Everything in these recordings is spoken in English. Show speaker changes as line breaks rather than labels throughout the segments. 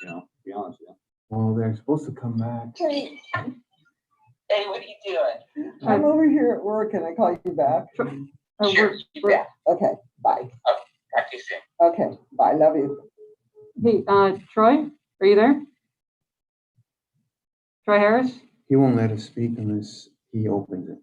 to be honest with you.
Well, they're supposed to come back.
Hey,
Hey, what are you doing?
I'm over here at work. Can I call you back?
Sure, you bet.
Okay, bye.
Talk to you soon.
Okay, bye. Love you.
Hey, Troy, are you there? Troy Harris?
He won't let us speak unless he opens it.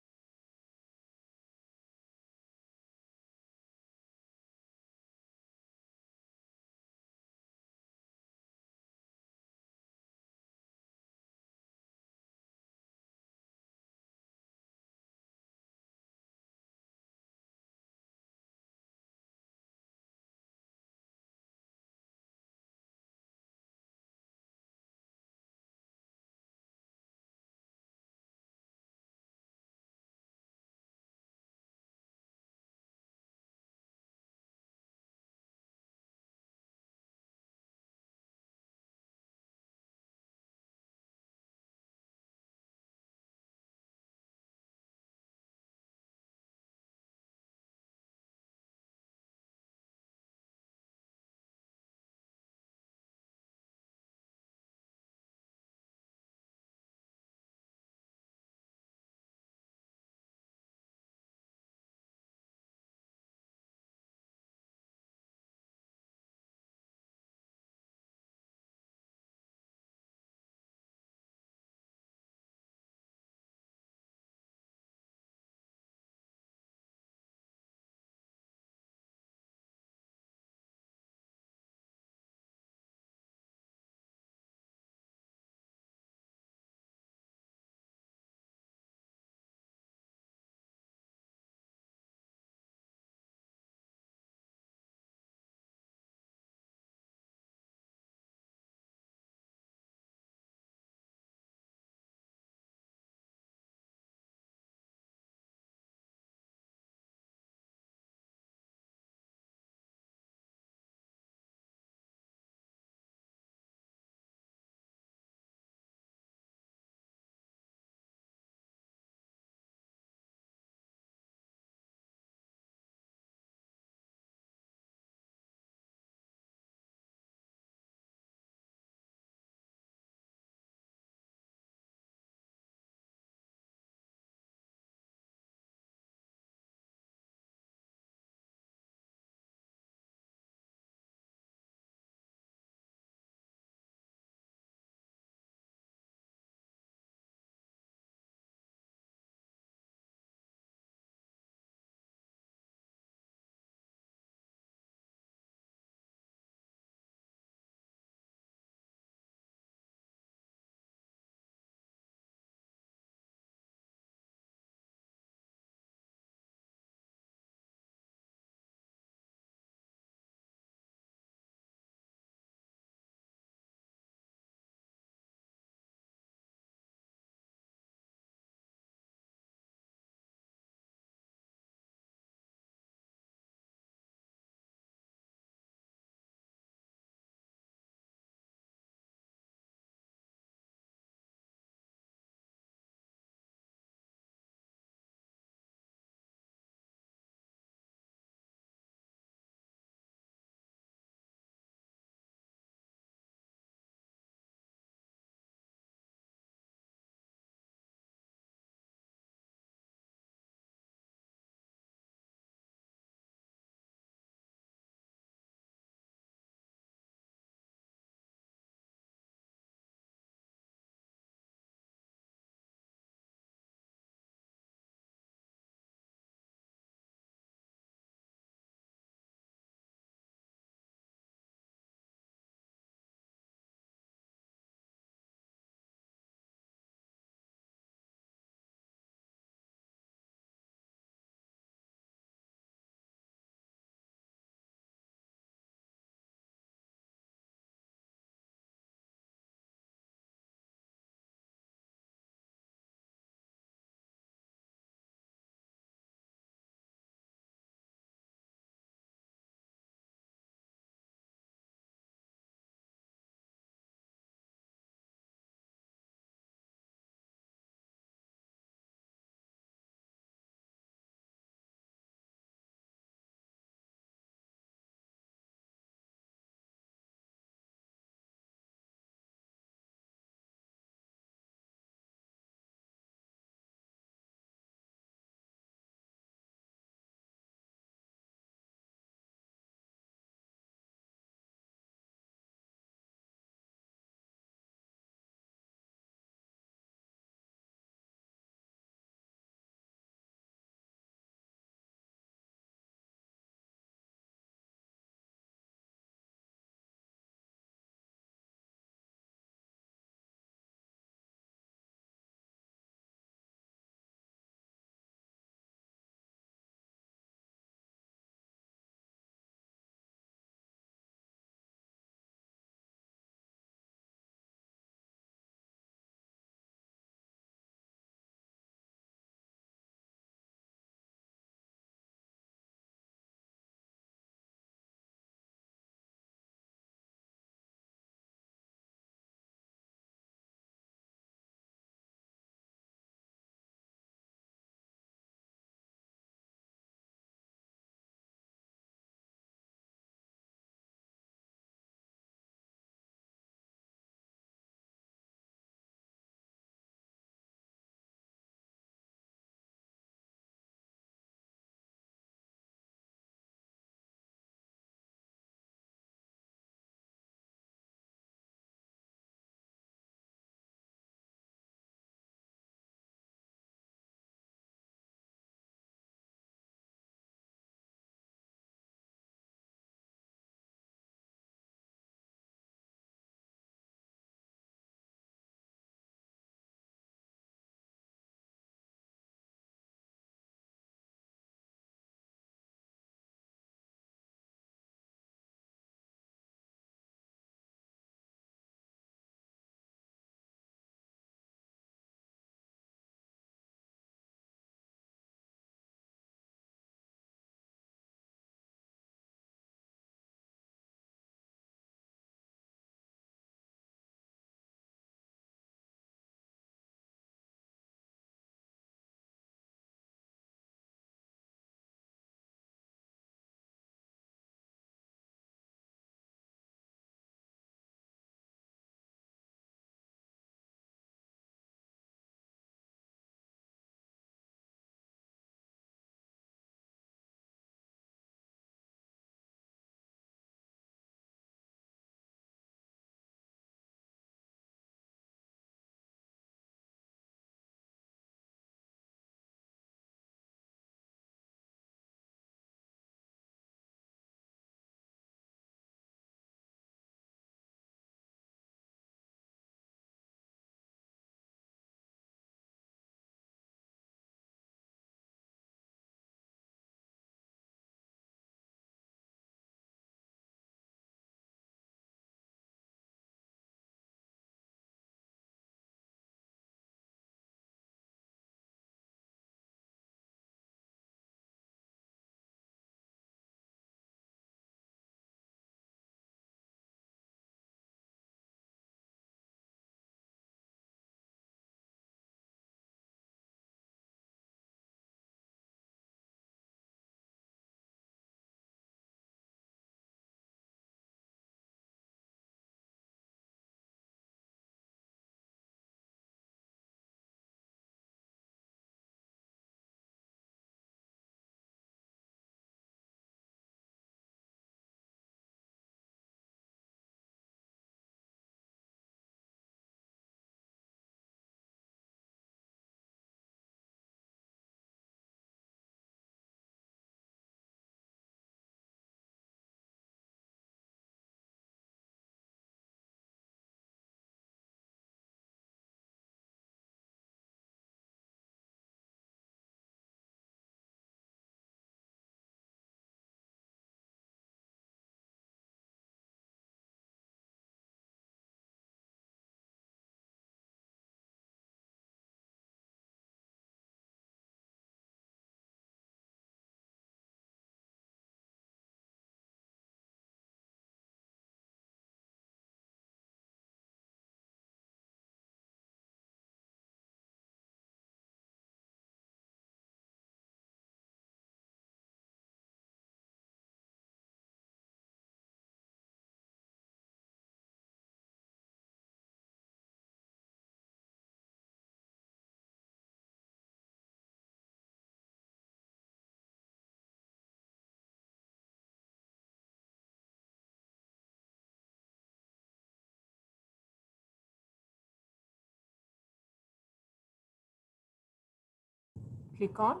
click on,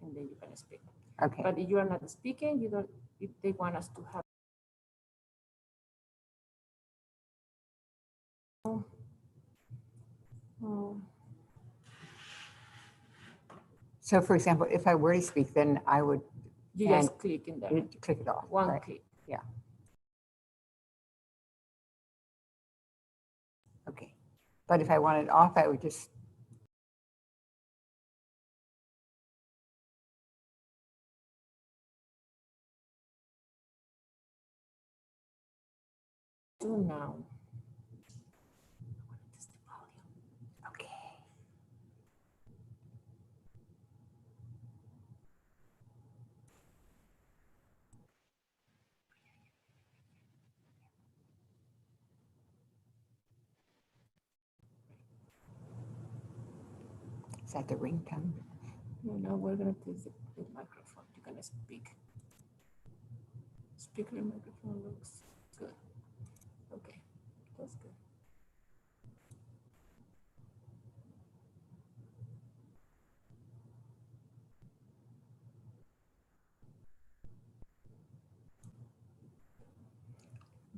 and then you can speak.
Okay,
But if you are not speaking, you don't, if they want us to have. Um,
so for example, if I were to speak, then I would
You just click in there,
click it off.
one
right?
click.
Okay, but if I want it off, I would just,
Do now.
okay. Is that the ringtone?
No, we're gonna test the microphone. You're gonna speak. Speaker microphone looks good. Okay, that's good.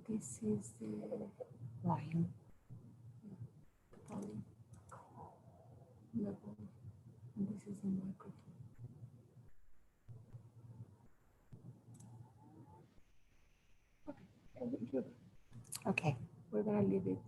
This is the
Volume.
volume level, and this is the microphone. Okay,
Okay,
we're gonna leave it.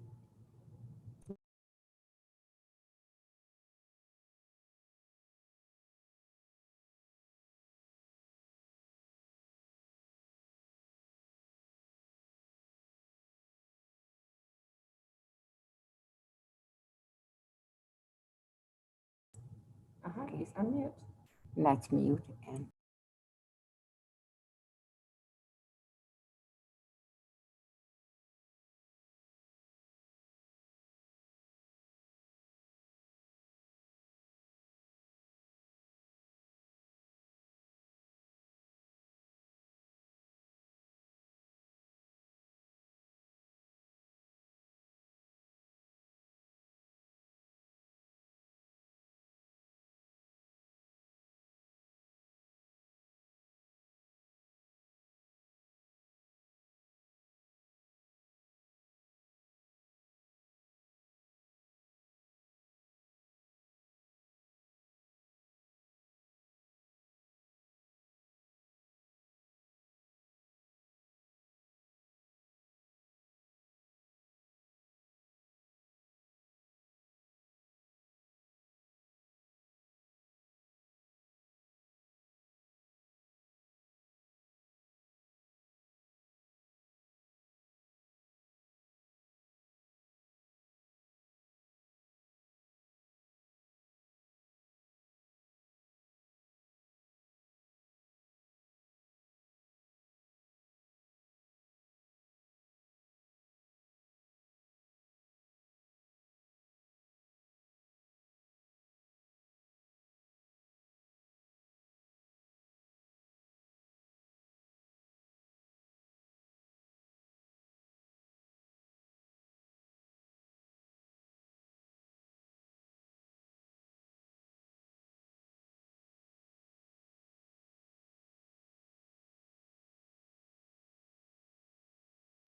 It's unmute.
and that's mute and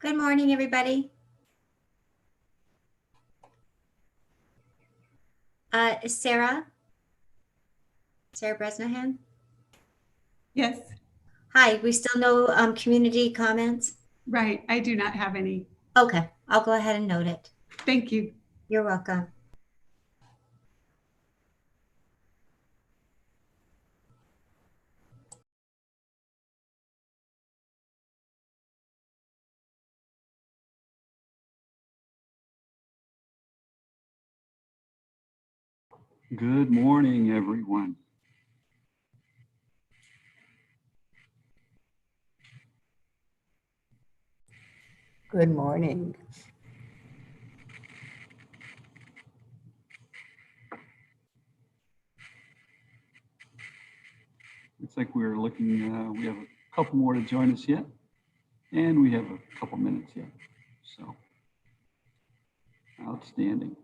Good morning, everybody. Is Sarah Bresnahan?
Yes,
Hi, we still no community comments?
right. I do not have any.
Okay, I'll go ahead and note it.
Thank you.
You're welcome.
Good morning, everyone.
good morning.
Looks like we're looking, we have a couple more to join us yet, and we have a couple minutes yet. So, outstanding.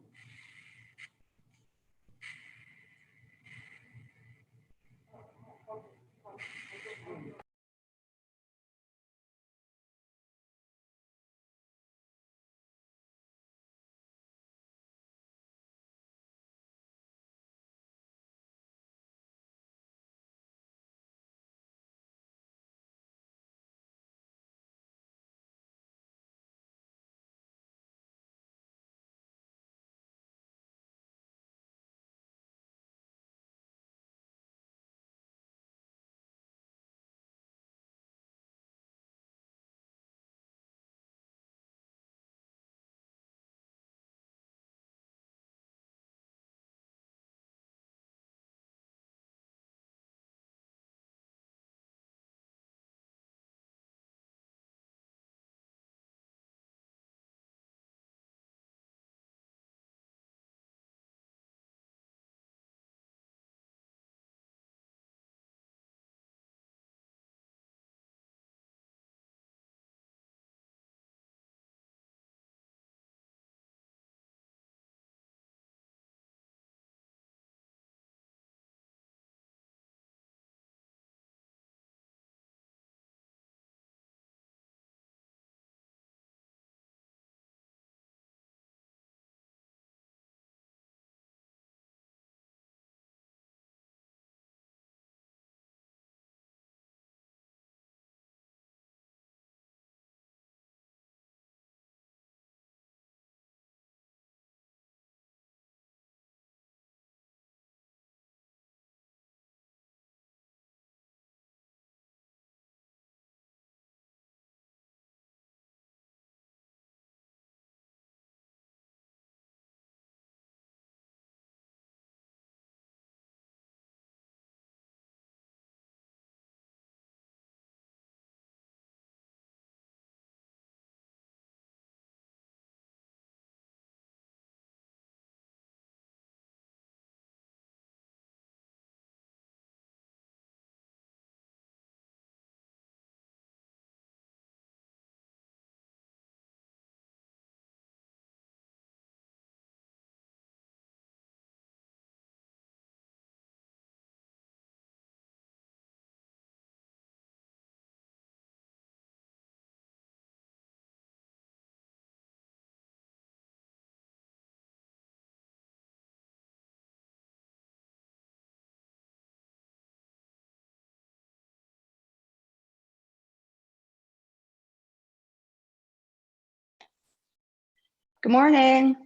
Good morning.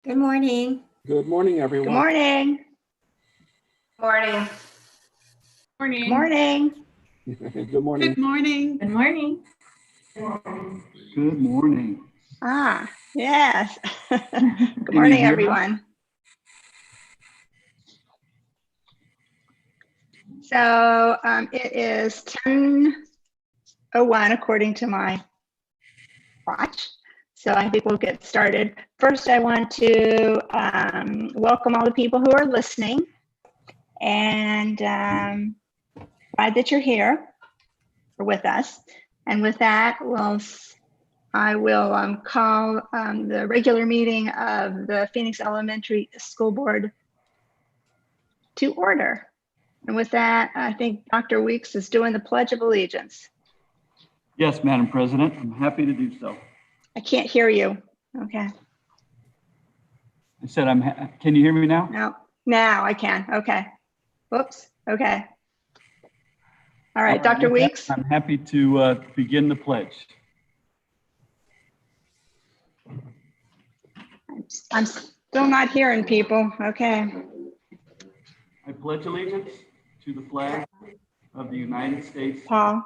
Good morning.
Good morning,
Good
everyone.
morning.
Morning.
Good morning.
Good morning.
Good morning.
Good morning.
Good morning.
Ah, yes. Good
Can you
morning,
hear us?
everyone. So it is 10:01 according to my watch. So I think we'll get started. First, I want to welcome all the people who are listening, and glad that you're here or with us. And with that, I will call the regular meeting of the Phoenix Elementary School Board to order. And with that, I think Dr. Weeks is doing the Pledge of Allegiance.
Yes, Madam President, I'm happy to do so.
I can't hear you. Okay.
I said, can you hear me now?
No, now I can. Okay. Whoops. Okay. All right, Dr.
with that,
Weeks.
I'm happy to begin the pledge.
I'm still not hearing people. Okay.
I pledge allegiance to the flag of the United States,
Paul,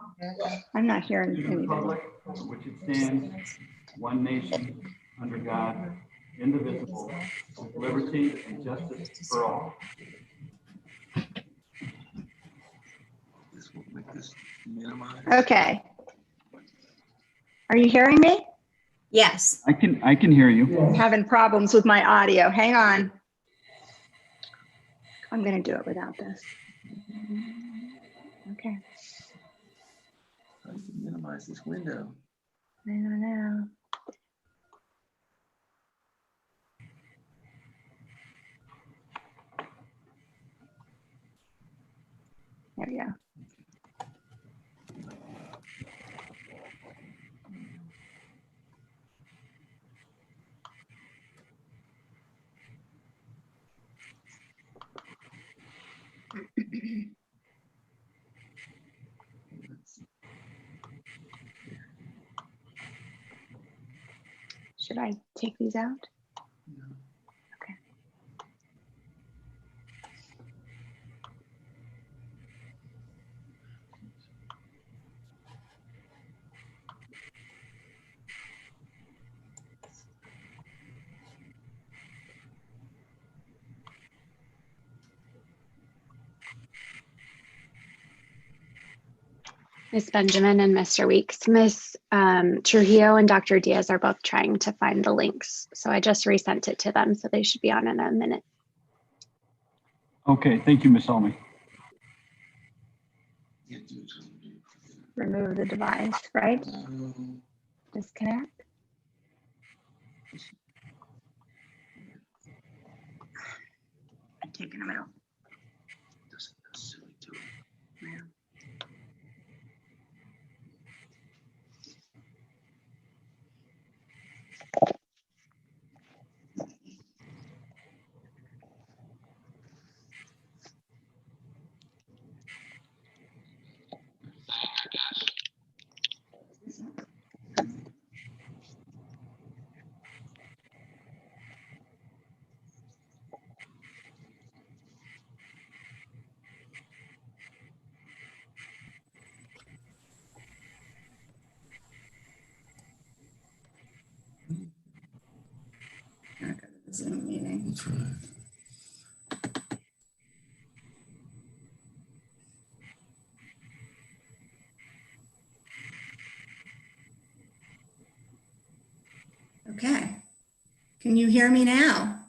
I'm not hearing
to the
anybody.
republic for which it stands, one nation, under God, indivisible, with liberty and justice for all.
Okay. Are you hearing me?
Yes.
I can hear you.
I'm having problems with my audio. Hang on. I'm going to do it without this. Okay.
I can minimize this window.
I don't know. There we go. Should I take these out? Okay.
Miss Benjamin and Mr. Weeks. Miss Trujillo and Dr. Diaz are both trying to find the links. So I just resent it to them, so they should be on in a minute.
Okay, thank you, Miss Almy.
Remove the device, right? Disconnect. I'm taking them out. Yeah. Zoom meeting. Okay. Can you hear me now?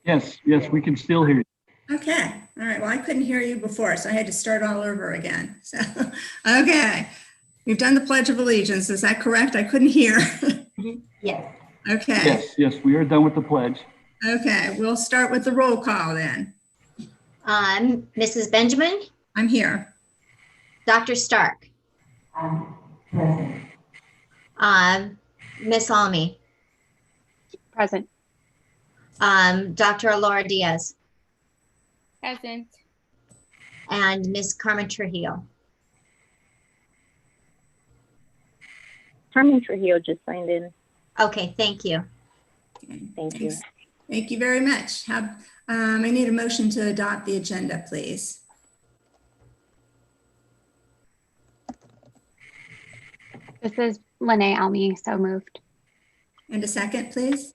Yes, we can still hear you.
Okay. All right. Well, I couldn't hear you before, so I had to start all over again. So, okay. We've done the Pledge of Allegiance. Is that correct? I couldn't hear.
Yes.
Okay.
Yes, we are done with the pledge.
Okay. We'll start with the roll call then.
Mrs. Benjamin,
I'm here.
Dr. Stark, Miss Almy,
Present.
Dr. Laura Diaz,
Present.
and Miss Carmen Trujillo.
Carmen Trujillo just signed in.
Okay, thank you.
Okay,
Thank you.
thanks. Thank you very much. I need a motion to adopt the agenda, please.
This is Lene Almy, so moved.
And a second, please.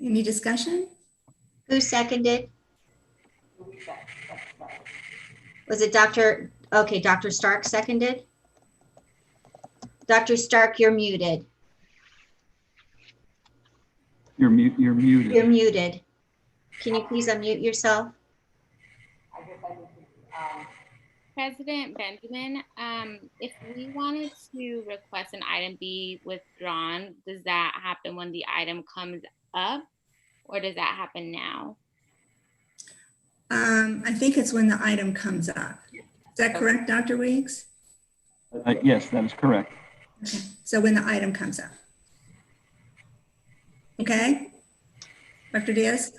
Any discussion?
Who seconded? Was it Dr. Okay, Dr. Stark seconded? Dr. Stark, you're muted.
You're muted.
You're muted. Can you please unmute yourself?
President Benjamin, if we wanted to request an item be withdrawn, does that happen when the item comes up, or does that happen now?
I think it's when the item comes up. Is that correct, Dr. Weeks?
Yes, that is correct.
Okay. So when the item comes up. Okay. Dr. Diaz?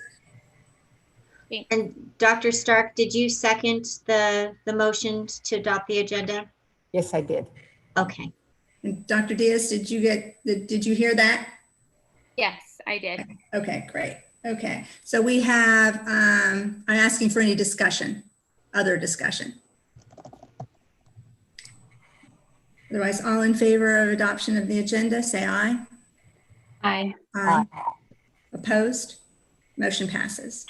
And Dr. Stark, did you second the motion to adopt the agenda?
Yes, I did.
Okay.
And Dr. Diaz, did you hear that?
Yes, I did.
Okay, great. Okay, so we have, I'm asking for any discussion, other discussion. Otherwise, all in favor of adoption of the agenda, say aye.
Aye.
Aye. Opposed? Motion passes.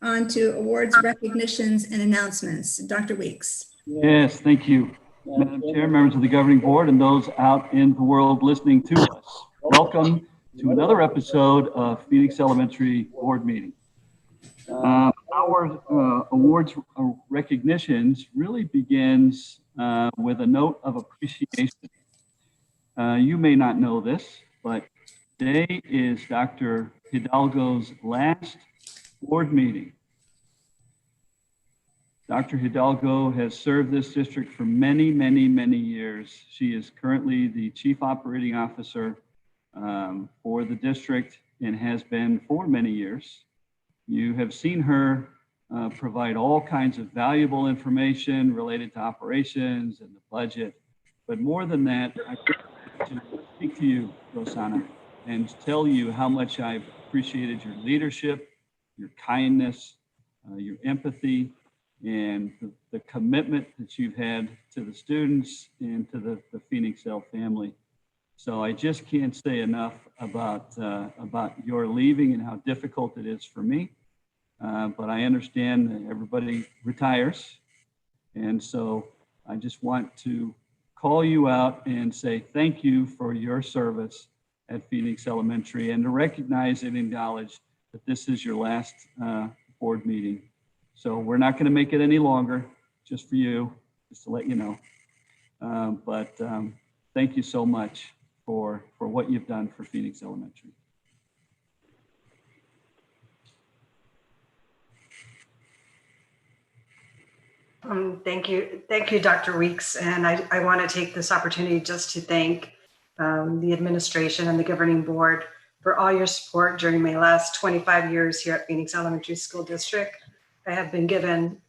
On to awards, recognitions, and announcements. Dr. Weeks.
Yes, thank you, Madam Chair, members of the governing board, and those out in the world listening to us. Welcome to another episode of Phoenix Elementary Board Meeting. Our awards recognitions really begins with a note of appreciation. You may not know this, but today is Dr. Hidalgo's last board meeting. Dr. Hidalgo has served this district for many, many, many years. She is currently the Chief Operating Officer for the district and has been for many years. You have seen her provide all kinds of valuable information related to operations and the budget. But more than that, I want to speak to you, Rosanna, and tell you how much I've appreciated your leadership, your kindness, your empathy, and the commitment that you've had to the students and to the Phoenix L family. So I just can't say enough about your leaving and how difficult it is for me. But I understand that everybody retires. And so I just want to call you out and say thank you for your service at Phoenix Elementary, and to recognize and acknowledge that this is your last board meeting. So we're not going to make it any longer, just for you, just to let you know. But thank you so much for what you've done for Phoenix Elementary.
Thank you, Dr. Weeks. And I want to take this opportunity just to thank the administration and the governing board for all your support during my last 25 years here at Phoenix Elementary School District. I have been given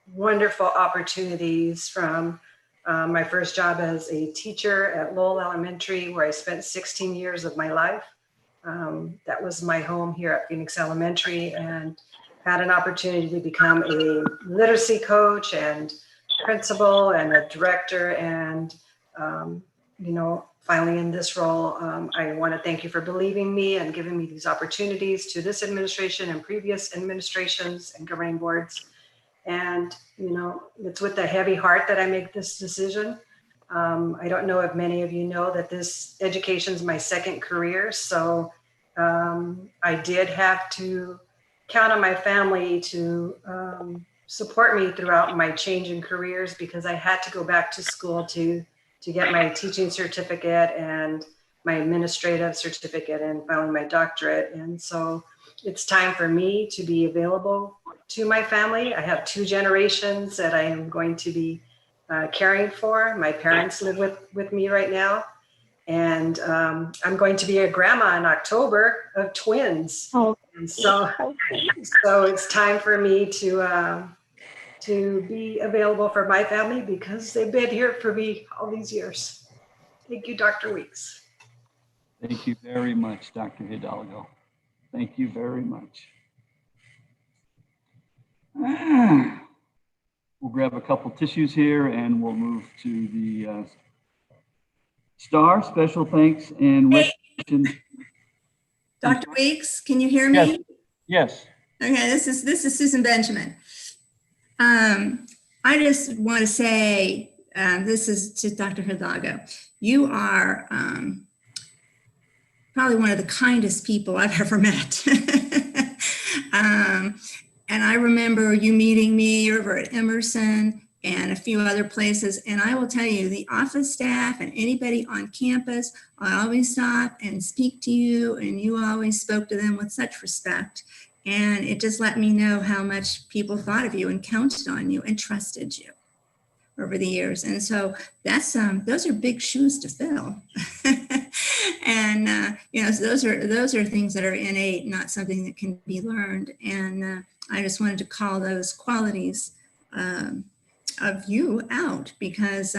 wonderful opportunities from my first job as a teacher at Lowell Elementary, where I spent 16 years of my life. That was my home here at Phoenix Elementary, and had an opportunity to become a literacy coach and principal and a director. And, finally in this role, I want to thank you for believing me and giving me these opportunities to this administration and previous administrations and governing boards. And, it's with a heavy heart that I make this decision. I don't know if many of you know that this education is my second career. So I did have to count on my family to support me throughout my change in careers, because I had to go back to school to get my teaching certificate and my administrative certificate and finally my doctorate. And so it's time for me to be available to my family. I have 2 generations that I am going to be caring for. My parents live with me right now. And I'm going to be a grandma in October of twins. And so it's time for me to to be available for my family because they've been here for me all these years. Thank you, Dr. Weeks.
Thank you very much, Dr. Hidalgo. Thank you very much. We'll grab a couple tissues here and we'll move to the STAR, special thanks and recognition.
Dr. Weeks, can you hear me?
Yes.
Okay, this is Susan Benjamin. I just want to say, this is to Dr. Hidalgo. You are probably one of the kindest people I've ever met. And I remember you meeting me over at Emerson and a few other places. And I will tell you, the office staff and anybody on campus, I always stop and speak to you, and you always spoke to them with such respect. And it just let me know how much people thought of you and counted on you and trusted you over the years. And so that's those are big shoes to fill. And you know, so those are things that are innate, not something that can be learned. And I just wanted to call those qualities of you out because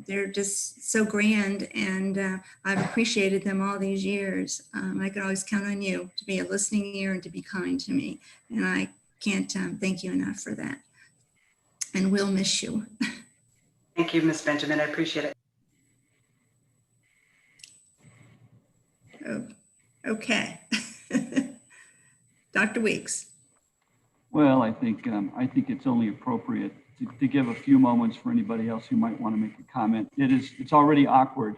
they're just so grand, and I've appreciated them all these years. I can always count on you to be a listening ear and to be kind to me, and I can't thank you enough for that. And we'll miss you.
Thank you, Ms. Benjamin. I appreciate it.
Oh, okay. Dr. Weeks.
Well, I think it's only appropriate to give a few moments for anybody else who might want to make a comment. It's already awkward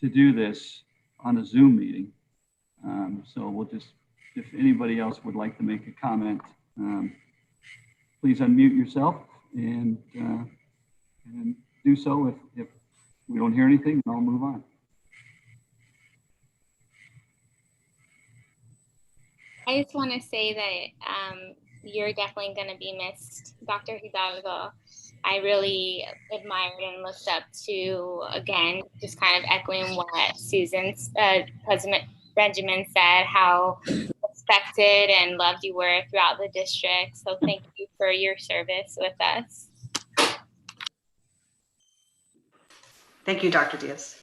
to do this on a Zoom meeting. So we'll just, if anybody else would like to make a comment, please unmute yourself and do so. If we don't hear anything, then I'll move on.
I just want to say that you're definitely going to be missed, Dr. Hidalgo. I really admired and looked up to, again, just kind of echoing what President Benjamin said, how respected and loved you were throughout the district. So thank you for your service with us.
Thank you, Dr. Diaz.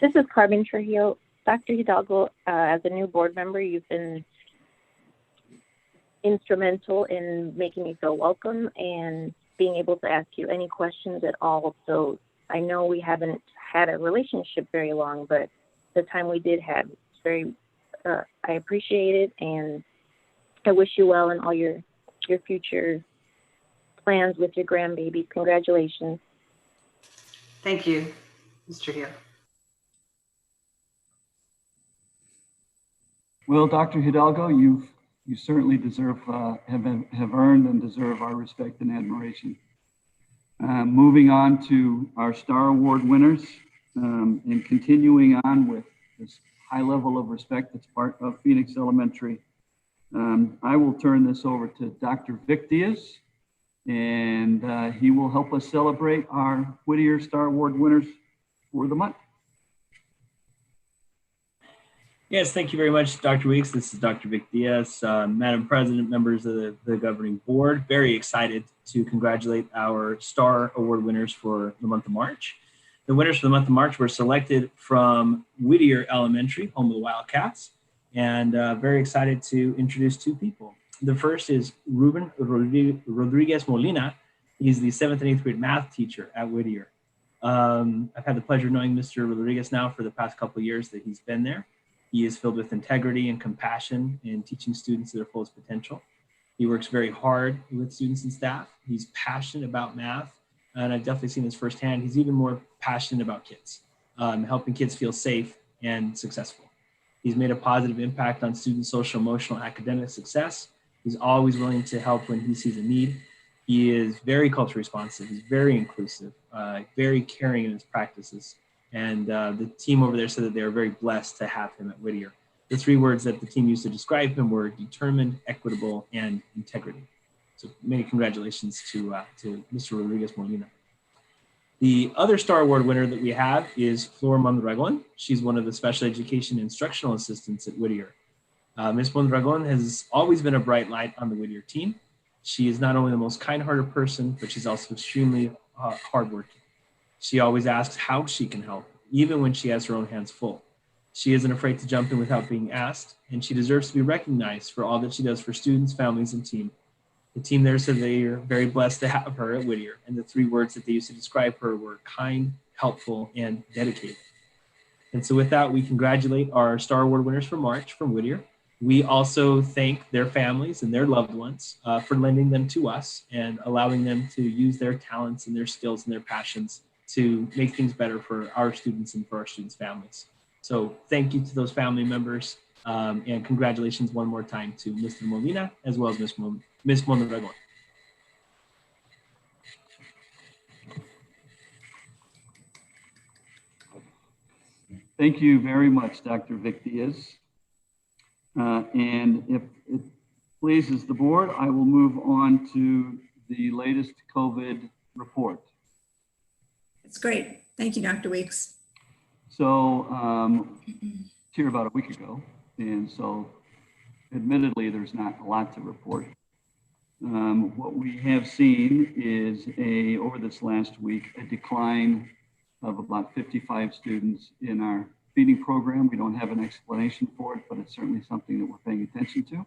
This is Carmen Trujillo. Dr. Hidalgo, as a new board member, you've been instrumental in making me feel welcome and being able to ask you any questions at all. So I know we haven't had a relationship very long, but the time we did have, it's very, I appreciate it, and I wish you well in all your future plans with your grandbabies. Congratulations.
Thank you, Mr. Hill.
Well, Dr. Hidalgo, you certainly deserve, have earned and deserve our respect and admiration. Moving on to our STAR Award winners and continuing on with this high level of respect that's part of Phoenix Elementary, I will turn this over to Dr. Vic Diaz, and he will help us celebrate our Whittier STAR Award winners for the month.
Yes, thank you very much, Dr. Weeks. This is Dr. Vic Diaz, Madam President, members of the governing board. Very excited to congratulate our STAR Award winners for the month of March. The winners for the month of March were selected from Whittier Elementary, home of the Wildcats, and very excited to introduce two people. The first is Ruben Rodriguez Molina. He's the 7th and 8th grade math teacher at Whittier. I've had the pleasure of knowing Mr. Rodriguez now for the past couple of years that he's been there. He is filled with integrity and compassion in teaching students to their fullest potential. He works very hard with students and staff. He's passionate about math, and I've definitely seen this firsthand. He's even more passionate about kids, helping kids feel safe and successful. He's made a positive impact on students' social, emotional, and academic success. He's always willing to help when he sees a need. He is very culturally responsive. He's very inclusive, very caring in his practices. And the team over there said that they were very blessed to have him at Whittier. The three words that the team used to describe him were determined, equitable, and integrity. So many congratulations to Mr. Rodriguez Molina. The other STAR Award winner that we have is Flor Mondragon. She's one of the special education instructional assistants at Whittier. Ms. Mondragon has always been a bright light on the Whittier team. She is not only the most kind-hearted person, but she's also extremely hardworking. She always asks how she can help, even when she has her own hands full. She isn't afraid to jump in without being asked, and she deserves to be recognized for all that she does for students, families, and team. The team there said they are very blessed to have her at Whittier, and the 3 words that they used to describe her were kind, helpful, and dedicated. And so with that, we congratulate our Star Award winners for March from Whittier. We also thank their families and their loved ones for lending them to us and allowing them to use their talents and their skills and their passions to make things better for our students and for our students' families. So thank you to those family members, and congratulations one more time to Mr. Molina as well as Ms. Mondragon.
Thank you very much, Dr. Vic Diaz. And if it pleases the board, I will move on to the latest COVID report.
It's great. Thank you, Dr. Weeks.
So here about a week ago, and so admittedly, there's not a lot to report. What we have seen is over this last week, a decline of about 55 students in our feeding program. We don't have an explanation for it, but it's certainly something that we're paying attention to.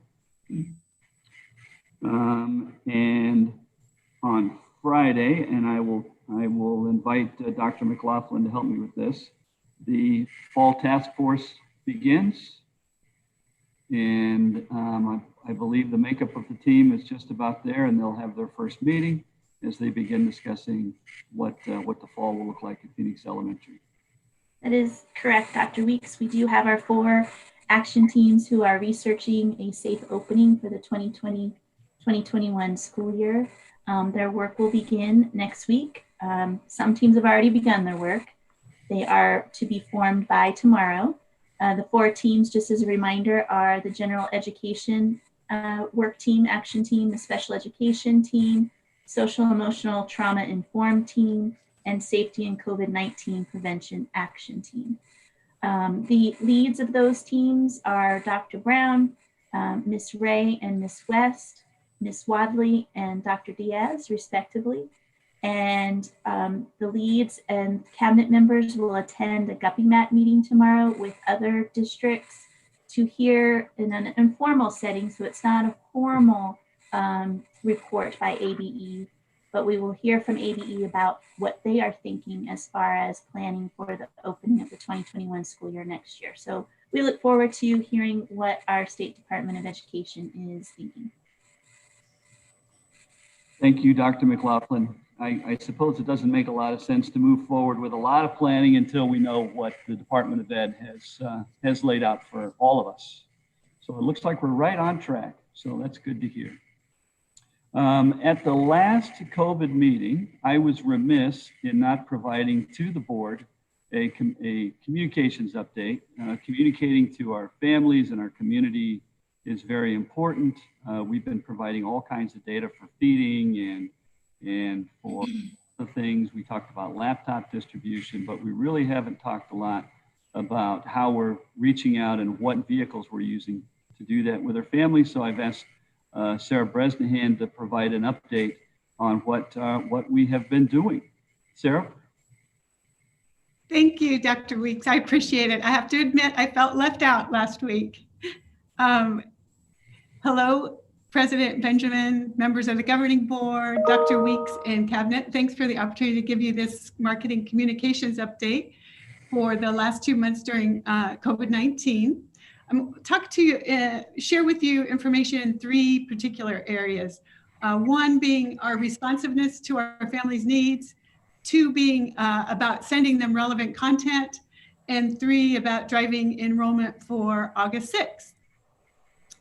And on Friday, and I will invite Dr. McLaughlin to help me with this, the fall task force begins. And I believe the makeup of the team is just about there, and they'll have their first meeting as they begin discussing what the fall will look like at Phoenix Elementary.
That is correct, Dr. Weeks. We do have our 4 action teams who are researching a safe opening for the 2020-2021 school year. Their work will begin next week. Some teams have already begun their work. They are to be formed by tomorrow. The 4 teams, just as a reminder, are the general education work team, action team, the special education team, social emotional trauma informed team, and safety and COVID-19 prevention action team. The leads of those teams are Dr. Brown, Ms. Ray and Ms. West, Ms. Wadley and Dr. Diaz, respectively. And the leads and cabinet members will attend a Guppy Mat meeting tomorrow with other districts to hear in an informal setting. So it's not a formal report by ABE, but we will hear from ABE about what they are thinking as far as planning for the opening of the 2021 school year next year. So we look forward to hearing what our State Department of Education is thinking.
Thank you, Dr. McLaughlin. I suppose it doesn't make a lot of sense to move forward with a lot of planning until we know what the Department of Ed has laid out for all of us. So it looks like we're right on track. So that's good to hear. At the last COVID meeting, I was remiss in not providing to the board a communications update. Communicating to our families and our community is very important. We've been providing all kinds of data for feeding and for the things. We talked about laptop distribution, but we really haven't talked a lot about how we're reaching out and what vehicles we're using to do that with our families. So I've asked Sarah Bresnahan to provide an update on what we have been doing. Sarah?
Thank you, Dr. Weeks. I appreciate it. I have to admit, I felt left out last week. Hello, President Benjamin, members of the governing board, Dr. Weeks and cabinet. Thanks for the opportunity to give you this marketing communications update for the last 2 months during COVID-19. I'm talking to you, share with you information in 3 particular areas. 1 being our responsiveness to our families' needs, 2 being about sending them relevant content, and 3 about driving enrollment for August 6th.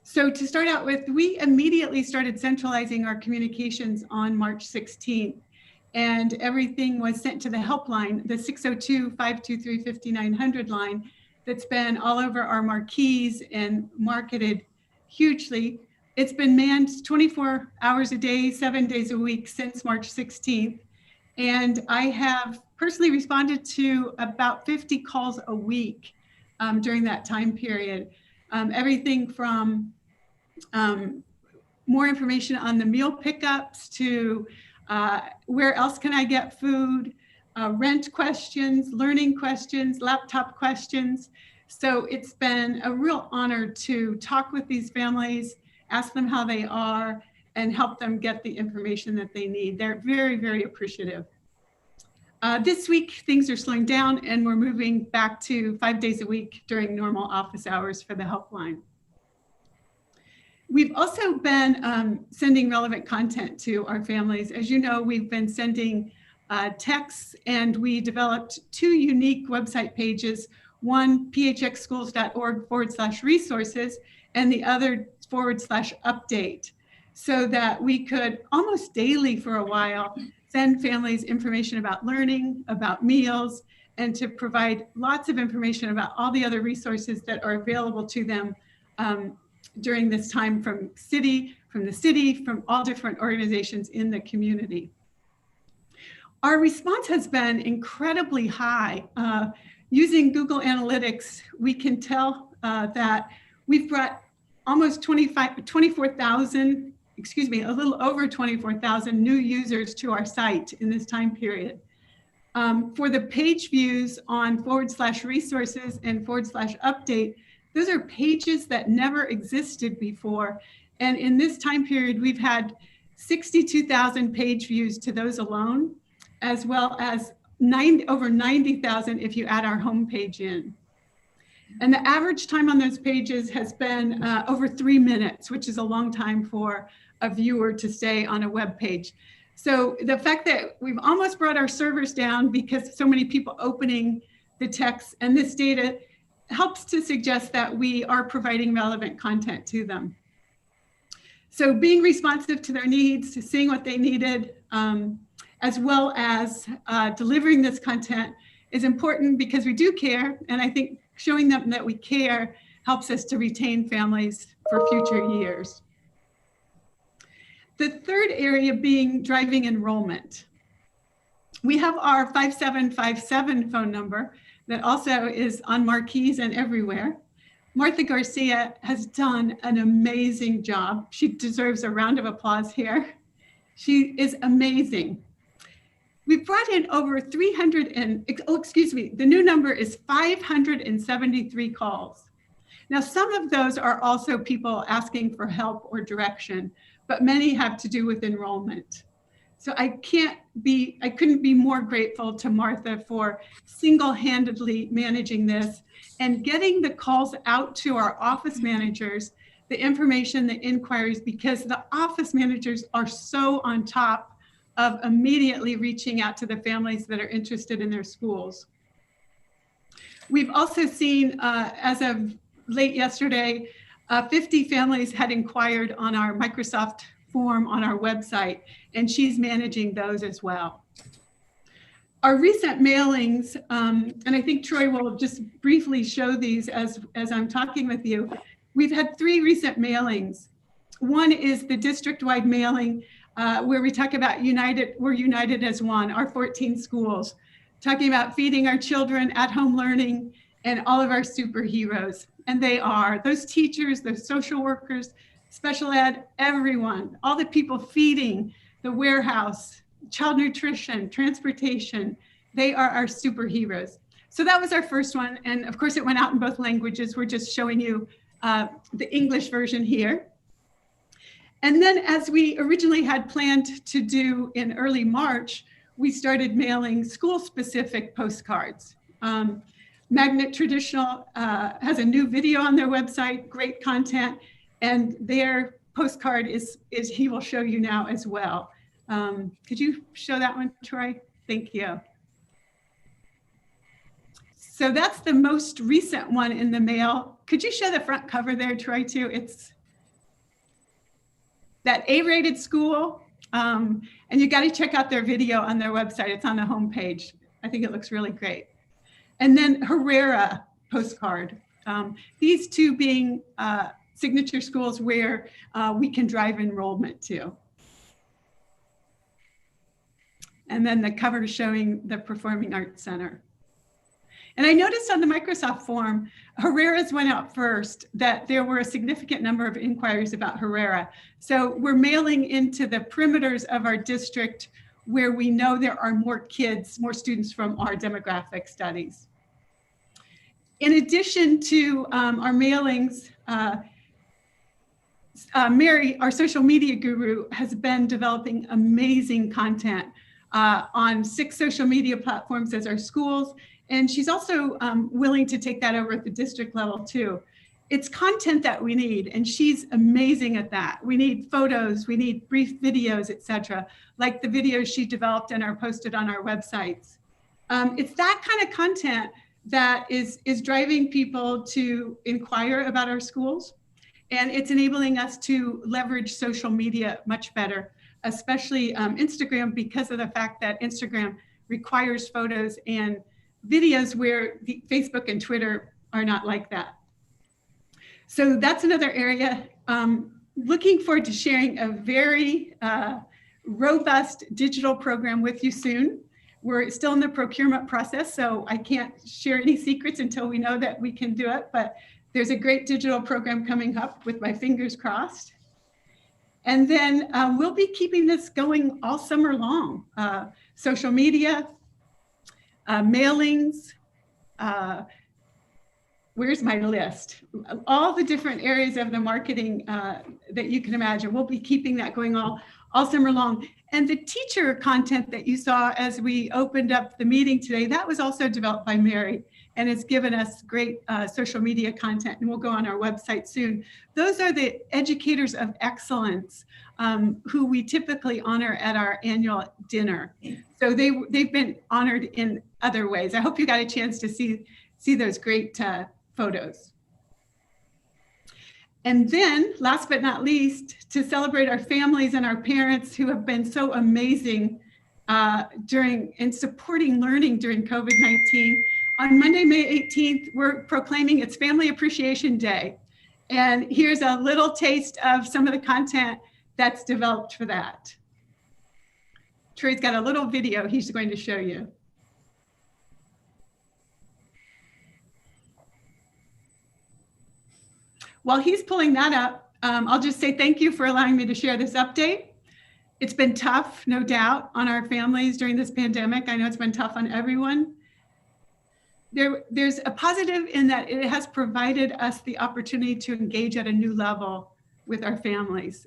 So to start out with, we immediately started centralizing our communications on March 16th, and everything was sent to the helpline, the 602-523-5900 line that's been all over our marquees and marketed hugely. It's been manned 24 hours a day, 7 days a week since March 16th. And I have personally responded to about 50 calls a week during that time period. everything from more information on the meal pickups to where else can I get food, rent questions, learning questions, laptop questions. So it's been a real honor to talk with these families, ask them how they are, and help them get the information that they need. They're very, very appreciative. This week, things are slowing down and we're moving back to 5 days a week during normal office hours for the helpline. We've also been sending relevant content to our families. As you know, we've been sending texts, and we developed 2 unique website pages, one phxschools.org/resources and the other /update, so that we could almost daily for a while send families information about learning, about meals, and to provide lots of information about all the other resources that are available to them during this time from the city, from all different organizations in the community. Our response has been incredibly high. Using Google Analytics, we can tell that we've brought almost 24,000, excuse me, a little over 24,000 new users to our site in this time period. For the page views on /resources and /update, those are pages that never existed before. And in this time period, we've had 62,000 page views to those alone, as well as over 90,000 if you add our homepage in. And the average time on those pages has been over 3 minutes, which is a long time for a viewer to stay on a web page. So the fact that we've almost brought our servers down because so many people opening the text and this data helps to suggest that we are providing relevant content to them. So being responsive to their needs, seeing what they needed, as well as delivering this content is important because we do care. And I think showing them that we care helps us to retain families for future years. The third area being driving enrollment. We have our 5757 phone number that also is on marquees and everywhere. Martha Garcia has done an amazing job. She deserves a round of applause here. She is amazing. We've brought in over 300 and, oh, excuse me, the new number is 573 calls. Now, some of those are also people asking for help or direction, but many have to do with enrollment. So I couldn't be more grateful to Martha for single-handedly managing this and getting the calls out to our office managers, the information, the inquiries, because the office managers are so on top of immediately reaching out to the families that are interested in their schools. We've also seen, as of late yesterday, 50 families had inquired on our Microsoft form on our website, and she's managing those as well. Our recent mailings, and I think Troy will just briefly show these as I'm talking with you. We've had 3 recent mailings. One is the district-wide mailing where we talk about we're united as one, our 14 schools, talking about feeding our children, at-home learning, and all of our superheroes. And they are, those teachers, those social workers, special ed, everyone, all the people feeding, the warehouse, child nutrition, transportation, they are our superheroes. So that was our first one. And of course it went out in both languages. We're just showing you the English version here. And then as we originally had planned to do in early March, we started mailing school-specific postcards. Magnet Traditional has a new video on their website, great content, and their postcard is he will show you now as well. Could you show that one, Troy? Thank you. So that's the most recent one in the mail. Could you show the front cover there, Troy, too? It's that A-rated school, and you got to check out their video on their website. It's on the homepage. I think it looks really great. And then Herrera postcard. These two being signature schools where we can drive enrollment to. And then the cover showing the Performing Arts Center. And I noticed on the Microsoft form, Herrera's went out first, that there were a significant number of inquiries about Herrera. So we're mailing into the perimeters of our district where we know there are more kids, more students from our demographic studies. In addition to our mailings, Mary, our social media guru, has been developing amazing content on 6 social media platforms as our schools. And she's also willing to take that over at the district level too. It's content that we need, and she's amazing at that. We need photos, we need brief videos, etc., like the videos she developed and are posted on our websites. It's that kind of content that is driving people to inquire about our schools, and it's enabling us to leverage social media much better, especially Instagram, because of the fact that Instagram requires photos and videos where the Facebook and Twitter are not like that. So that's another area. Looking forward to sharing a very robust digital program with you soon. We're still in the procurement process, so I can't share any secrets until we know that we can do it, but there's a great digital program coming up with my fingers crossed. And then we'll be keeping this going all summer long. Social media, mailings, where's my list? All the different areas of the marketing that you can imagine. We'll be keeping that going all summer long. And the teacher content that you saw as we opened up the meeting today, that was also developed by Mary, and it's given us great social media content, and we'll go on our website soon. Those are the educators of excellence who we typically honor at our annual dinner. So they've been honored in other ways. I hope you got a chance to see those great photos. And then, last but not least, to celebrate our families and our parents who have been so amazing in supporting learning during COVID-19. On Monday, May 18th, we're proclaiming it's Family Appreciation Day. And here's a little taste of some of the content that's developed for that. Troy's got a little video he's going to show you. While he's pulling that up, I'll just say thank you for allowing me to share this update. It's been tough, no doubt, on our families during this pandemic. I know it's been tough on everyone. There's a positive in that it has provided us the opportunity to engage at a new level with our families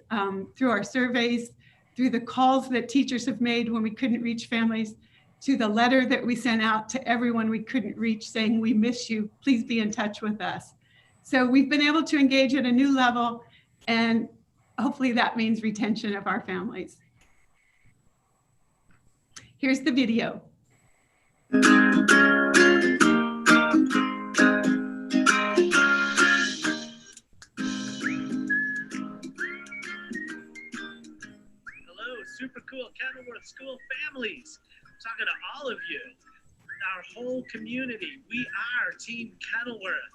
through our surveys, through the calls that teachers have made when we couldn't reach families, to the letter that we sent out to everyone we couldn't reach saying, we miss you, please be in touch with us. So we've been able to engage at a new level, and hopefully that means retention of our families. Here's the video.
Super cool Kenilworth School families. I'm talking to all of you, our whole community. We are Team Kenilworth,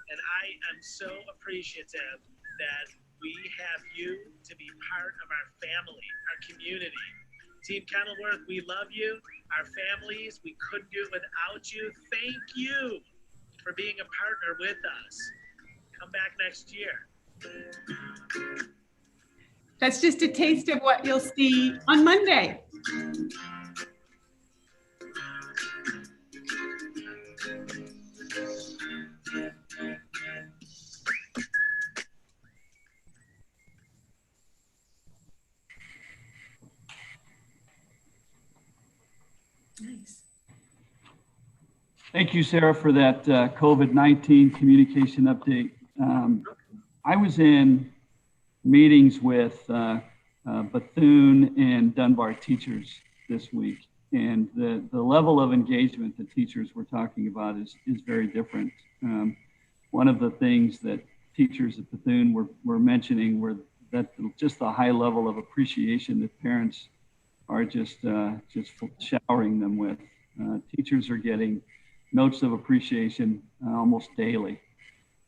and I am so appreciative that we have you to be part of our family, our community. Team Kenilworth, we love you. Our families, we couldn't do it without you. Thank you for being a partner with us. Come back next year.
That's just a taste of what you'll see on Monday.
Nice.
Thank you, Sarah, for that COVID-19 communication update. I was in meetings with Bethune and Dunbar teachers this week, and the level of engagement that teachers were talking about is very different. One of the things that teachers at Bethune were mentioning were that just the high level of appreciation that parents are just showering them with. Teachers are getting notes of appreciation almost daily,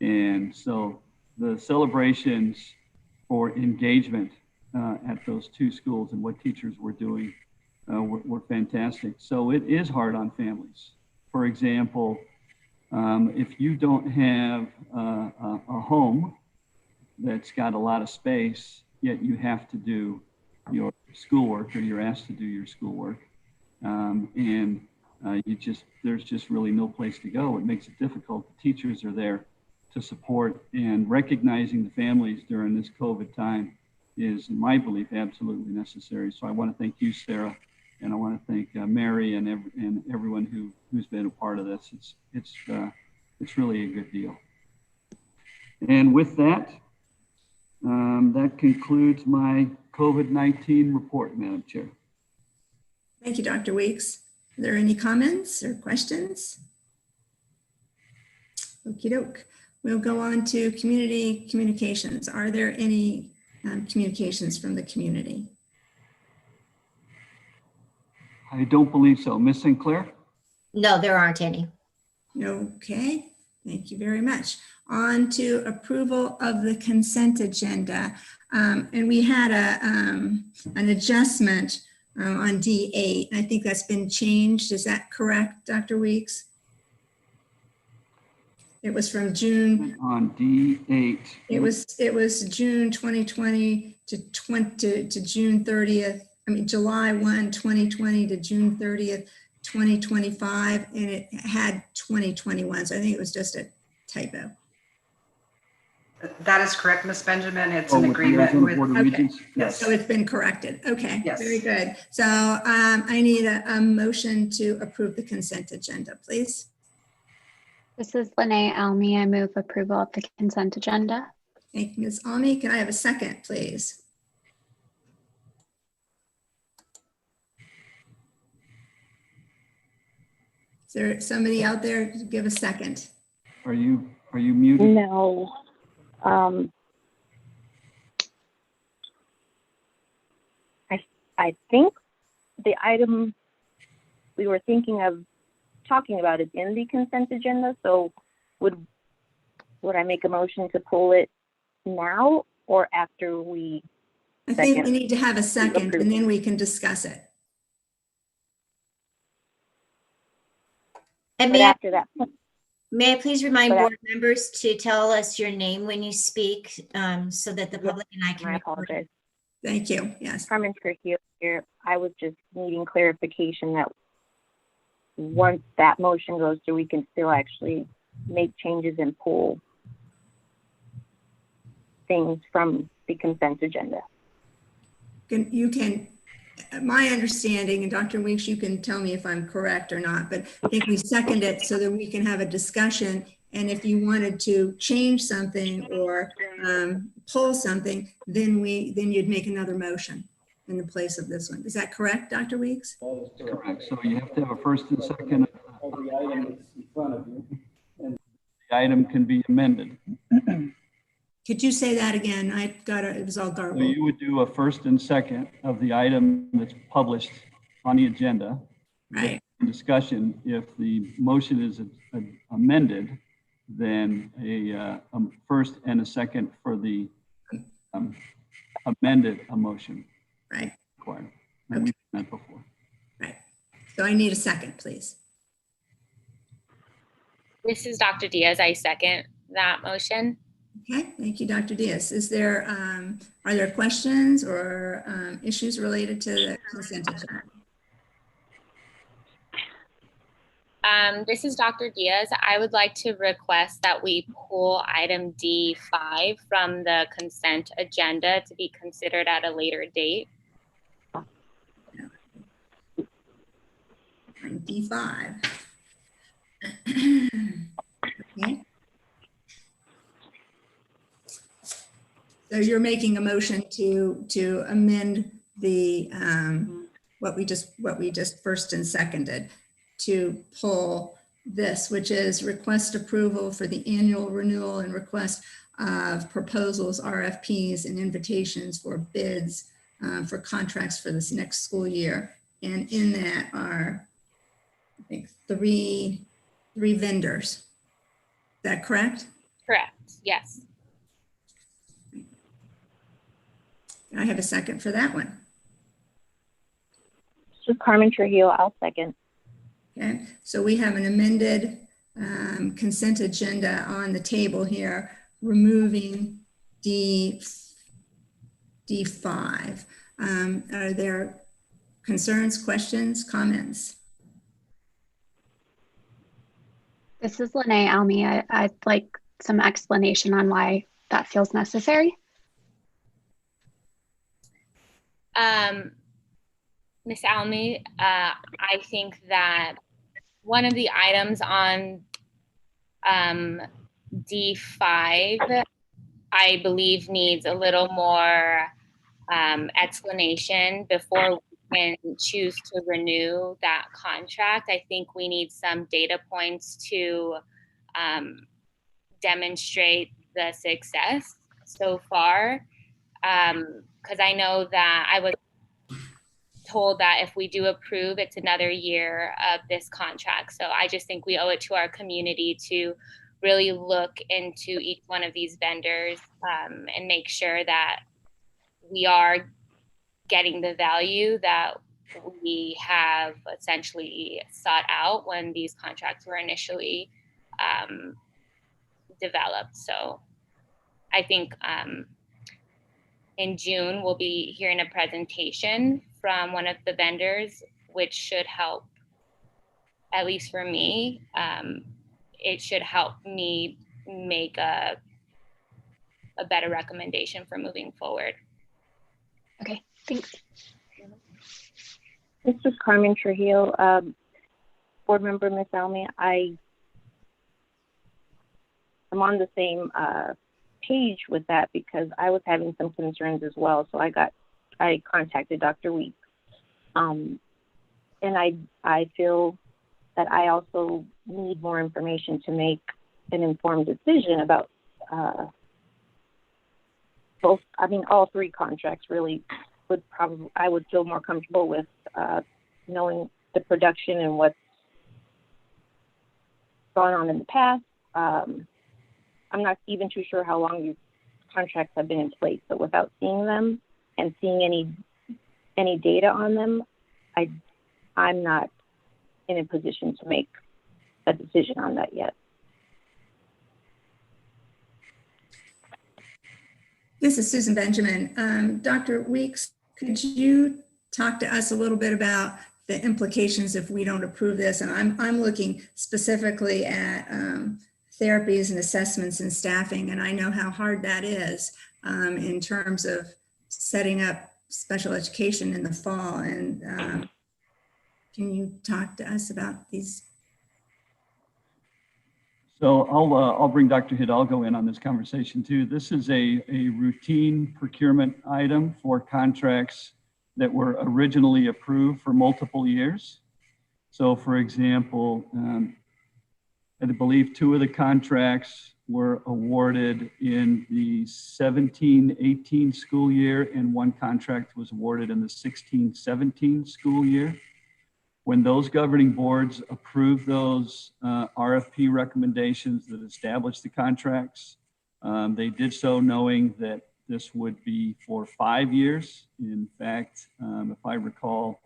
and so the celebrations for engagement at those two schools and what teachers were doing were fantastic. So it is hard on families. For example, If you don't have a home that's got a lot of space, yet you have to do your schoolwork, or you're asked to do your schoolwork, there's just really no place to go. It makes it difficult. The teachers are there to support, and recognizing the families during this COVID time is, in my belief, absolutely necessary. So I want to thank you, Sarah, and I want to thank Mary and everyone who's been a part of this. It's really a good deal. And with that, that concludes my COVID-19 report, Madam Chair.
Thank you, Dr. Weeks. Are there any comments or questions? Okie doke. We'll go on to community communications. Are there any communications from the community?
I don't believe so. Ms. Sinclair?
No, there aren't any.
Okay, thank you very much. On to approval of the consent agenda. And we had an adjustment on D8. I think that's been changed. Is that correct, Dr. Weeks? It was from June.
On D8.
It was June 2020 to June 30th. I mean, July 1, 2020 to June 30th, 2025, and it had 2021. So I think it was just a typo.
That is correct, Ms. Benjamin. It's an agreement with.
Okay.
Yes.
So it's been corrected. Okay.
Yes.
Very good. So I need a motion to approve the consent agenda, please.
This is Lene Almy. I move approval of the consent agenda.
Thank you, Ms. Almy. Can I have a second, please? Is there somebody out there to give a second?
Are you muted?
No. I think the item we were thinking of talking about is in the consent agenda. So would I make a motion to pull it now or after we?
I think we need to have a second and then we can discuss it.
And
But after that.
may I please remind board members to tell us your name when you speak, so that the public and I can.
I apologize.
Thank you. Yes.
Carmen Trujillo here. I was just needing clarification that once that motion goes through, we can still actually make changes and pull things from the consent agenda.
You can, my understanding, and Dr. Weeks, you can tell me if I'm correct or not, but I think we second it so that we can have a discussion. And if you wanted to change something or pull something, then you'd make another motion in the place of this one. Is that correct, Dr. Weeks?
Correct. So you have to have a first and second.
The item is in front of you.
The item can be amended.
Could you say that again? It was all
So
garbled.
you would do a first and second of the item that's published on the agenda.
Right.
Discussion. If the motion is amended, then a first and a second for the amended motion.
Right.
Required. And we've done that before.
Right. So I need a second, please.
This is Dr. Diaz. I second that motion.
Okay, thank you, Dr. Diaz. Is there, are there questions or issues related to the consent agenda?
This is Dr. Diaz. I would like to request that we pull item D5 from the consent agenda to be considered at a later date.
D5. Okay. So you're making a motion to amend the what we just first and seconded to pull this, which is request approval for the annual renewal and request of proposals, RFPs, and invitations for bids for contracts for this next school year. And in that are, I think, three vendors. Is that correct?
Correct. Yes.
I have a second for that one.
So Carmen Trujillo, I'll second.
Okay, so we have an amended consent agenda on the table here, removing D5. Are there concerns, questions, comments?
This is Lene Almy. I'd like some explanation on why that feels necessary.
Ms. Almy, I think that one of the items on D5, I believe needs a little more explanation before we can choose to renew that contract. I think we need some data points to demonstrate the success so far. Because I know that I was told that if we do approve, it's another year of this contract. So I just think we owe it to our community to really look into each one of these vendors and make sure that we are getting the value that we have essentially sought out when these contracts were initially developed. So I think in June, we'll be hearing a presentation from one of the vendors, which should help, at least for me, it should help me make a better recommendation for moving forward.
Okay, thanks.
This is Carmen Trujillo, board member, Ms. Almy. I'm on the same page with that because I was having some concerns as well. So I contacted Dr. Weeks. And I feel that I also need more information to make an informed decision about both, all three contracts really I would feel more comfortable with knowing the production and what's gone on in the past. I'm not even too sure how long these contracts have been in place, but without seeing them and seeing any data on them, I'm not in a position to make a decision on that yet.
This is Susan Benjamin. Dr. Weeks, could you talk to us a little bit about the implications if we don't approve this? And I'm looking specifically at therapies and assessments and staffing, and I know how hard that is in terms of setting up special education in the fall. And can you talk to us about these?
So I'll bring Dr. Hidalgo in on this conversation too. This is a routine procurement item for contracts that were originally approved for multiple years. So for example, I believe 2 of the contracts were awarded in the 17-18 school year, and 1 contract was awarded in the 16-17 school year. When those governing boards approved those RFP recommendations that established the contracts, they did so knowing that this would be for 5 years. In fact, if I recall,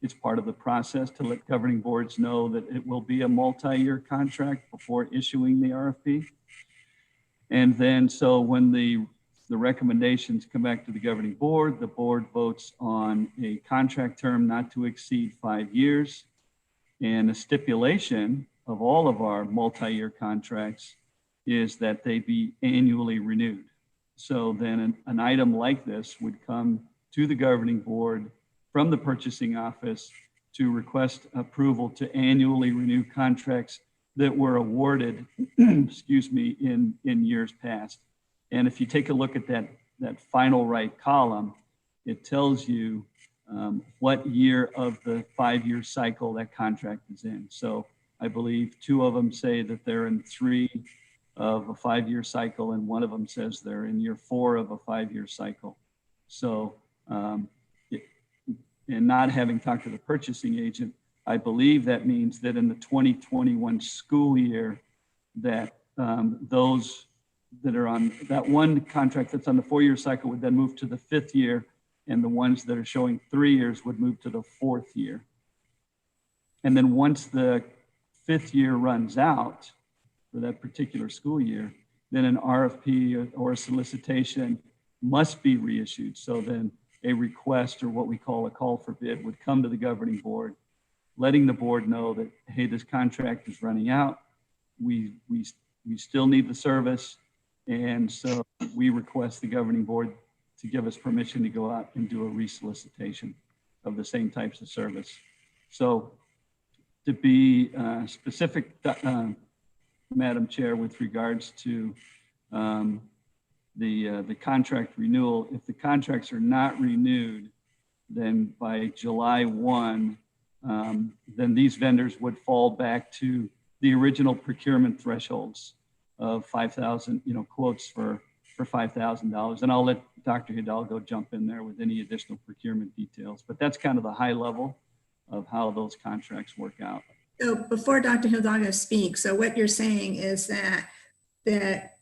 it's part of the process to let governing boards know that it will be a multi-year contract before issuing the RFP. And then, so when the recommendations come back to the governing board, the board votes on a contract term not to exceed 5 years. And a stipulation of all of our multi-year contracts is that they be annually renewed. So then an item like this would come to the governing board from the purchasing office to request approval to annually renew contracts that were awarded, excuse me, in years past. And if you take a look at that final right column, it tells you what year of the 5-year cycle that contract is in. So I believe 2 of them say that they're in 3 of a 5-year cycle, and 1 of them says they're in year 4 of a 5-year cycle. So, and not having talked to the purchasing agent, I believe that means that in the 2021 school year, that those that are on that 1 contract that's on the 4-year cycle would then move to the 5th year, and the ones that are showing 3 years would move to the 4th year. And then once the 5th year runs out, for that particular school year, then an RFP or a solicitation must be reissued. So then a request, or what we call a call for bid, would come to the governing board, letting the board know that, hey, this contract is running out. We still need the service. And so we request the governing board to give us permission to go out and do a resolicitation of the same types of service. So to be specific, Madam Chair, with regards to the contract renewal, if the contracts are not renewed, then by July 1, then these vendors would fall back to the original procurement thresholds of 5,000, quotes for $5,000. And I'll let Dr. Hidalgo jump in there with any additional procurement details, but that's kind of the high level of how those contracts work out.
So before Dr. Hidalgo speaks, so what you're saying is that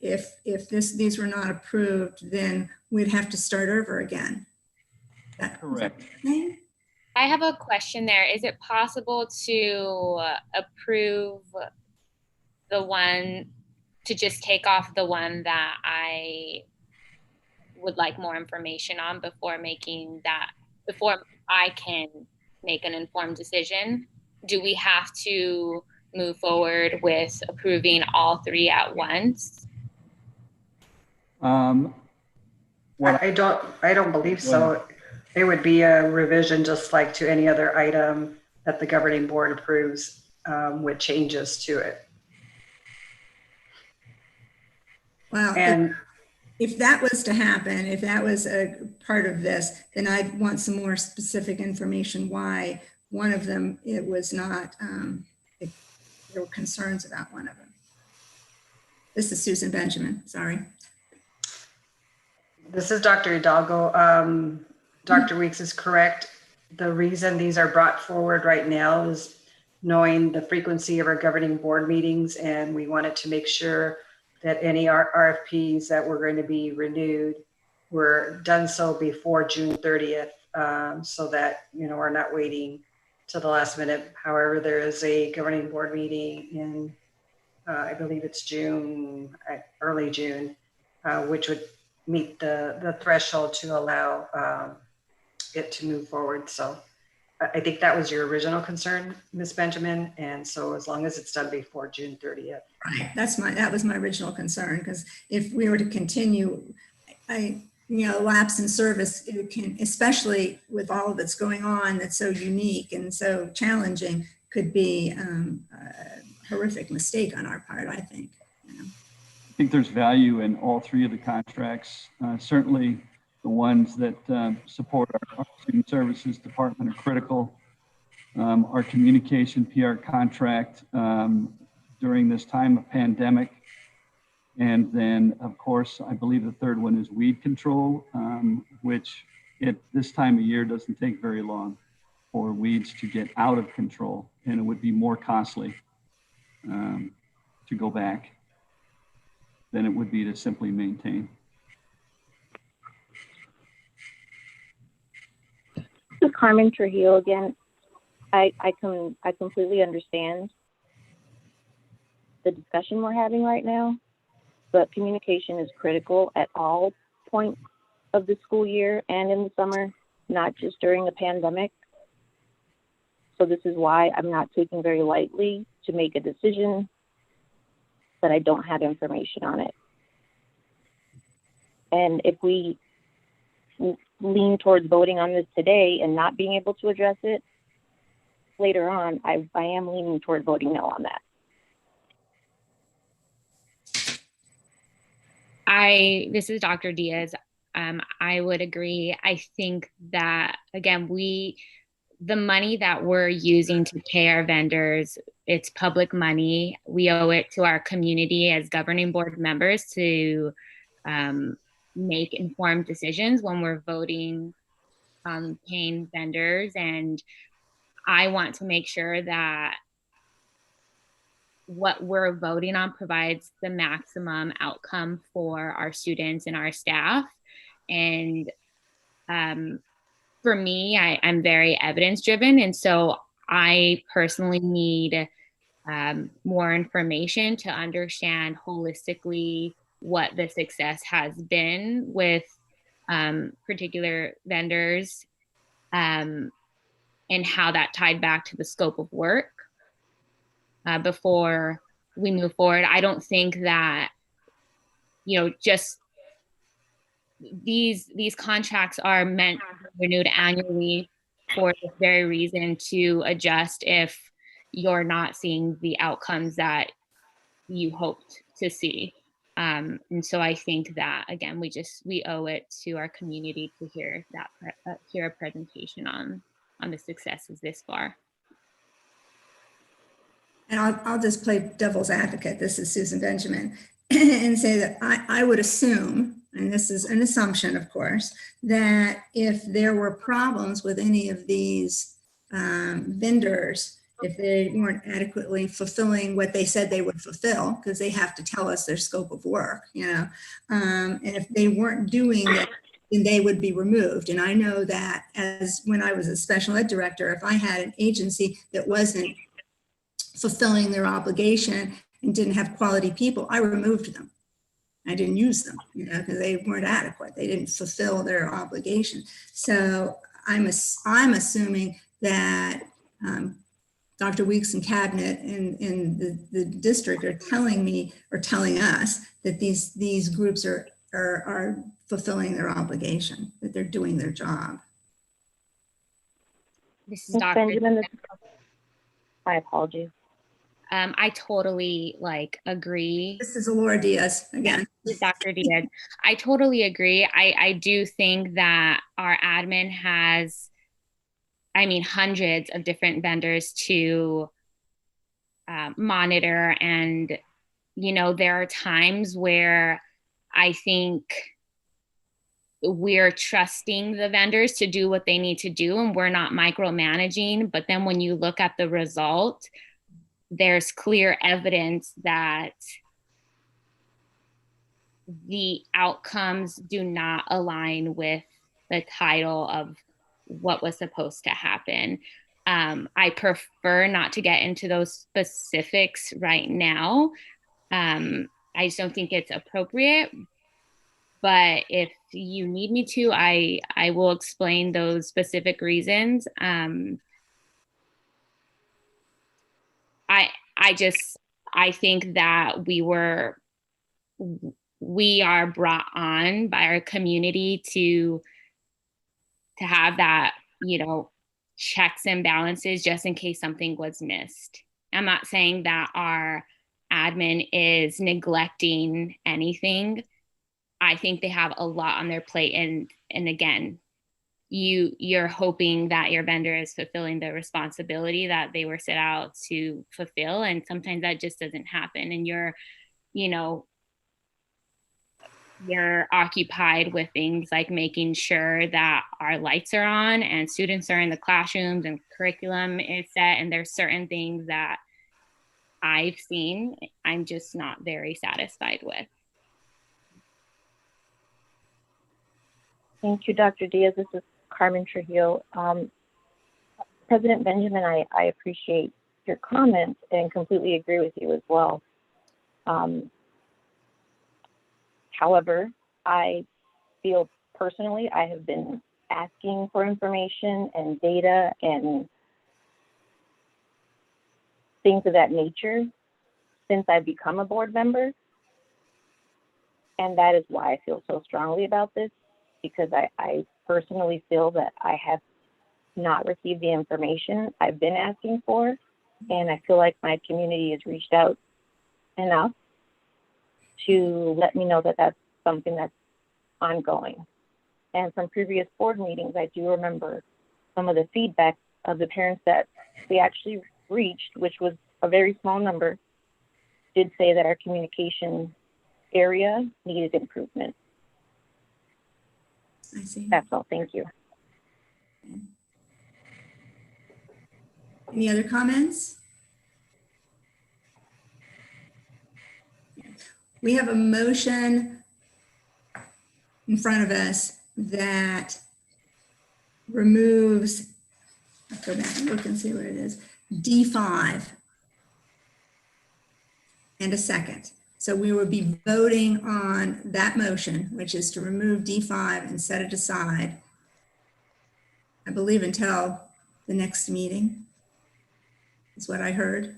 if these were not approved, then we'd have to start over again.
Correct.
I have a question there. Is it possible to approve the one, to just take off the one that I would like more information on before I can make an informed decision? Do we have to move forward with approving all three at once?
I don't believe so. It would be a revision just like to any other item that the governing board approves with changes to it.
Well, and if that was to happen, if that was a part of this, then I'd want some more specific information why one of them, it was not, there were concerns about one of them. This is Susan Benjamin, sorry.
This is Dr. Hidalgo. Dr. Weeks is correct. The reason these are brought forward right now is knowing the frequency of our governing board meetings, and we wanted to make sure that any RFPs that were going to be renewed were done so before June 30th, so that, we're not waiting to the last minute. However, there is a governing board meeting in, I believe it's June, early June, which would meet the threshold to allow it to move forward. So I think that was your original concern, Ms. Benjamin. And so as long as it's done before June 30th.
Right, that was my original concern, because if we were to continue, lapse in service, it can, especially with all that's going on that's so unique and so challenging, could be a horrific mistake on our part, I think.
I think there's value in all three of the contracts. Certainly the ones that support our student services department are critical. Our communication PR contract during this time of pandemic. And then, of course, I believe the third one is weed control, which at this time of year doesn't take very long for weeds to get out of control. And it would be more costly to go back than it would be to simply maintain.
This is Carmen Trujillo again. I completely understand the discussion we're having right now, but communication is critical at all points of the school year and in the summer, not just during the pandemic. So this is why I'm not taking very lightly to make a decision that I don't have information on it. And if we lean towards voting on this today and not being able to address it later on, I am leaning toward voting no on that.
This is Dr. Diaz. I would agree. I think that, again, the money that we're using to pay our vendors, it's public money. We owe it to our community as governing board members to make informed decisions when we're voting on paying vendors. And I want to make sure that what we're voting on provides the maximum outcome for our students and our staff. And for me, I'm very evidence driven. And so I personally need more information to understand holistically what the success has been with particular vendors, and how that tied back to the scope of work before we move forward. I don't think that, just these contracts are meant to be renewed annually for this very reason, to adjust if you're not seeing the outcomes that you hoped to see. And so I think that, again, we owe it to our community to hear a presentation on the successes this far.
And I'll just play devil's advocate. This is Susan Benjamin, and say that I would assume, and this is an assumption, of course, that if there were problems with any of these vendors, if they weren't adequately fulfilling what they said they would fulfill, because they have to tell us their scope of work, and if they weren't doing it, then they would be removed. And I know that as when I was a special ed director, if I had an agency that wasn't fulfilling their obligation and didn't have quality people, I removed them. I didn't use them, because they weren't adequate. They didn't fulfill their obligation. So I'm assuming that Dr. Weeks and Cabinet and the district are telling us that these groups are fulfilling their obligation, that they're doing their job.
This is
Ms.
Dr.
Benjamin, my apologies.
I totally agree.
This is Laura Diaz again.
Dr. Diaz. I totally agree. I do think that our admin has, hundreds of different vendors to monitor. And, there are times where I think we're trusting the vendors to do what they need to do, and we're not micromanaging. But then when you look at the result, there's clear evidence that the outcomes do not align with the title of what was supposed to happen. I prefer not to get into those specifics right now. I just don't think it's appropriate. But if you need me to, I will explain those specific reasons. I think that we are brought on by our community to have that, checks and balances just in case something was missed. I'm not saying that our admin is neglecting anything. I think they have a lot on their plate. And again, you're hoping that your vendor is fulfilling the responsibility that they were set out to fulfill. And sometimes that just doesn't happen. And you're occupied with things like making sure that our lights are on and students are in the classrooms and curriculum is set. And there's certain things that I've seen I'm just not very satisfied with.
Thank you, Dr. Diaz. This is Carmen Trujillo. President Benjamin, I appreciate your comments and completely agree with you as well. However, I feel personally I have been asking for information and data and things of that nature since I've become a board member. And that is why I feel so strongly about this, because I personally feel that I have not received the information I've been asking for. And I feel like my community has reached out enough to let me know that that's something that's ongoing. And from previous board meetings, I do remember some of the feedback of the parents that we actually reached, which was a very small number, did say that our communication area needed improvement.
I see.
That's all. Thank you.
Any other comments? We have a motion in front of us that removes, let's go back and look and see what it is, D5. and a second. So we will be voting on that motion, which is to remove D5 and set it aside, I believe, until the next meeting, is what I heard.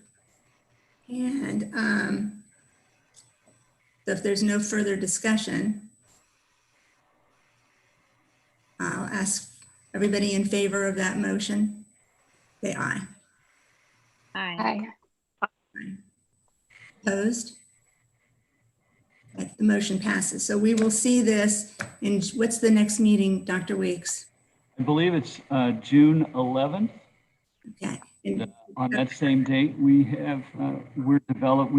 And so if there's no further discussion, I'll ask everybody in favor of that motion, say aye.
Aye.
Opposed? Okay, the motion passes. So we will see this in, what's the next meeting, Dr. Weeks?
I believe it's June 11th.
Okay.
On that same date, we have developed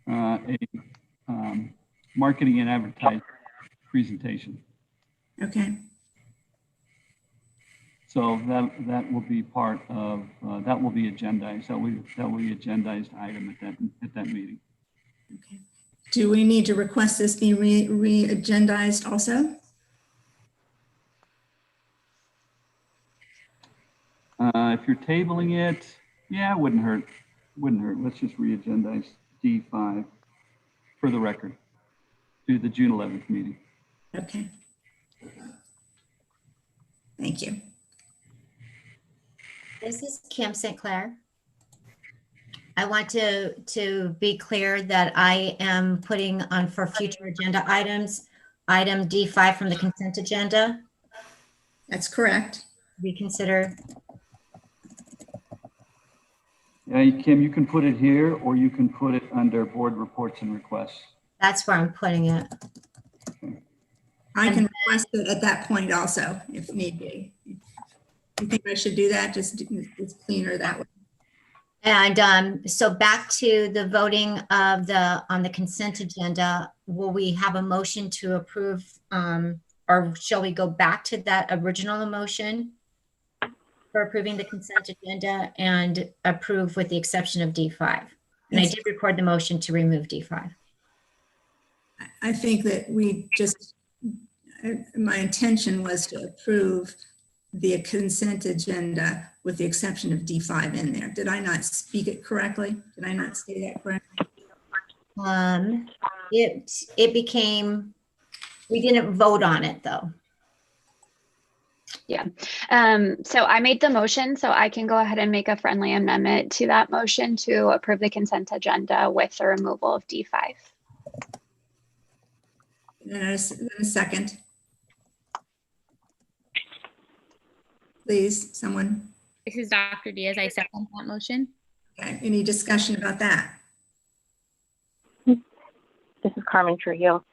a marketing and advertising presentation.
Okay.
So that will be part of that will be agendized. That will be agendized item at that meeting.
Okay. Do we need to request this be re-agendized also?
If you're tabling it, yeah, it wouldn't hurt. Wouldn't hurt. Let's just re-agendize D5 for the record to the June 11th meeting.
Okay. Thank you.
This is Kim St. Clair. I want to be clear that I am putting on for future agenda items, item D5 from the consent agenda.
That's correct.
Reconsider.
Yeah, Kim, you can put it here, or you can put it under board reports and requests.
That's where I'm putting it.
I can request it at that point also, if need be. You think I should do that? It's cleaner that way.
And so back to the voting of on the consent agenda, will we have a motion to approve, or shall we go back to that original motion for approving the consent agenda and approve with the exception of D5? And I did record the motion to remove D5.
I think that we just, my intention was to approve the consent agenda with the exception of D5 in there. Did I not speak it correctly? Did I not say that correctly?
It became, we didn't vote on it though.
Yeah. So I made the motion, so I can go ahead and make a friendly amendment to that motion to approve the consent agenda with the removal of D5.
And a second. Please, someone.
This is Dr. Diaz. I second that motion.
Okay. Any discussion about that?
This is Carmen Trujillo.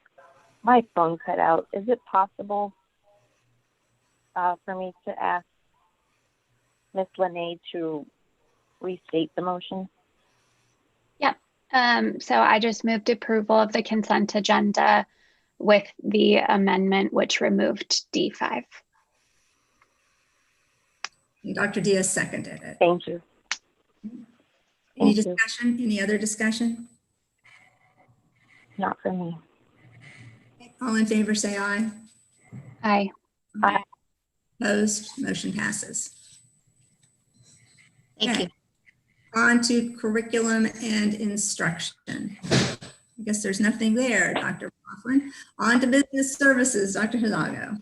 My phone cut out. Is it possible for me to ask Ms. Lene to restate the motion?
Yep. So I just moved approval of the consent agenda with the amendment which removed D5.
And Dr. Diaz seconded it.
Thank you.
Any discussion? Any other discussion?
Not for me.
All in favor, say aye.
Aye.
Aye.
Opposed? Motion passes.
Thank you.
On to curriculum and instruction. I guess there's nothing there, Dr. Coughlin. On to business services, Dr. Hidalgo.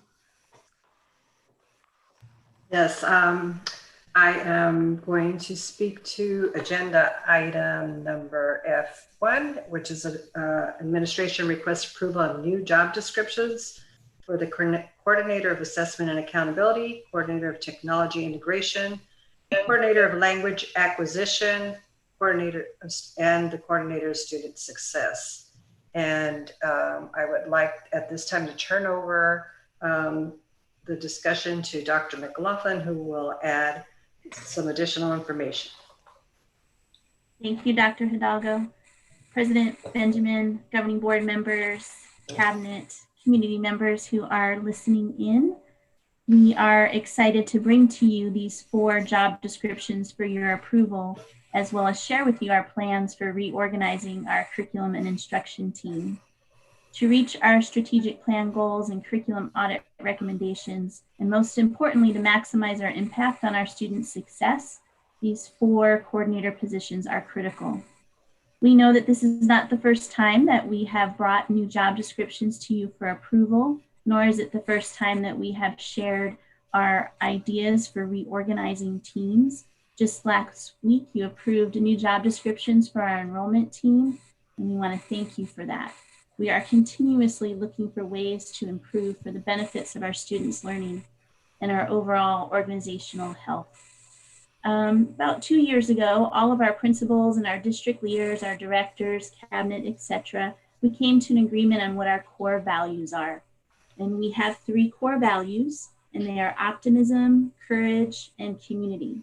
Yes, I am going to speak to agenda item number F1, which is administration request approval of new job descriptions for the coordinator of assessment and accountability, coordinator of technology integration, coordinator of language acquisition, coordinator and the coordinator of student success. And I would like at this time to turn over the discussion to Dr. McLaughlin, who will add some additional information.
Thank you, Dr. Hidalgo. President Benjamin, governing board members, cabinet, community members who are listening in. We are excited to bring to you these 4 job descriptions for your approval, as well as share with you our plans for reorganizing our curriculum and instruction team. To reach our strategic plan goals and curriculum audit recommendations, and most importantly, to maximize our impact on our students' success, these 4 coordinator positions are critical. We know that this is not the first time that we have brought new job descriptions to you for approval, nor is it the first time that we have shared our ideas for reorganizing teams. Just last week, you approved new job descriptions for our enrollment team, and we want to thank you for that. We are continuously looking for ways to improve for the benefits of our students' learning and our overall organizational health. About 2 years ago, all of our principals and our district leaders, our directors, cabinet, etc., we came to an agreement on what our core values are. And we have 3 core values, and they are optimism, courage, and community.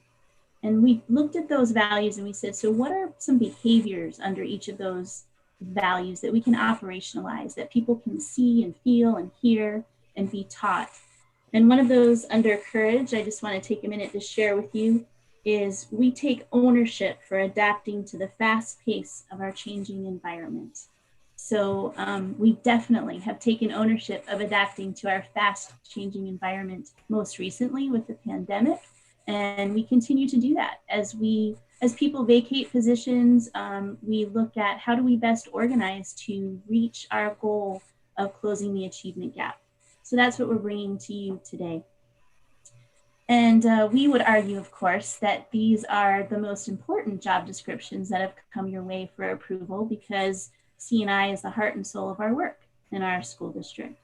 And we looked at those values and we said, so what are some behaviors under each of those values that we can operationalize, that people can see and feel and hear and be taught? And one of those under courage, I just want to take a minute to share with you, is we take ownership for adapting to the fast pace of our changing environment. So we definitely have taken ownership of adapting to our fast changing environment, most recently with the pandemic. And we continue to do that as people vacate positions. We look at how do we best organize to reach our goal of closing the achievement gap. So that's what we're bringing to you today. And we would argue, of course, that these are the most important job descriptions that have come your way for approval, because C&I is the heart and soul of our work in our school district.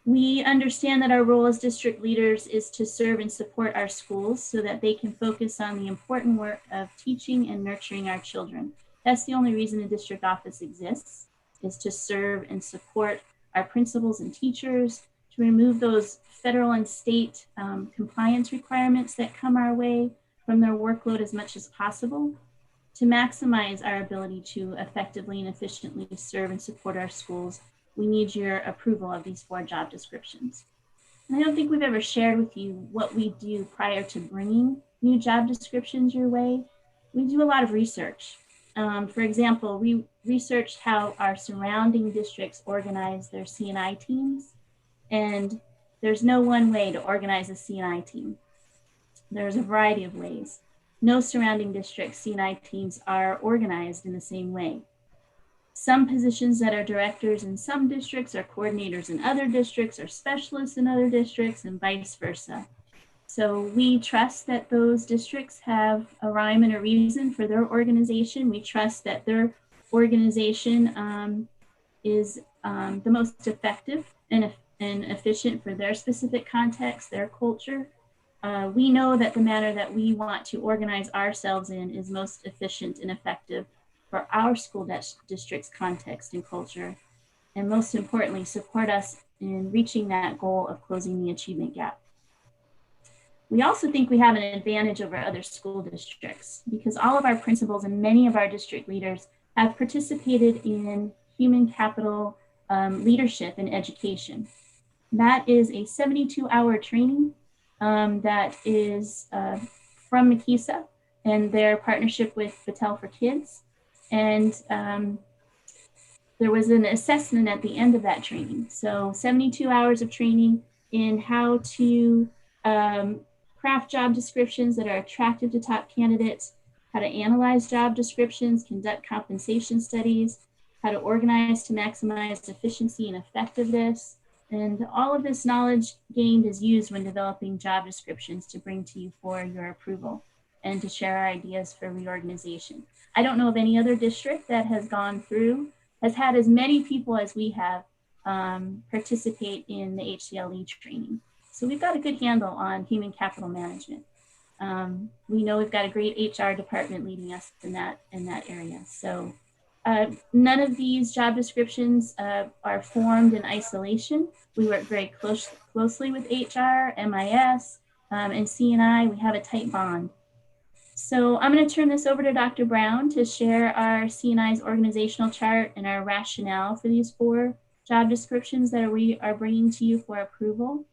We understand that our role as district leaders is to serve and support our schools so that they can focus on the important work of teaching and nurturing our children. That's the only reason a district office exists, is to serve and support our principals and teachers, to remove those federal and state compliance requirements that come our way from their workload as much as possible, to maximize our ability to effectively and efficiently serve and support our schools. We need your approval of these 4 job descriptions. And I don't think we've ever shared with you what we do prior to bringing new job descriptions your way. We do a lot of research. For example, we researched how our surrounding districts organize their C&I teams, and there's no one way to organize a C&I team. There's a variety of ways. No surrounding district C&I teams are organized in the same way. Some positions that are directors in some districts are coordinators in other districts, or specialists in other districts, and vice versa. So we trust that those districts have a rhyme and a reason for their organization. We trust that their organization is the most effective and efficient for their specific context, their culture. We know that the manner that we want to organize ourselves in is most efficient and effective for our school district's context and culture, and most importantly, support us in reaching that goal of closing the achievement gap. We also think we have an advantage over other school districts because all of our principals and many of our district leaders have participated in human capital leadership and education. That is a 72-hour training that is from Makisa and their partnership with Battelle for Kids. And there was an assessment at the end of that training. So 72 hours of training in how to craft job descriptions that are attractive to top candidates, how to analyze job descriptions, conduct compensation studies, how to organize to maximize efficiency and effectiveness. And all of this knowledge gained is used when developing job descriptions to bring to you for your approval and to share our ideas for reorganization. I don't know of any other district that has gone through, has had as many people as we have participate in the HCLE training. So we've got a good handle on human capital management. We know we've got a great HR department leading us in that area. So none of these job descriptions are formed in isolation. We work very closely with HR, MIS, and C&I. We have a tight bond. So I'm going to turn this over to Dr. Brown to share our C&I's organizational chart and our rationale for these 4 job descriptions that we are bringing to you for approval.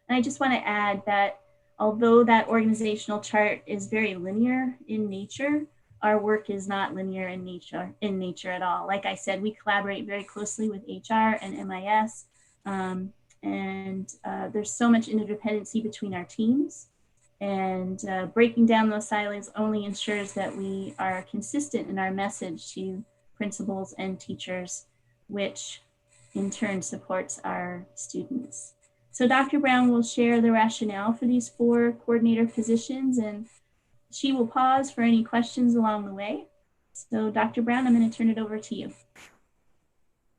And I just want to add that although that organizational chart is very linear in nature, our work is not linear in nature at all. Like I said, we collaborate very closely with HR and MIS, and there's so much interdependency between our teams. And breaking down those silos only ensures that we are consistent in our message to principals and teachers, which in turn supports our students. So Dr. Brown will share the rationale for these 4 coordinator positions, and she will pause for any questions along the way. So Dr. Brown, I'm going to turn it over to you.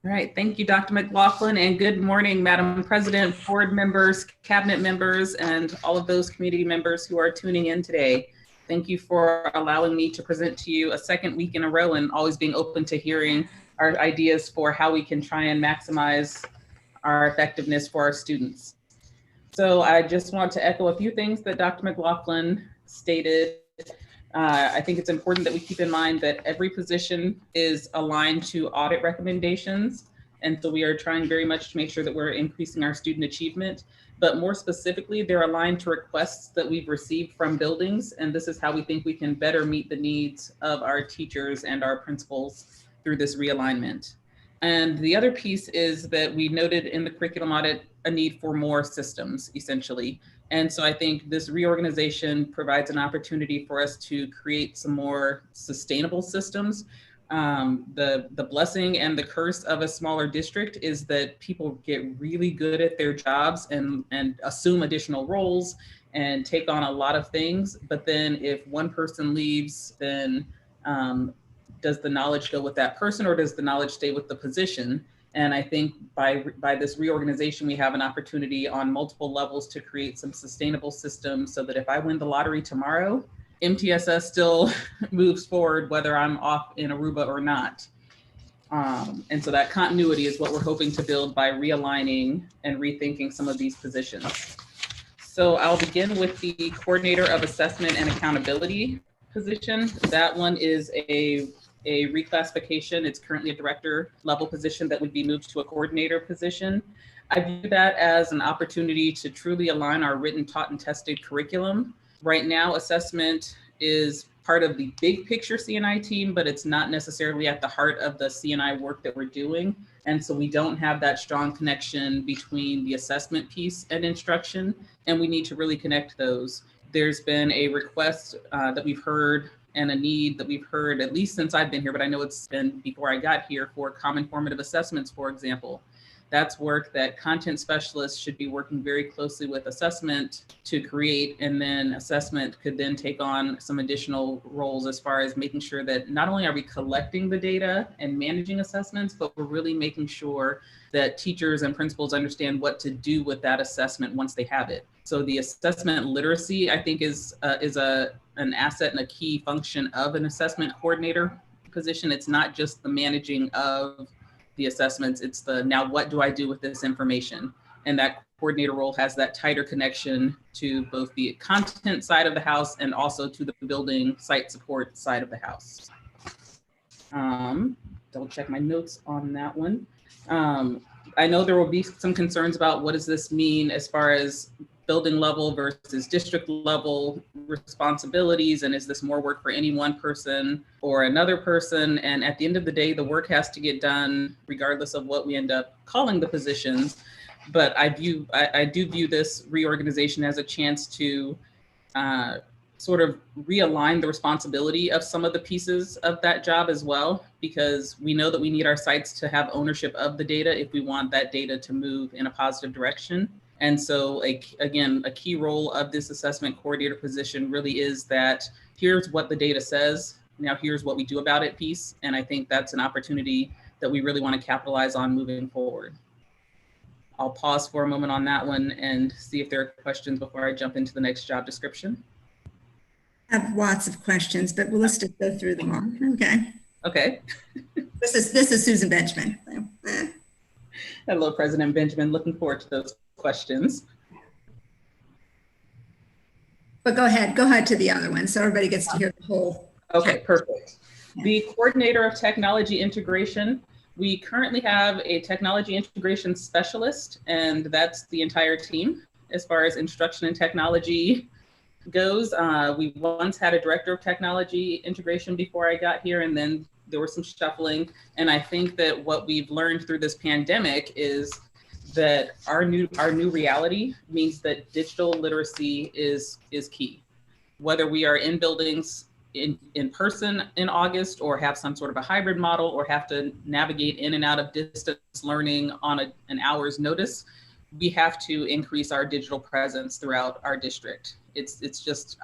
All right, thank you, Dr. McLaughlin, and good morning, Madam President, board members, cabinet members, and all of those community members who are tuning in today. Thank you for allowing me to present to you a second week in a row and always being open to hearing our ideas for how we can try and maximize our effectiveness for our students. So I just want to echo a few things that Dr. McLaughlin stated. I think it's important that we keep in mind that every position is aligned to audit recommendations. And so we are trying very much to make sure that we're increasing our student achievement, but more specifically, they're aligned to requests that we've received from buildings. And this is how we think we can better meet the needs of our teachers and our principals through this realignment. And the other piece is that we noted in the curriculum audit a need for more systems, essentially. And so I think this reorganization provides an opportunity for us to create some more sustainable systems. The blessing and the curse of a smaller district is that people get really good at their jobs and assume additional roles and take on a lot of things. But then if one person leaves, then does the knowledge go with that person or does the knowledge stay with the position? And I think by this reorganization, we have an opportunity on multiple levels to create some sustainable systems so that if I win the lottery tomorrow, MTSS still moves forward, whether I'm off in Aruba or not. And so that continuity is what we're hoping to build by realigning and rethinking some of these positions. So I'll begin with the Coordinator of Assessment and Accountability position. That one is a reclassification. It's currently a director level position that would be moved to a coordinator position. I view that as an opportunity to truly align our written, taught, and tested curriculum. Right now, assessment is part of the big picture CNI team, but it's not necessarily at the heart of the CNI work that we're doing. And so we don't have that strong connection between the assessment piece and instruction, and we need to really connect those. There's been a request that we've heard and a need that we've heard at least since I've been here, but I know it's been before I got here, for common formative assessments, for example. That's work that content specialists should be working very closely with assessment to create, and then assessment could then take on some additional roles as far as making sure that not only are we collecting the data and managing assessments, but we're really making sure that teachers and principals understand what to do with that assessment once they have it. So the assessment literacy, I think, is an asset and a key function of an assessment coordinator position. It's not just the managing of the assessments, it's the now what do I do with this information? And that coordinator role has that tighter connection to both the content side of the house and also to the building site support side of the house. Double check my notes on that one. I know there will be some concerns about what does this mean as far as building level versus district level responsibilities, and is this more work for any one person or another person? And at the end of the day, the work has to get done regardless of what we end up calling the positions. But I do view this reorganization as a chance to sort of realign the responsibility of some of the pieces of that job as well, because we know that we need our sites to have ownership of the data if we want that data to move in a positive direction. And so, again, a key role of this assessment coordinator position really is that here's what the data says, now here's what we do about it piece. And I think that's an opportunity that we really want to capitalize on moving forward. I'll pause for a moment on that one and see if there are questions before I jump into the next job description.
I have lots of questions, but let's just go through them all. Okay.
Okay.
This is Susan Benjamin.
Hello, President Benjamin. Looking forward to those questions.
But go ahead to the other one so everybody gets to hear the whole.
Okay, perfect. The coordinator of technology integration. We currently have a technology integration specialist, and that's the entire team as far as instruction and technology goes. We once had a director of technology integration before I got here, and then there was some shuffling. And I think that what we've learned through this pandemic is that our new reality means that digital literacy is key. Whether we are in buildings in person in August, or have some sort of a hybrid model, or have to navigate in and out of distance learning on an hour's notice, we have to increase our digital presence throughout our district. It's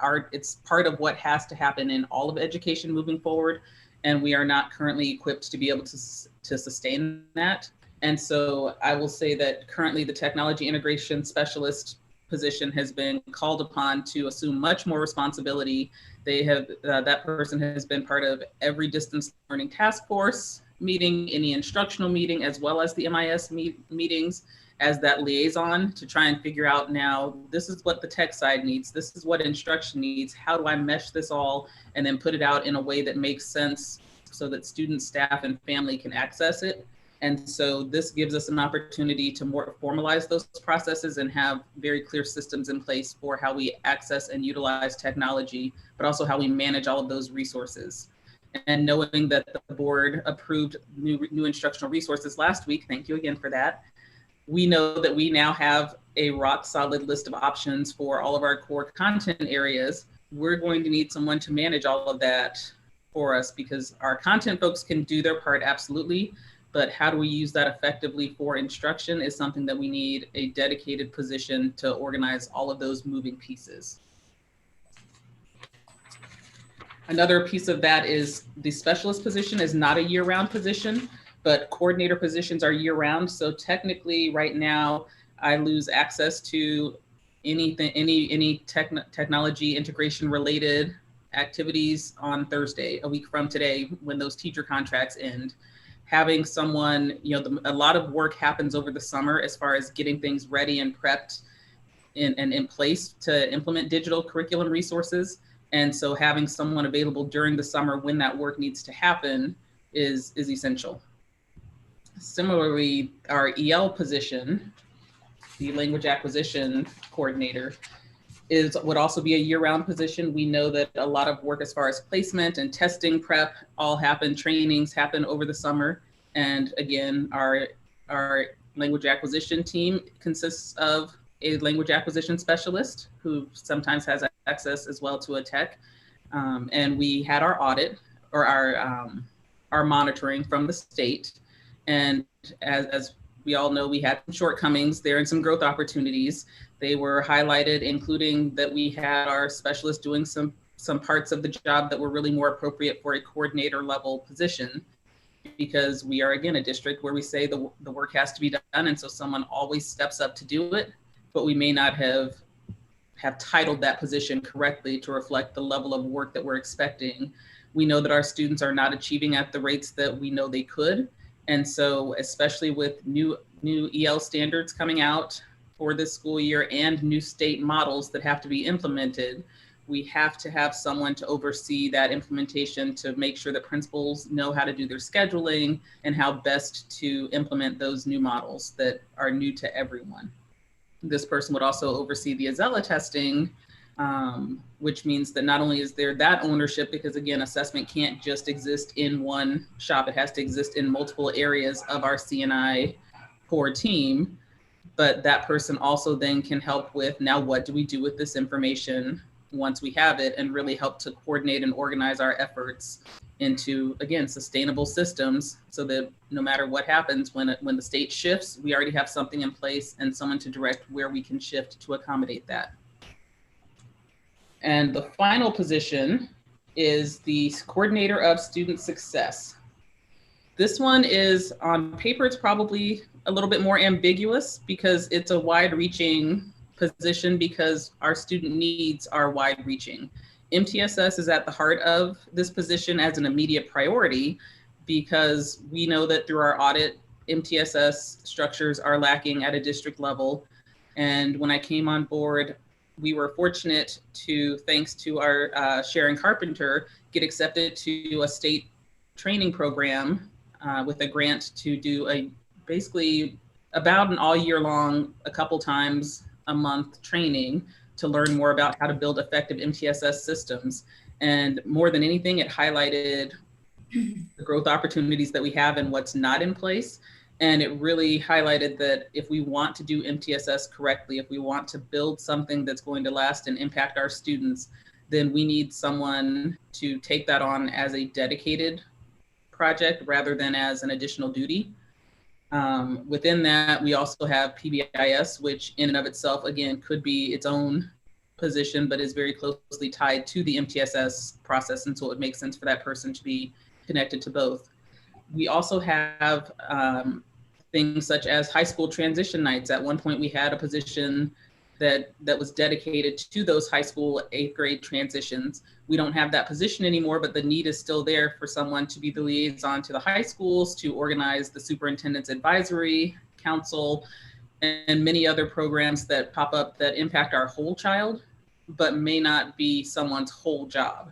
part of what has to happen in all of education moving forward, and we are not currently equipped to be able to sustain that. And so I will say that currently the technology integration specialist position has been called upon to assume much more responsibility. They have, that person has been part of every distance learning task force meeting, any instructional meeting, as well as the MIS meetings, as that liaison to try and figure out, now this is what the tech side needs, this is what instruction needs, how do I mesh this all and then put it out in a way that makes sense so that students, staff, and family can access it. And so this gives us an opportunity to more formalize those processes and have very clear systems in place for how we access and utilize technology, but also how we manage all of those resources. And knowing that the board approved new instructional resources last week, thank you again for that. We know that we now have a rock solid list of options for all of our core content areas. We're going to need someone to manage all of that for us, because our content folks can do their part, absolutely. But how do we use that effectively for instruction is something that we need a dedicated position to organize all of those moving pieces. Another piece of that is the specialist position is not a year-round position, but coordinator positions are year-round. So technically right now, I lose access to anything, any technology integration related activities on Thursday, a week from today, when those teacher contracts end. Having someone, a lot of work happens over the summer as far as getting things ready and prepped and in place to implement digital curriculum resources. And so having someone available during the summer when that work needs to happen is essential. Similarly, our EL position, the language acquisition coordinator, would also be a year-round position. We know that a lot of work as far as placement and testing prep all happen, trainings happen over the summer. And again, our language acquisition team consists of a language acquisition specialist who sometimes has access as well to a tech. And we had our audit, or our monitoring from the state. And as we all know, we had some shortcomings there and some growth opportunities. They were highlighted, including that we had our specialists doing some parts of the job that were really more appropriate for a coordinator level position, because we are, again, a district where we say the work has to be done. And so someone always steps up to do it, but we may not have titled that position correctly to reflect the level of work that we're expecting. We know that our students are not achieving at the rates that we know they could. And so, especially with new EL standards coming out for this school year and new state models that have to be implemented, we have to have someone to oversee that implementation to make sure that principals know how to do their scheduling and how best to implement those new models that are new to everyone. This person would also oversee the Azella testing, which means that not only is there that ownership, because again, assessment can't just exist in one shop, it has to exist in multiple areas of our CNI core team, but that person also then can help with, now what do we do with this information once we have it, and really help to coordinate and organize our efforts into, again, sustainable systems, so that no matter what happens, when the state shifts, we already have something in place and someone to direct where we can shift to accommodate that. And the final position is the coordinator of student success. This one is, on paper, it's probably a little bit more ambiguous because it's a wide-reaching position, because our student needs are wide-reaching. MTSS is at the heart of this position as an immediate priority, because we know that through our audit, MTSS structures are lacking at a district level. And when I came on board, we were fortunate to, thanks to our Sharon Carpenter, get accepted to a state training program with a grant to do basically about an all year long, a couple times a month training to learn more about how to build effective MTSS systems. And more than anything, it highlighted the growth opportunities that we have and what's not in place. And it really highlighted that if we want to do MTSS correctly, if we want to build something that's going to last and impact our students, then we need someone to take that on as a dedicated project rather than as an additional duty. Within that, we also have PBIS, which in and of itself, again, could be its own position, but is very closely tied to the MTSS process. And so it makes sense for that person to be connected to both. We also have things such as high school transition nights. At one point, we had a position that was dedicated to those high school 8th grade transitions. We don't have that position anymore, but the need is still there for someone to be the liaison to the high schools, to organize the superintendent's advisory council, and many other programs that pop up that impact our whole child, but may not be someone's whole job.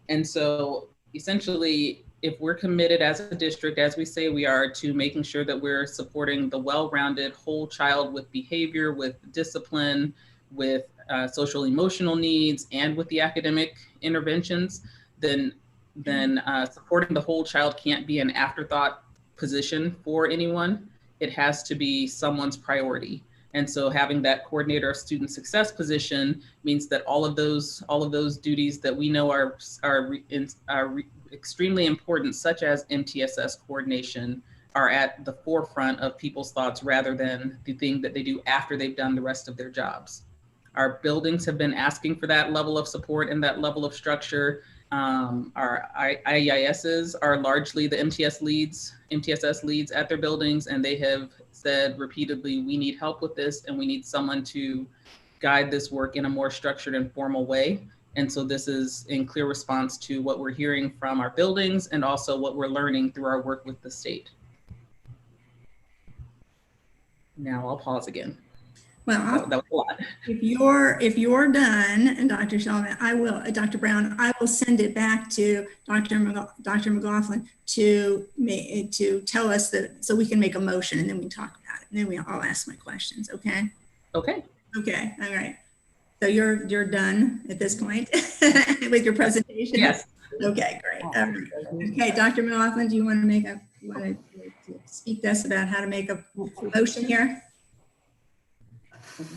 And so essentially, if we're committed as a district, as we say we are, to making sure that we're supporting the well-rounded whole child with behavior, with discipline, with social emotional needs, and with the academic interventions, then supporting the whole child can't be an afterthought position for anyone. It has to be someone's priority. And so having that coordinator of student success position means that all of those duties that we know are extremely important, such as MTSS coordination, are at the forefront of people's thoughts rather than the thing that they do after they've done the rest of their jobs. Our buildings have been asking for that level of support and that level of structure. Our IEISs are largely the MTSS leads at their buildings, and they have said repeatedly, we need help with this and we need someone to guide this work in a more structured and formal way. And so this is in clear response to what we're hearing from our buildings and also what we're learning through our work with the state. Now I'll pause again.
Well,
that was a lot.
If you're done, and Dr. Sullivan, Dr. Brown, I will send it back to Dr. McLaughlin to tell us that, so we can make a motion and then we can talk about it. And then I'll ask my questions. Okay.
Okay.
Okay. All right. So you're done at this point with your presentation.
Yes.
Okay. Great. Okay, Dr. McLaughlin, do you want to speak to us about how to make a motion here?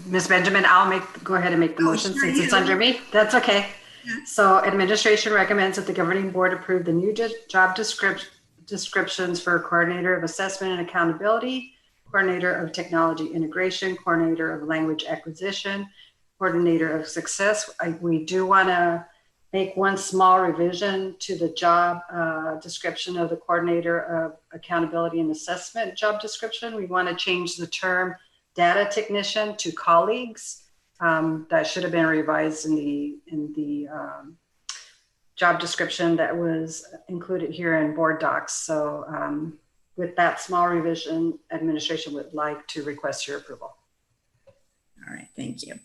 Ms. Benjamin, I'll go ahead and make the motion since it's under me. That's okay.
Yeah.
So administration recommends that the governing board approve the new job descriptions for coordinator of assessment and accountability, coordinator of technology integration, coordinator of language acquisition, coordinator of success. We do want to make one small revision to the job description of the coordinator of accountability and assessment job description. We want to change the term data technician to colleagues. That should have been revised in the job description that was included here in board docs. So with that small revision, administration would like to request your approval.
All right, thank you.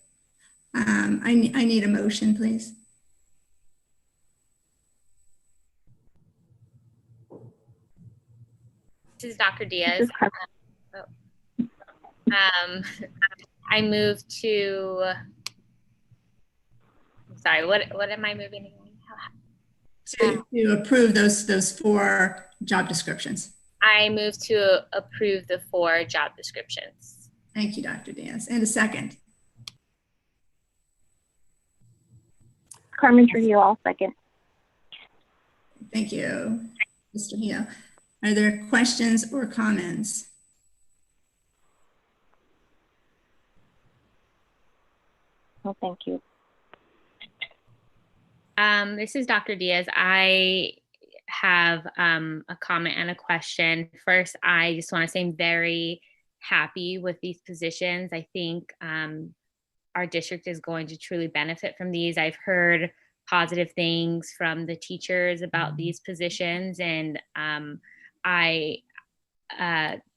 I need a motion, please.
This is Dr. Diaz. I move to, sorry, what am I moving again?
To approve those 4 job descriptions.
I move to approve the 4 job descriptions.
Thank you, Dr. Diaz. And a second.
Carmen Trujillo, I'll second.
Thank you, Mr. Hill. Are there questions or comments?
No, thank you.
This is Dr. Diaz. I have a comment and a question. First, I just want to say I'm very happy with these positions. I think our district is going to truly benefit from these. I've heard positive things from the teachers about these positions, and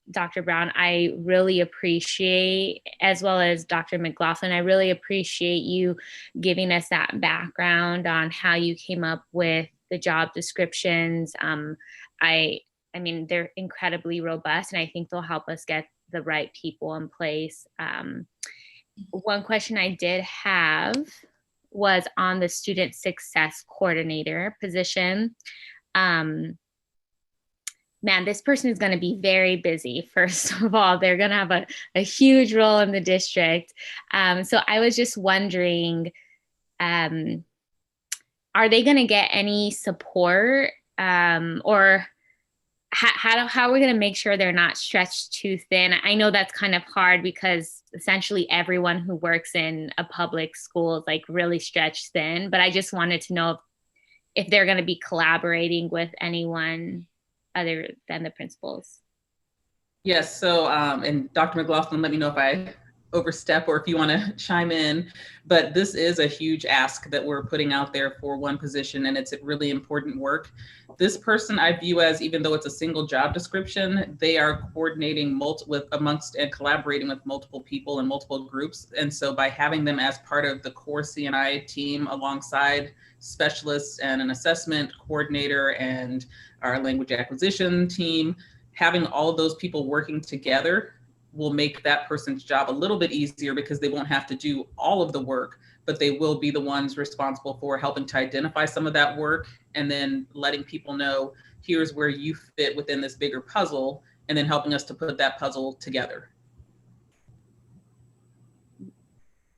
Dr. Brown, I really appreciate, as well as Dr. McLaughlin, I really appreciate you giving us that background on how you came up with the job descriptions. I mean, they're incredibly robust, and I think they'll help us get the right people in place. One question I did have was on the student success coordinator position. man, this person is going to be very busy. First of all, they're going to have a huge role in the district. So I was just wondering, are they going to get any support, or how are we going to make sure they're not stretched too thin? I know that's kind of hard because essentially everyone who works in a public school is like really stretched thin, but I just wanted to know if they're going to be collaborating with anyone other than the principals.
Yes, so, and Dr. McLaughlin, let me know if I overstep or if you want to chime in, but this is a huge ask that we're putting out there for one position, and it's really important work. This person I view as, even though it's a single job description, they are coordinating amongst and collaborating with multiple people and multiple groups. And so by having them as part of the core C&I team alongside specialists and an assessment coordinator and our language acquisition team, having all of those people working together will make that person's job a little bit easier because they won't have to do all of the work, but they will be the ones responsible for helping to identify some of that work and then letting people know, here's where you fit within this bigger puzzle, and then helping us to put that puzzle together.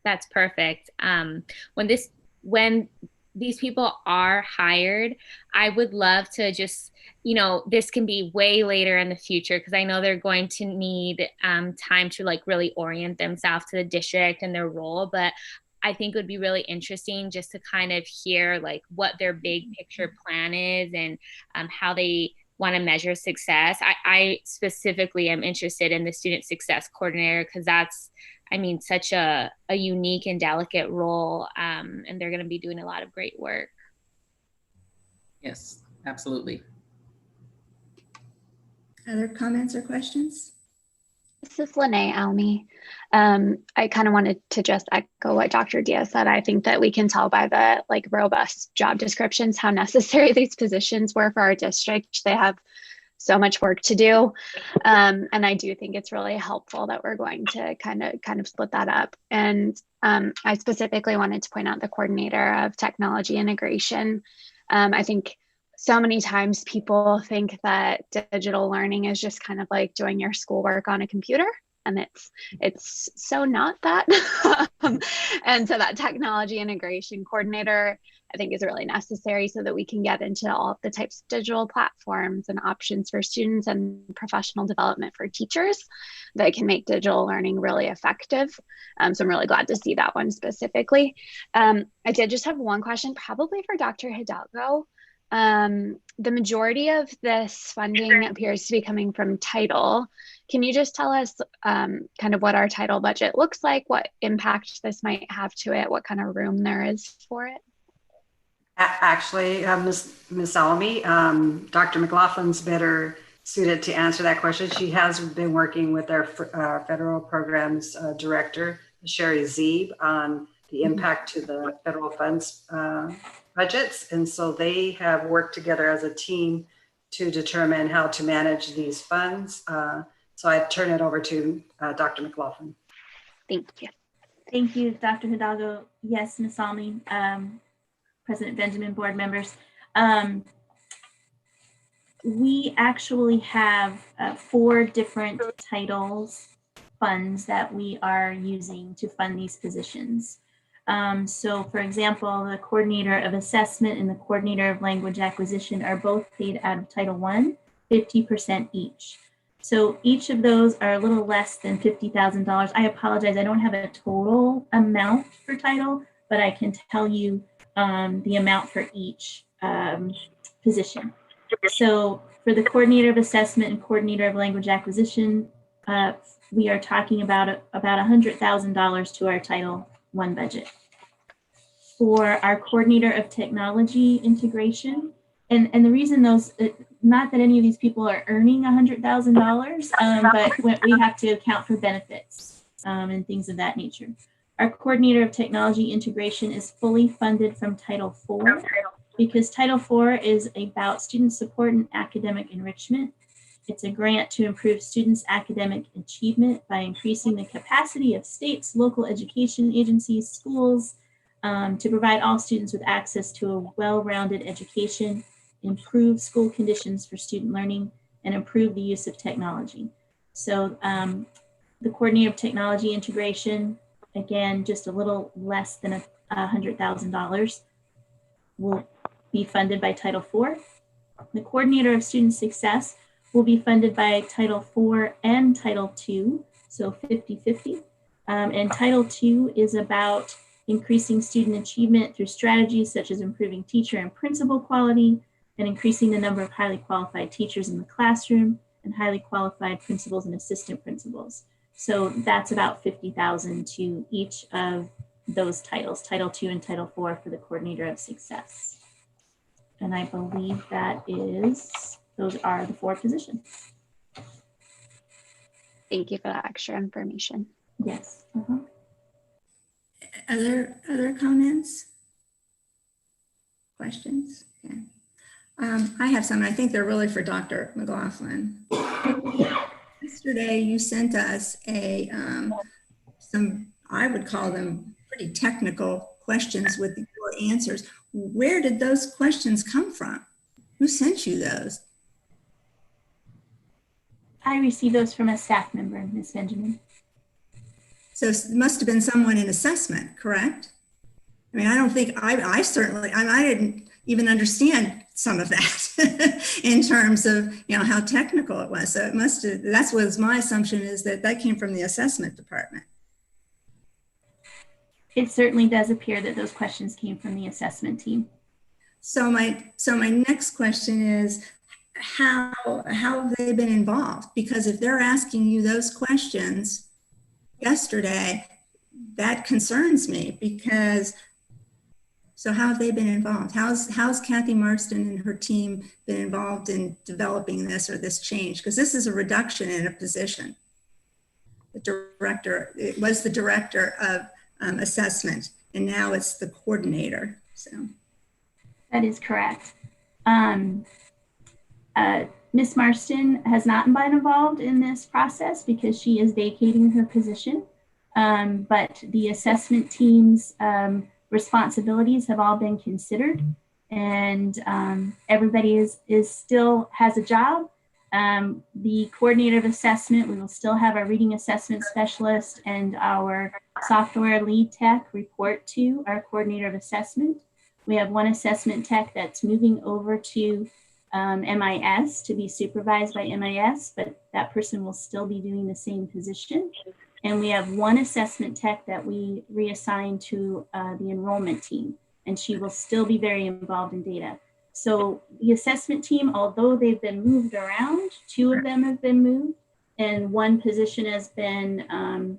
That's perfect. When these people are hired, I would love to just, this can be way later in the future because I know they're going to need time to like really orient themselves to the district and their role. But I think it would be really interesting just to kind of hear like what their big picture plan is and how they want to measure success. I specifically am interested in the student success coordinator because that's, such a unique and delicate role, and they're going to be doing a lot of great work.
Yes, absolutely.
Other comments or questions?
This is Lene Almy. I kind of wanted to just echo what Dr. Diaz said. I think that we can tell by the robust job descriptions how necessary these positions were for our district. They have so much work to do. And I do think it's really helpful that we're going to kind of split that up. And I specifically wanted to point out the coordinator of technology integration. I think so many times people think that digital learning is just kind of like doing your schoolwork on a computer. And it's so not that. And so that technology integration coordinator, I think, is really necessary so that we can get into all of the types of digital platforms and options for students and professional development for teachers that can make digital learning really effective. So I'm really glad to see that one specifically. I did just have one question, probably for Dr. Hidalgo. The majority of this funding appears to be coming from Title. Can you just tell us kind of what our Title budget looks like, what impact this might have to it, what kind of room there is for it?
Actually, Ms. Almy, Dr. McLaughlin's better suited to answer that question. She has been working with our federal programs director, Sherry Zeeb, on the impact to the federal funds budgets. And so they have worked together as a team to determine how to manage these funds. So I turn it over to Dr. McLaughlin.
Thank you.
Thank you, Dr. Hidalgo. Yes, Ms. Almy, President Benjamin, board members. We actually have 4 different titles funds that we are using to fund these positions. So for example, the coordinator of assessment and the coordinator of language acquisition are both paid out of Title I, 50% each. So each of those are a little less than $50,000. I apologize, I don't have a total amount for Title, but I can tell you the amount for each position. So for the coordinator of assessment and coordinator of language acquisition, we are talking about $100,000 to our Title I budget. For our coordinator of technology integration, and the reason those, not that any of these people are earning $100,000, but we have to account for benefits and things of that nature. Our coordinator of technology integration is fully funded from Title IV because Title IV is about student support and academic enrichment. It's a grant to improve students' academic achievement by increasing the capacity of states, local education agencies, schools, to provide all students with access to a well-rounded education, improve school conditions for student learning, and improve the use of technology. So the coordinator of technology integration, again, just a little less than $100,000, will be funded by Title IV. The coordinator of student success will be funded by Title IV and Title II, so 50-50. And Title II is about increasing student achievement through strategies such as improving teacher and principal quality and increasing the number of highly qualified teachers in the classroom and highly qualified principals and assistant principals. So that's about $50,000 to each of those titles, Title II and Title IV for the coordinator of success. And I believe those are the 4 positions.
Thank you for that extra information.
Yes.
Other comments? Questions? Okay. I have some, I think they're really for Dr. McLaughlin. Yesterday, you sent us some, I would call them pretty technical questions with your answers. Where did those questions come from? Who sent you those?
I received those from a staff member, Ms. Benjamin.
So it must have been someone in assessment, correct? I mean, I don't think, I certainly, I didn't even understand some of that in terms of, how technical it was. So it must have, that's what my assumption is, that came from the assessment department.
It certainly does appear that those questions came from the assessment team.
So my next question is, how have they been involved? Because if they're asking you those questions yesterday, that concerns me, because so how have they been involved? How's Kathy Marston and her team been involved in developing this or this change? Because this is a reduction in a position. It was the director of assessment, and now it's the coordinator. So
that is correct. Ms. Marston has not been involved in this process because she is vacating her position, but the assessment team's responsibilities have all been considered, and everybody is still has a job. The coordinator of assessment, we will still have our reading assessment specialist and our software lead tech report to our coordinator of assessment. We have one assessment tech that's moving over to MIS to be supervised by MIS, but that person will still be doing the same position. And we have one assessment tech that we reassign to the enrollment team, and she will still be very involved in data. So the assessment team, although they've been moved around, 2 of them have been moved, and 1 position has been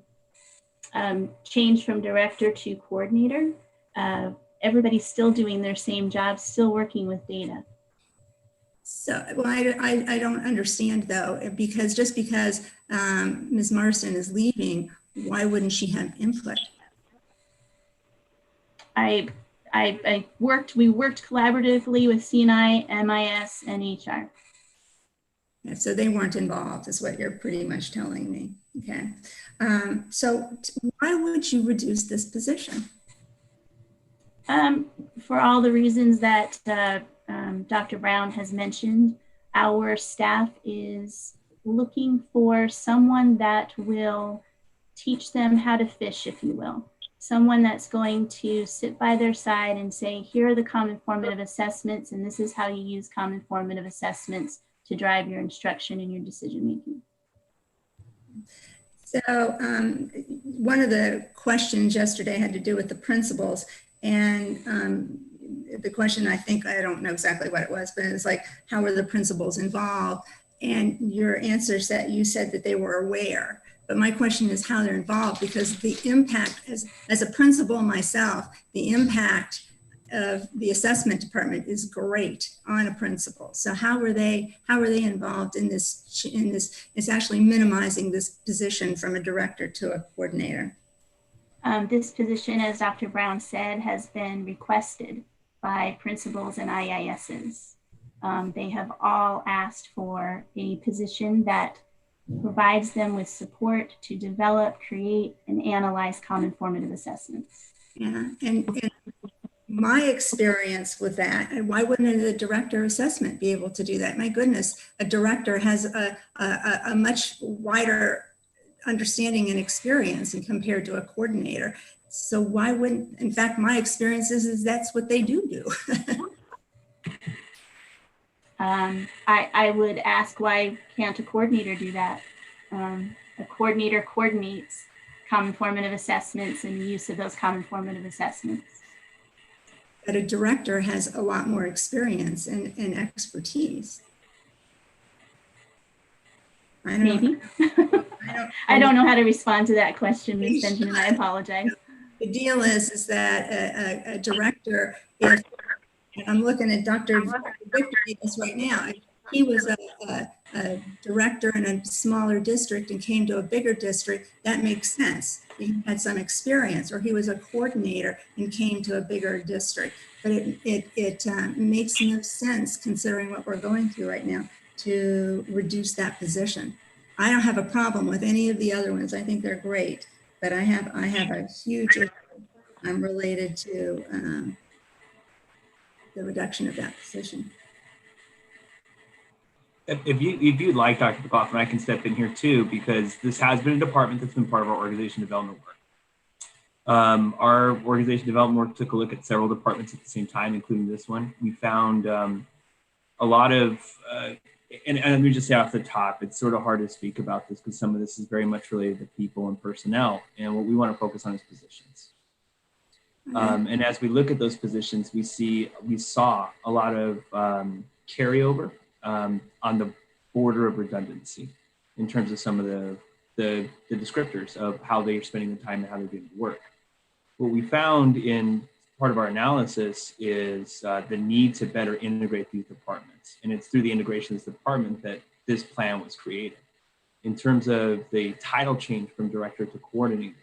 changed from director to coordinator. Everybody's still doing their same job, still working with data.
So, well, I don't understand though, because just because Ms. Marston is leaving, why wouldn't she have input?
We worked collaboratively with CNI, MIS, and HR.
Yeah, so they weren't involved, is what you're pretty much telling me. Okay. So why would you reduce this position?
For all the reasons that Dr. Brown has mentioned, our staff is looking for someone that will teach them how to fish, if you will. Someone that's going to sit by their side and say, here are the common formative assessments, and this is how you use common formative assessments to drive your instruction and your decision making.
So one of the questions yesterday had to do with the principals, and the question, I don't know exactly what it was, but it's like, how were the principals involved? And your answer said, you said that they were aware. But my question is how they're involved, because the impact, as a principal myself, the impact of the assessment department is great on a principal. So how are they involved in this? It's actually minimizing this position from a director to a coordinator.
This position, as Dr. Brown said, has been requested by principals and IISs. They have all asked for a position that provides them with support to develop, create, and analyze common formative assessments.
Yeah, and my experience with that, and why wouldn't a director assessment be able to do that? My goodness, a director has a much wider understanding and experience and compared to a coordinator. So why wouldn't, in fact, my experience is that's what they do.
I would ask, why can't a coordinator do that? A coordinator coordinates common formative assessments and the use of those common formative assessments.
But a director has a lot more experience and expertise.
Maybe. I don't know how to respond to that question, Ms. Benjamin. I apologize.
The deal is that a director, if I'm looking at Dr. Victor right now, if he was a director in a smaller district and came to a bigger district, that makes sense. He had some experience, or he was a coordinator and came to a bigger district. But it makes no sense, considering what we're going through right now, to reduce that position. I don't have a problem with any of the other ones. I think they're great, but I have a huge issue related to the reduction of that position.
If you'd like, Dr. McLaughlin, I can step in here too, because this has been a department that's been part of our organization development work. Our organization development work took a look at several departments at the same time, including this one. We found a lot of, and let me just say off the top, it's sort of hard to speak about this because some of this is very much related to people and personnel, and what we want to focus on is positions. And as we look at those positions, we saw a lot of carryover on the border of redundancy in terms of some of the descriptors of how they're spending the time and how they're doing the work. What we found in part of our analysis is the need to better integrate these departments. And it's through the integration of this department that this plan was created. In terms of the title change from director to coordinator,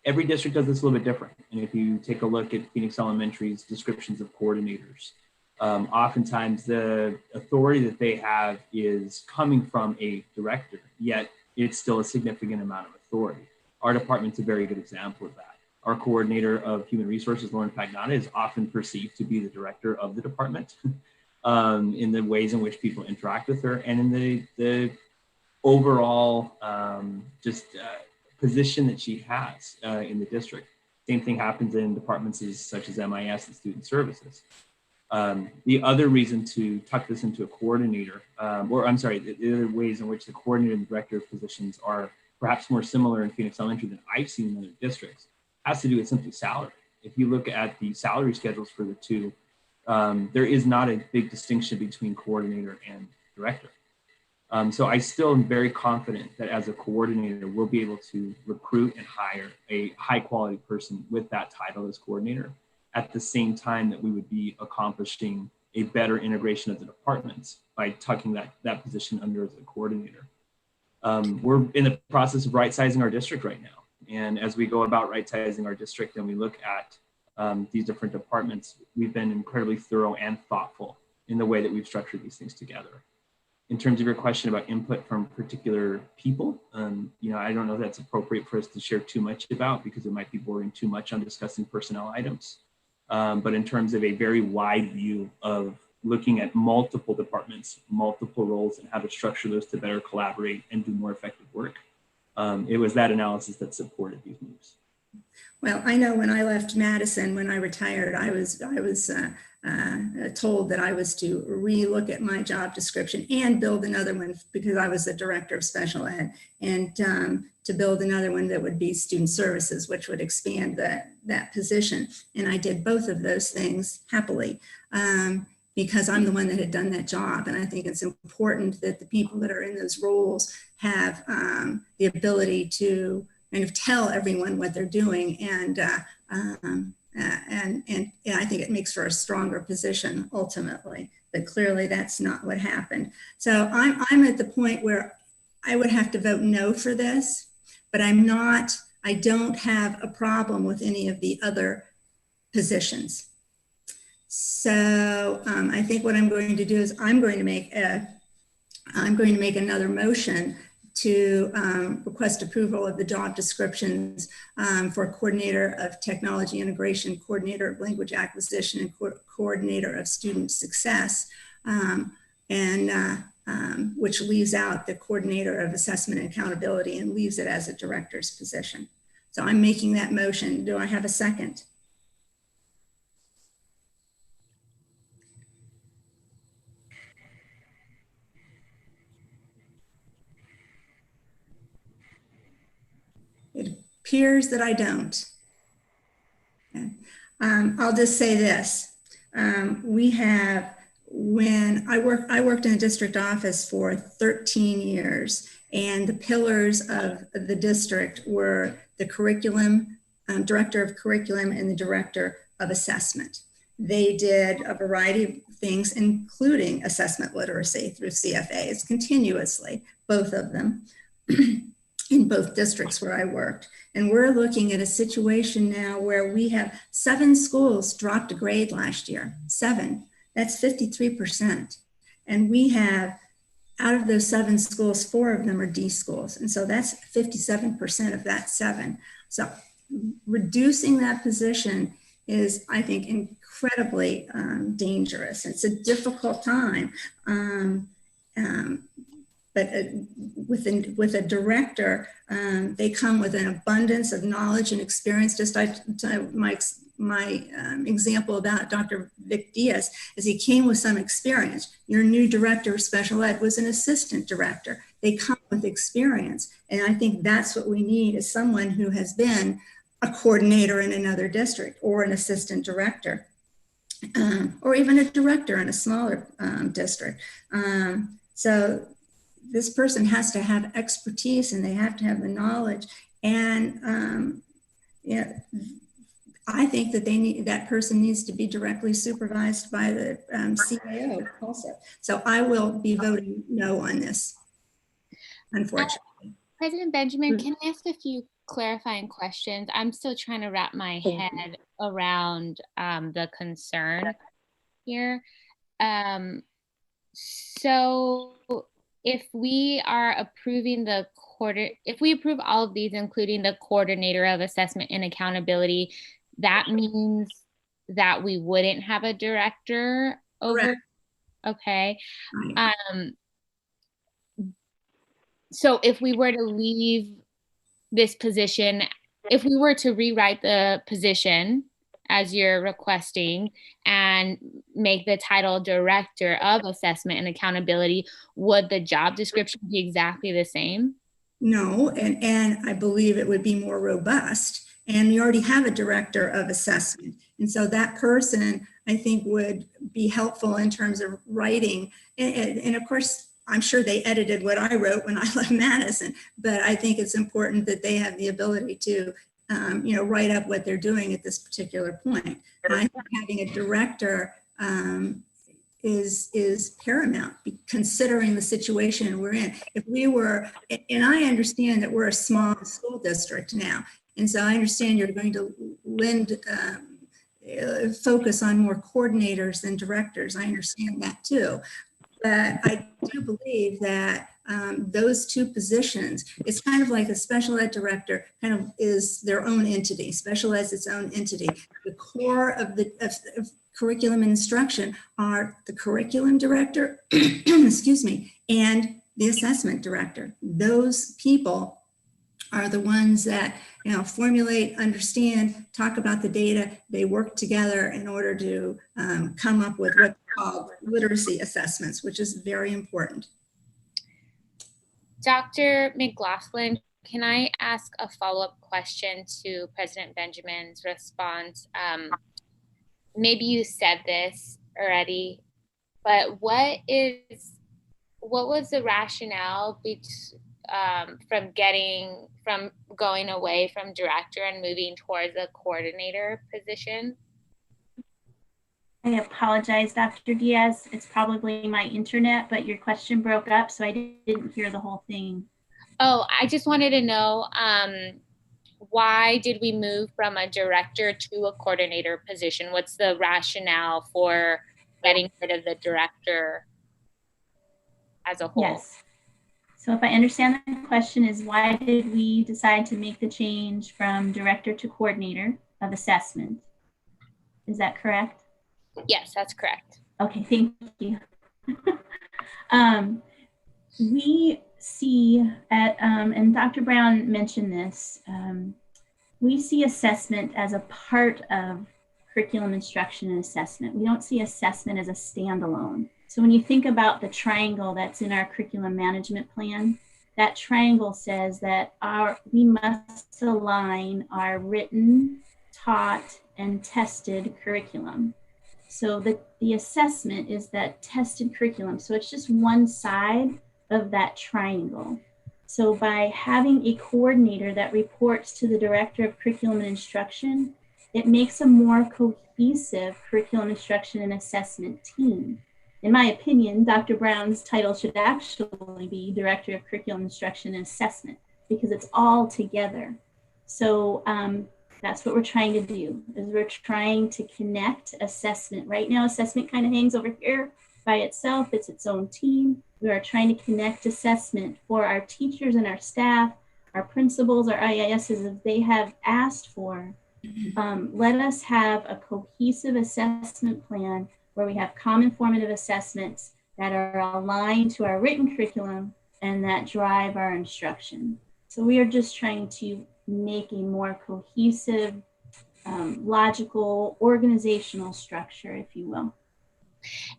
every district does this a little bit different. And if you take a look at Phoenix Elementary's descriptions of coordinators, oftentimes the authority that they have is coming from a director, yet it's still a significant amount of authority. Our department's a very good example of that. Our coordinator of human resources, Lauren Pagnata, is often perceived to be the director of the department in the ways in which people interact with her and in the overall position that she has in the district. Same thing happens in departments such as MIS and student services. The other reason to tuck this into a coordinator, the other ways in which the coordinator and director positions are perhaps more similar in Phoenix Elementary than I've seen in other districts, has to do with simply salary. If you look at the salary schedules for the two, there is not a big distinction between coordinator and director. So I still am very confident that as a coordinator, we'll be able to recruit and hire a high quality person with that title as coordinator, at the same time that we would be accomplishing a better integration of the departments by tucking that position under as a coordinator. We're in the process of right-sizing our district right now. And as we go about right-sizing our district and we look at these different departments, we've been incredibly thorough and thoughtful in the way that we've structured these things together. In terms of your question about input from particular people, I don't know if that's appropriate for us to share too much about because it might be bordering too much on discussing personnel items. But in terms of a very wide view of looking at multiple departments, multiple roles, and how to structure those to better collaborate and do more effective work, it was that analysis that supported these moves.
Well, I know when I left Madison, when I retired, I was told that I was to relook at my job description and build another one because I was the director of special ed, and to build another one that would be student services, which would expand that position. And I did both of those things happily because I'm the one that had done that job. And I think it's important that the people that are in those roles have the ability to kind of tell everyone what they're doing, and I think it makes for a stronger position ultimately. But clearly, that's not what happened. So I'm at the point where I would have to vote no for this, but I don't have a problem with any of the other positions. So I think what I'm going to do is I'm going to make another motion to request approval of the job descriptions for Coordinator of Technology Integration, Coordinator of Language Acquisition, and Coordinator of Student Success, which leaves out the Coordinator of Assessment and Accountability and leaves it as a director's position. So I'm making that motion. Do I have a second? It appears that I don't. Okay. I'll just say this. When I worked in a district office for 13 years, and the pillars of the district were the curriculum, director of curriculum, and the director of assessment. They did a variety of things, including assessment literacy through CFAs continuously, both of them, in both districts where I worked. And we're looking at a situation now where we have 7 schools dropped a grade last year, 7. That's 53%. And we have, out of those 7 schools, 4 of them are D schools. And so that's 57% of that 7. So reducing that position is, I think, incredibly dangerous. It's a difficult time. But with a director, they come with an abundance of knowledge and experience. Just like my example about Dr. Vic Diaz, is he came with some experience. Your new director of special ed was an assistant director. They come with experience. And I think that's what we need, is someone who has been a coordinator in another district, or an assistant director, or even a director in a smaller district. So this person has to have expertise, and they have to have the knowledge. And I think that that person needs to be directly supervised by the CAO also. So I will be voting no on this, unfortunately.
President Benjamin, can I ask a few clarifying questions? I'm still trying to wrap my head around the concern here. So if we are approving if we approve all of these, including the Coordinator of Assessment and Accountability, that means that we wouldn't have a director over. Correct. Okay. So if we were to leave this position, if we were to rewrite the position as you're requesting and make the title Director of Assessment and Accountability, would the job description be exactly the same?
No, and I believe it would be more robust. And we already have a Director of Assessment. And so that person, I think, would be helpful in terms of writing. And of course, I'm sure they edited what I wrote when I left Madison, but I think it's important that they have the ability to write up what they're doing at this particular point. And I think having a director is paramount, considering the situation we're in. If we were, and I understand that we're a small school district now, and so I understand you're going to focus on more coordinators than directors. I understand that too. But I do believe that those 2 positions, it's kind of like a special ed director kind of is their own entity. Special ed is its own entity. The core of curriculum and instruction are the curriculum director, excuse me, and the assessment director. Those people are the ones that formulate, understand, talk about the data. They work together in order to come up with what's called literacy assessments, which is very important.
Dr. McLaughlin, can I ask a follow-up question to President Benjamin's response? Maybe you said this already, but what was the rationale from going away from director and moving towards a coordinator position?
I apologize, Dr. Diaz. It's probably my internet, but your question broke up, so I didn't hear the whole thing.
Oh, I just wanted to know, why did we move from a director to a coordinator position? What's the rationale for getting rid of the director as a whole?
Yes. So if I understand the question is, why did we decide to make the change from director to coordinator of assessment? Is that correct?
Yes, that's correct.
Okay, thank you. We see and Dr. Brown mentioned this, we see assessment as a part of curriculum instruction and assessment. We don't see assessment as a standalone. So when you think about the triangle that's in our curriculum management plan, that triangle says that we must align our written, taught, and tested curriculum. So the assessment is that tested curriculum. So it's just one side of that triangle. So by having a coordinator that reports to the director of curriculum and instruction, it makes a more cohesive curriculum instruction and assessment team. In my opinion, Dr. Brown's title should actually be Director of Curriculum Instruction and Assessment because it's all together. So that's what we're trying to do, is we're trying to connect assessment. Right now, assessment kind of hangs over here by itself. It's its own team. We are trying to connect assessment for our teachers and our staff, our principals, our IISs, if they have asked for. Let us have a cohesive assessment plan where we have common formative assessments that are aligned to our written curriculum and that drive our instruction. So we are just trying to make a more cohesive, logical, organizational structure, if you will.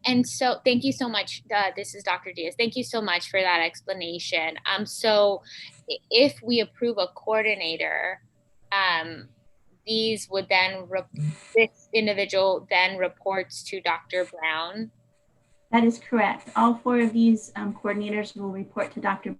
And so thank you so much. This is Dr. Diaz. Thank you so much for that explanation. So if we approve a coordinator, these would then, this individual then reports to Dr. Brown?
That is correct. All 4 of these coordinators will report to Dr.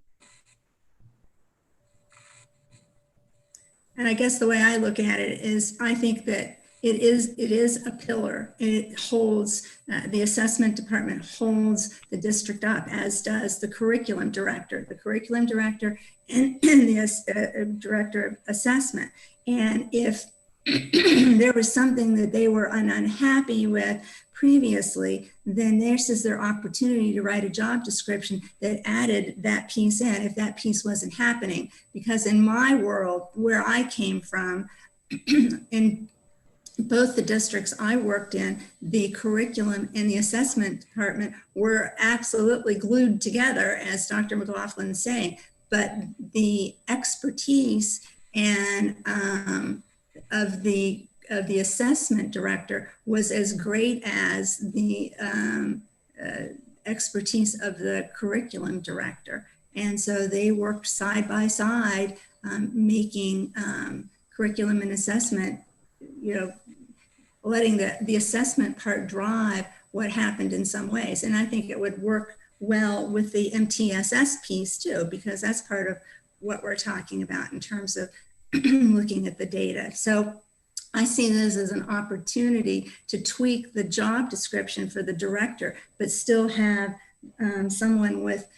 And I guess the way I look at it is I think that it is a pillar. It holds, the assessment department holds the district up, as does the curriculum director. The curriculum director and the director of assessment. And if there was something that they were unhappy with previously, then this is their opportunity to write a job description that added that piece in if that piece wasn't happening. Because in my world, where I came from, in both the districts I worked in, the curriculum and the assessment department were absolutely glued together, as Dr. McLaughlin is saying. But the expertise and of the assessment director was as great as the expertise of the curriculum director. And so they worked side by side, making curriculum and assessment, letting the assessment part drive what happened in some ways. And I think it would work well with the MTSS piece too, because that's part of what we're talking about in terms of looking at the data. So I see this as an opportunity to tweak the job description for the director, but still have someone with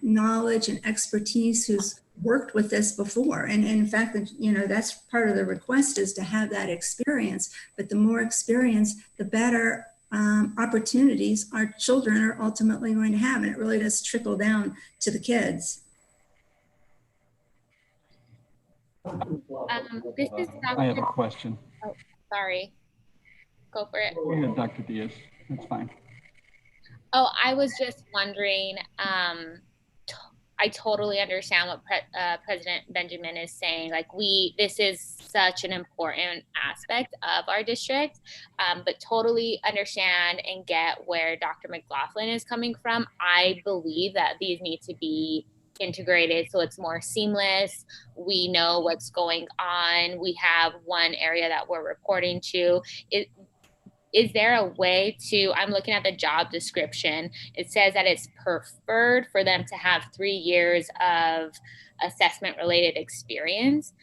knowledge and expertise who's worked with this before. And in fact, that's part of the request, is to have that experience. But the more experience, the better opportunities our children are ultimately going to have. And it really does trickle down to the kids.
This is Dr.
I have a question.
Oh, sorry. Go for it.
Go ahead, Dr. Diaz. That's fine.
Oh, I was just wondering, I totally understand what President Benjamin is saying. Like, this is such an important aspect of our district, but totally understand and get where Dr. McLaughlin is coming from. I believe that these need to be integrated so it's more seamless. We know what's going on. We have one area that we're reporting to. Is there a way to, I'm looking at the job description, it says that it's preferred for them to have 3 years of assessment related experience.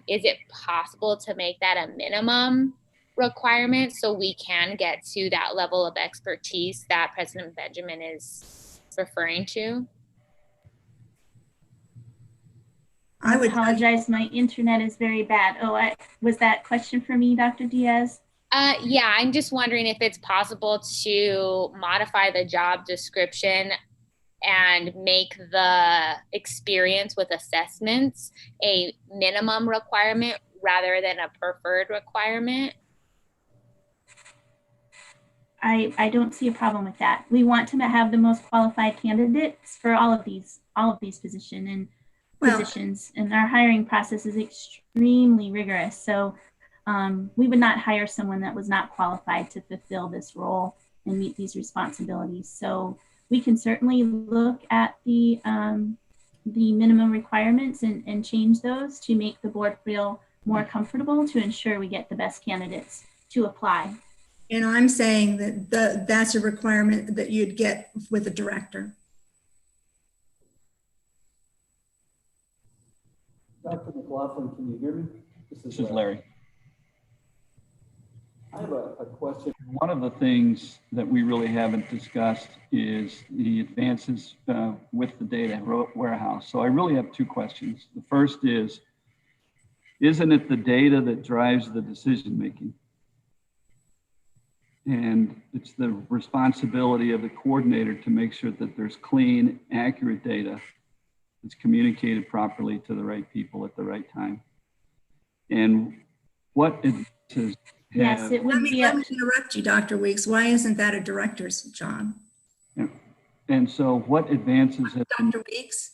Is it possible to make that a minimum requirement so we can get to that level of expertise that President Benjamin is referring to?
I would apologize. My internet is very bad. Oh, was that question for me, Dr. Diaz?
Yeah, I'm just wondering if it's possible to modify the job description and make the experience with assessments a minimum requirement rather than a preferred requirement?
I don't see a problem with that. We want to have the most qualified candidates for all of these positions, and our hiring process is extremely rigorous. So we would not hire someone that was not qualified to fulfill this role and meet these responsibilities. So we can certainly look at the minimum requirements and change those to make the board feel more comfortable to ensure we get the best candidates to apply.
And I'm saying that that's a requirement that you'd get with a director.
Dr. McLaughlin, can you hear me?
This is Larry.
I have a question.
One of the things that we really haven't discussed is the advances with the data warehouse. So I really have two questions. The first is, isn't it the data that drives the decision making? And it's the responsibility of the coordinator to make sure that there's clean, accurate data that's communicated properly to the right people at the right time. And what advances
Yes, it would be.
Let me interrupt you, Dr. Weeks. Why isn't that a director's job?
And so what advances have been...
Dr. Weeks?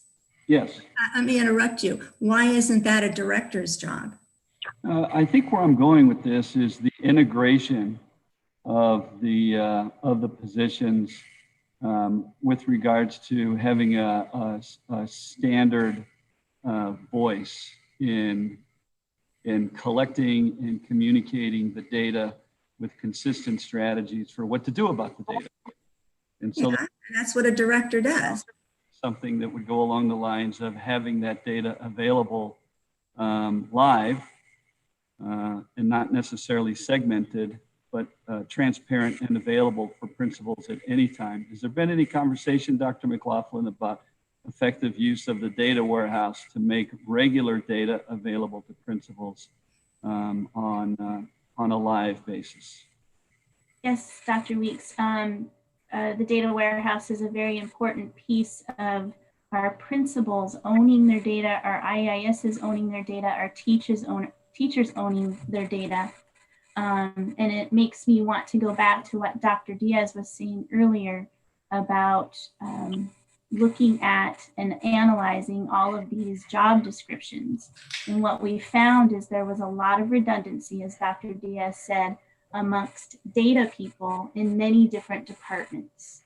Yes.
Let me interrupt you. Why isn't that a director's job?
I think where I'm going with this is the integration of the positions with regards to having a standard voice in collecting and communicating the data with consistent strategies for what to do about the data. And so
that's what a director does.
Something that would go along the lines of having that data available live and not necessarily segmented, but transparent and available for principals at any time. Has there been any conversation, Dr. McLaughlin, about effective use of the data warehouse to make regular data available to principals on a live basis?
Yes, Dr. Weeks. The data warehouse is a very important piece of our principals owning their data, our IISs owning their data, our teachers owning their data. And it makes me want to go back to what Dr. Diaz was saying earlier about looking at and analyzing all of these job descriptions. And what we found is there was a lot of redundancy, as Dr. Diaz said, amongst data people in many different departments.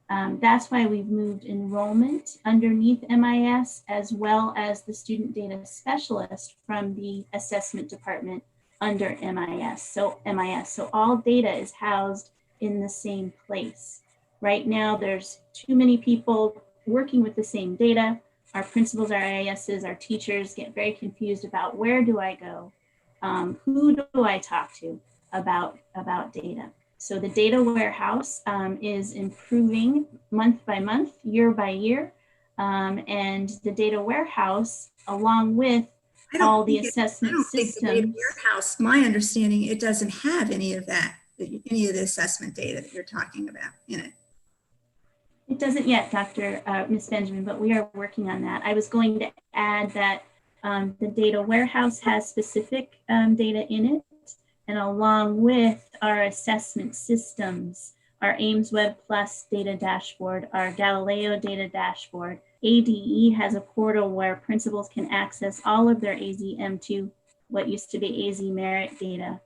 That's why we've moved enrollment underneath MIS, as well as the student data specialist from the assessment department under MIS. So all data is housed in the same place. Right now, there's too many people working with the same data. Our principals, our IISs, our teachers get very confused about where do I go? Who do I talk to about data? So the data warehouse is improving month by month, year by year. And the data warehouse, along with all the assessment systems.
The data warehouse, my understanding, it doesn't have any of that, any of the assessment data that you're talking about in it.
It doesn't yet, Ms. Benjamin, but we are working on that. I was going to add that the data warehouse has specific data in it, and along with our assessment systems, our Ames Web Plus data dashboard, our Galileo data dashboard, ADE has a portal where principals can access all of their AZ M2, what used to be AZ Merit data.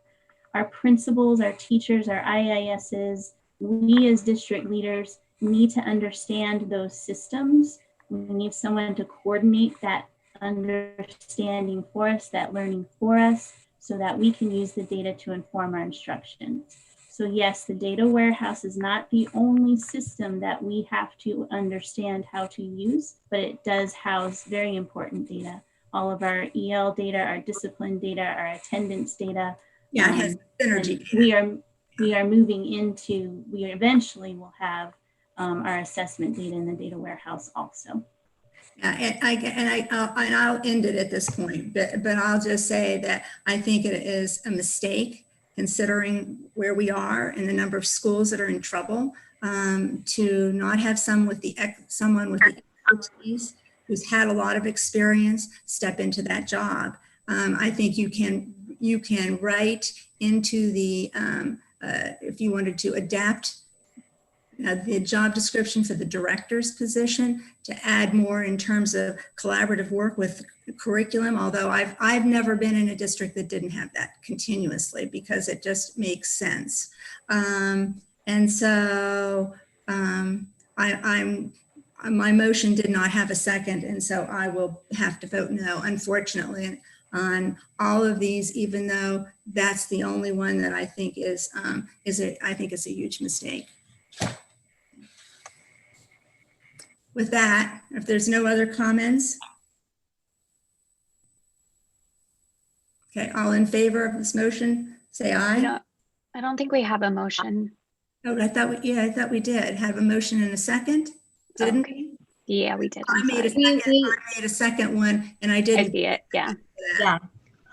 Our principals, our teachers, our IISs, we as district leaders need to understand those systems. We need someone to coordinate that understanding for us, that learning for us, so that we can use the data to inform our instruction. So yes, the data warehouse is not the only system that we have to understand how to use, but it does house very important data. All of our EL data, our discipline data, our attendance data.
Yeah, it has synergy.
We are moving into, we eventually will have our assessment data in the data warehouse also.
Yeah, and I'll end it at this point, but I'll just say that I think it is a mistake considering where we are and the number of schools that are in trouble to not have someone with the expertise who's had a lot of experience step into that job. I think you can write into the, if you wanted to adapt the job description for the director's position to add more in terms of collaborative work with curriculum, although I've never been in a district that didn't have that continuously because it just makes sense. And so my motion did not have a second, and so I will have to vote no, unfortunately, on all of these, even though that's the only one that I think is a huge mistake. With that, if there's no other comments. Okay, all in favor of this motion, say aye.
I don't think we have a motion.
Oh, I thought we did have a motion in a second, didn't we?
Yeah, we did.
I made a second one, and I didn't.
I see it. Yeah.
Yeah.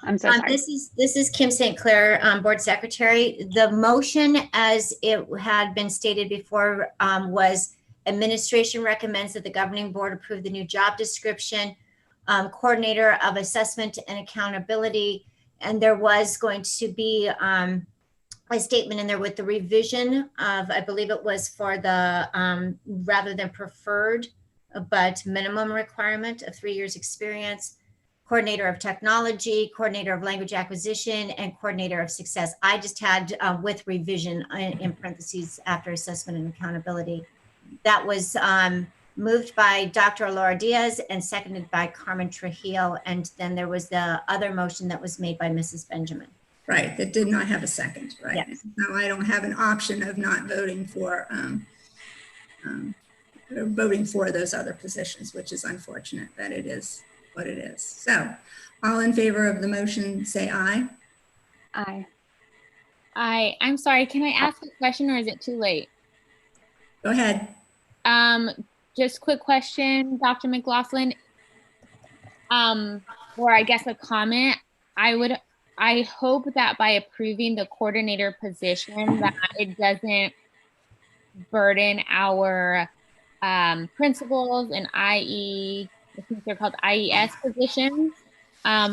I'm so sorry.
This is Kim St. Clair, Board Secretary. The motion, as it had been stated before, was administration recommends that the governing board approve the new job description, coordinator of assessment and accountability. And there was going to be a statement in there with the revision of, I believe it was for the, rather than preferred, but minimum requirement of 3 years experience, coordinator of technology, coordinator of language acquisition, and coordinator of success. I just had with revision in parentheses after assessment and accountability. That was moved by Dr. Laura Diaz and seconded by Carmen Trujillo. And then there was the other motion that was made by Mrs. Benjamin.
Right, that did not have a second, right?
Yes.
Now I don't have an option of not voting for those other positions, which is unfortunate that it is what it is. So all in favor of the motion, say aye.
Aye.
I'm sorry, can I ask a question or is it too late?
Go ahead.
Just quick question, Dr. McLaughlin, or I guess a comment. I hope that by approving the coordinator position that it doesn't burden our principals and I think they're called IES positions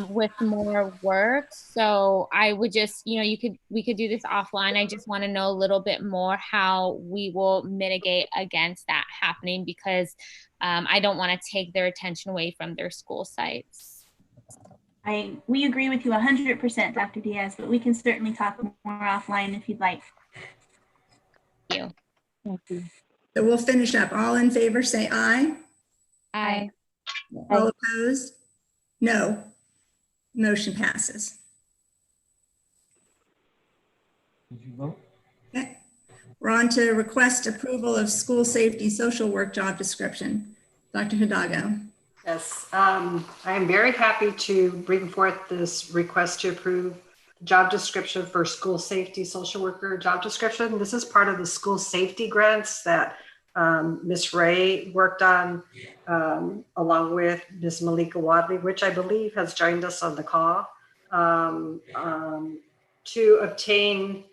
with more work. So I would just, we could do this offline. I just want to know a little bit more how we will mitigate against that happening because I don't want to take their attention away from their school sites.
We agree with you 100%, Dr. Diaz, but we can certainly talk more offline if you'd like.
Thank you.
So we'll finish up. All in favor, say aye.
Aye.
All opposed? No. Motion passes.
Did you vote?
Okay. We're on to request approval of school safety social work job description. Dr. Hidalgo.
Yes, I am very happy to bring forth this request to approve job description for school safety social worker job description. This is part of the school safety grants that Ms. Ray worked on along with Ms. Malika Wadley, which I believe has joined us on the call to obtain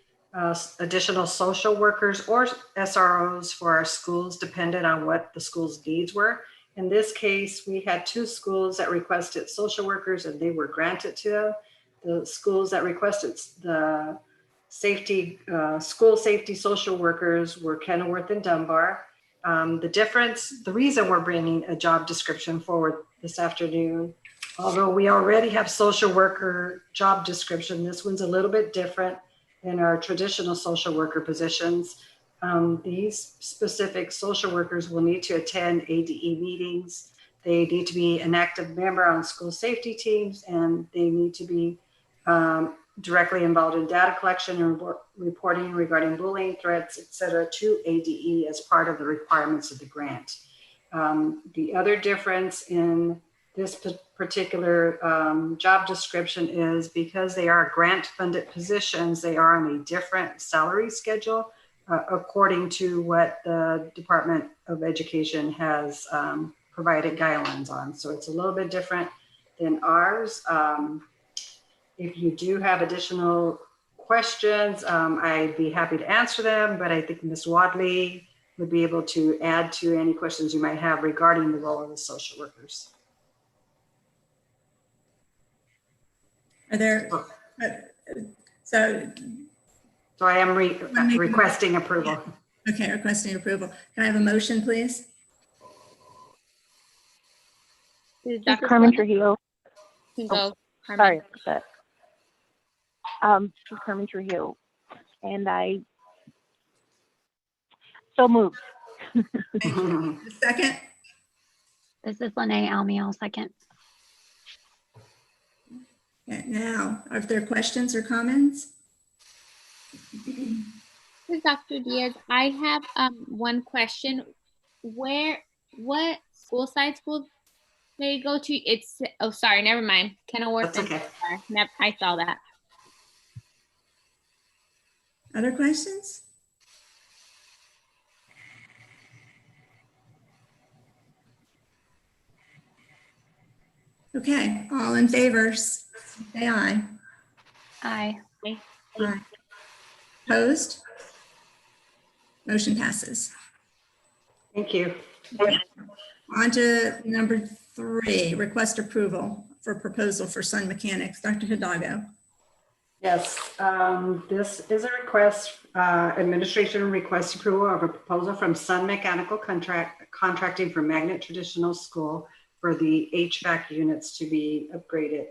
additional social workers or SROs for our schools, dependent on what the school's needs were. In this case, we had 2 schools that requested social workers and they were granted to them. The schools that requested the school safety social workers were Kenilworth and Dunbar. The reason we're bringing a job description forward this afternoon, although we already have social worker job description, this one's a little bit different than our traditional social worker positions. These specific social workers will need to attend ADE meetings. They need to be an active member on school safety teams, and they need to be directly involved in data collection and reporting regarding bullying threats, et cetera, to ADE as part of the requirements of the grant. The other difference in this particular job description is because they are grant funded positions, they are on a different salary schedule according to what the Department of Education has provided guidelines on. So it's a little bit different than ours. If you do have additional questions, I'd be happy to answer them, but I think Ms. Wadley would be able to add to any questions you might have regarding the role of the social workers.
Are there, so
I am requesting approval.
Okay, requesting approval. Can I have a motion, please?
This is Carmen Trujillo.
Go, Carmen.
Sorry about that. This is Carmen Trujillo, and I so moved.
Thank you. Second?
This is Lene Almy. I'll second.
Okay, now, are there questions or comments?
This is Dr. Diaz. I have one question. What school they go to? It's, oh, sorry, never mind. Kenilworth.
That's okay.
I saw that.
Other questions? Okay, all in favor, say aye.
Aye.
Aye. Opposed? Motion passes.
Thank you.
On to number 3, request approval for proposal for Sun Mechanics. Dr. Hidalgo.
Yes, this is a request, administration requests approval of a proposal from Sun Mechanical Contracting for Magnet Traditional School for the HVAC units to be upgraded.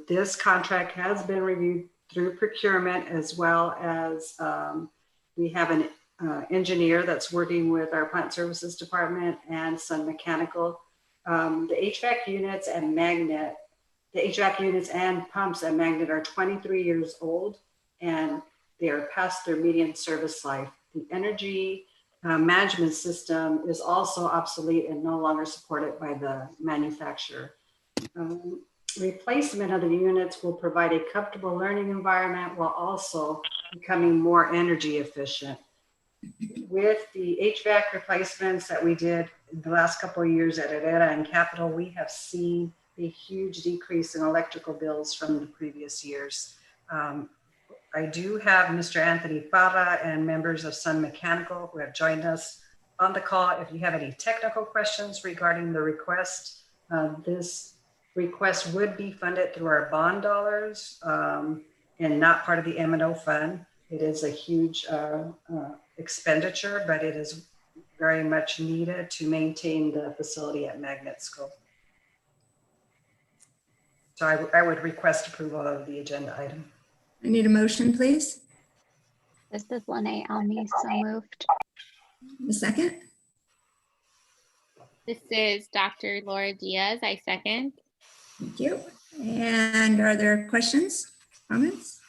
This contract has been reviewed through procurement, as well as we have an engineer that's working with our plant services department and Sun Mechanical. The HVAC units and Magnet, the HVAC units and pumps at Magnet are 23 years old, and they are past their median service life. The energy management system is also obsolete and no longer supported by the manufacturer. Replacement of the units will provide a comfortable learning environment while also becoming more energy efficient. With the HVAC replacements that we did in the last couple of years at Herrera and Capitol, we have seen a huge decrease in electrical bills from the previous years. I do have Mr. Anthony Parra and members of Sun Mechanical who have joined us on the call. If you have any technical questions regarding the request, this request would be funded through our bond dollars and not part of the M&O fund. It is a huge expenditure, but it is very much needed to maintain the facility at Magnet School. So I would request approval of the agenda item.
I need a motion, please.
This is Lene Almy. So moved.
A second?
This is Dr. Laura Diaz. I second.
Thank you. And are there questions, comments?